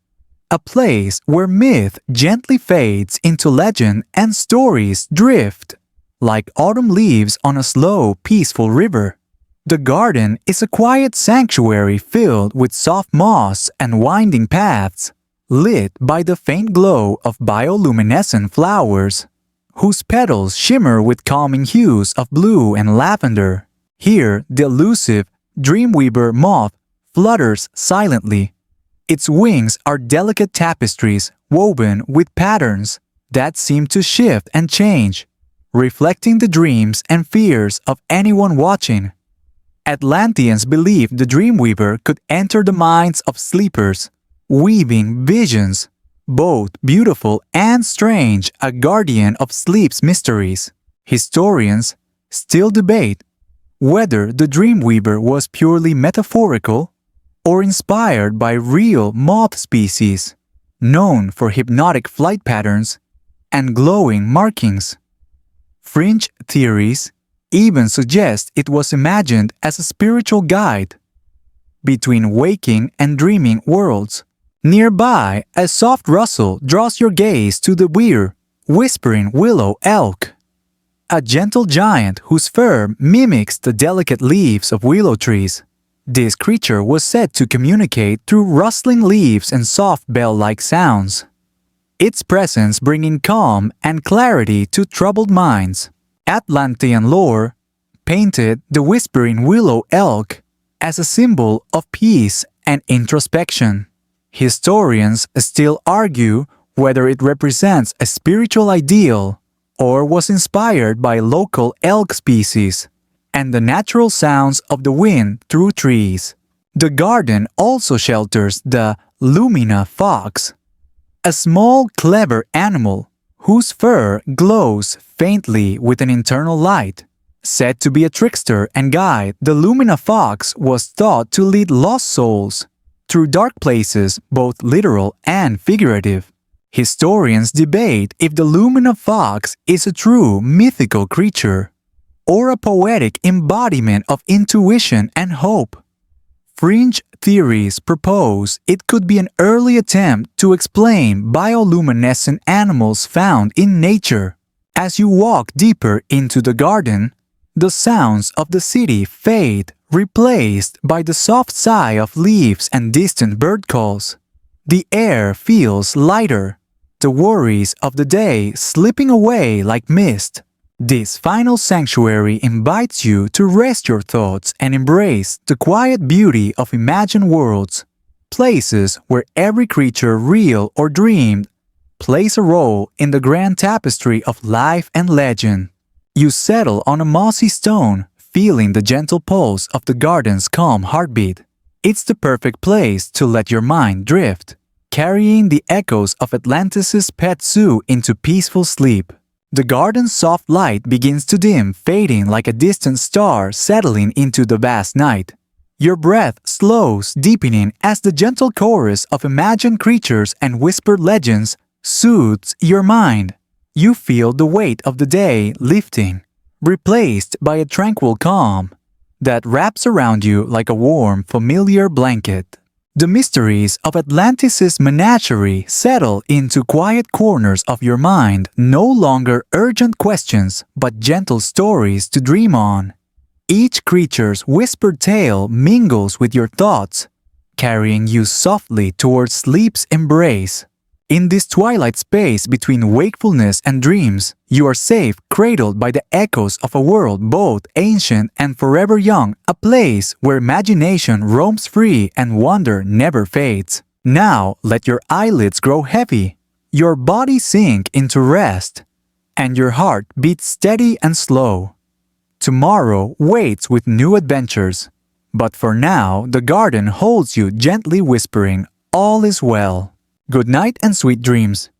A place where myth gently fades into legend and stories drift like autumn leaves on a slow, peaceful river. The garden is a quiet sanctuary filled with soft moss and winding paths, lit by the faint glow of bioluminescent flowers, whose petals shimmer with calming hues of blue and lavender. Here, the elusive dreamweaver moth flutters silently. Its wings are delicate tapestries woven with patterns that seem to shift and change, reflecting the dreams and fears of anyone watching. Atlanteans believed the Dreamweaver could enter the minds of sleepers, weaving visions, both beautiful and strange, a guardian of sleep's mysteries. Historians still debate whether the Dreamweaver was purely metaphorical or inspired by real moth species, known for hypnotic flight patterns and glowing markings. Fringe theories even suggest it was imagined as a spiritual guide between waking and dreaming worlds. Nearby, a soft rustle draws your gaze to the whispering willow elk, a gentle giant whose fur mimics the delicate leaves of willow trees. This creature was said to communicate through rustling leaves and soft bell-like sounds, its presence bringing calm and clarity to troubled minds. Atlantean lore painted the whispering willow elk as a symbol of peace and introspection. Historians still argue whether it represents a spiritual ideal or was inspired by local elk species and the natural sounds of the wind through trees. The garden also shelters the Lumina fox, a small, clever animal whose fur glows faintly with an internal light. Said to be a trickster and guide, the Lumina fox was thought to lead lost souls through dark places, both literal and figurative. Historians debate if the Lumina fox is a true mythical creature or a poetic embodiment of intuition and hope. Fringe theories propose it could be an early attempt to explain bioluminescent animals found in nature. As you walk deeper into the garden, the sounds of the city fade, replaced by the soft sigh of leaves and distant bird calls. The air feels lighter, the worries of the day slipping away like mist. This final sanctuary invites you to rest your thoughts and embrace the quiet beauty of imagined worlds, places where every creature, real or dreamed, plays a role in the grand tapestry of life and legend. You settle on a mossy stone, feeling the gentle pulse of the garden's calm heartbeat. It's the perfect place to let your mind drift, carrying the echoes of Atlantis' pet zoo into peaceful sleep. The garden's soft light begins to dim, fading like a distant star settling into the vast night. Your breath slows, deepening as the gentle chorus of imagined creatures and whispered legends soothes your mind. You feel the weight of the day lifting, replaced by a tranquil calm that wraps around you like a warm, familiar blanket. The mysteries of Atlantis' menagerie settle into quiet corners of your mind, no longer urgent questions, but gentle stories to dream on. Each creature's whispered tale mingles with your thoughts, carrying you softly towards sleep's embrace. In this twilight space between wakefulness and dreams, you are safe, cradled by the echoes of a world both ancient and forever young, a place where imagination roams free and wonder never fades. Now let your eyelids grow heavy, your body sink into rest, and your heart beat steady and slow. Tomorrow waits with new adventures, but for now the garden holds you gently whispering, all is well. Good night and sweet dreams.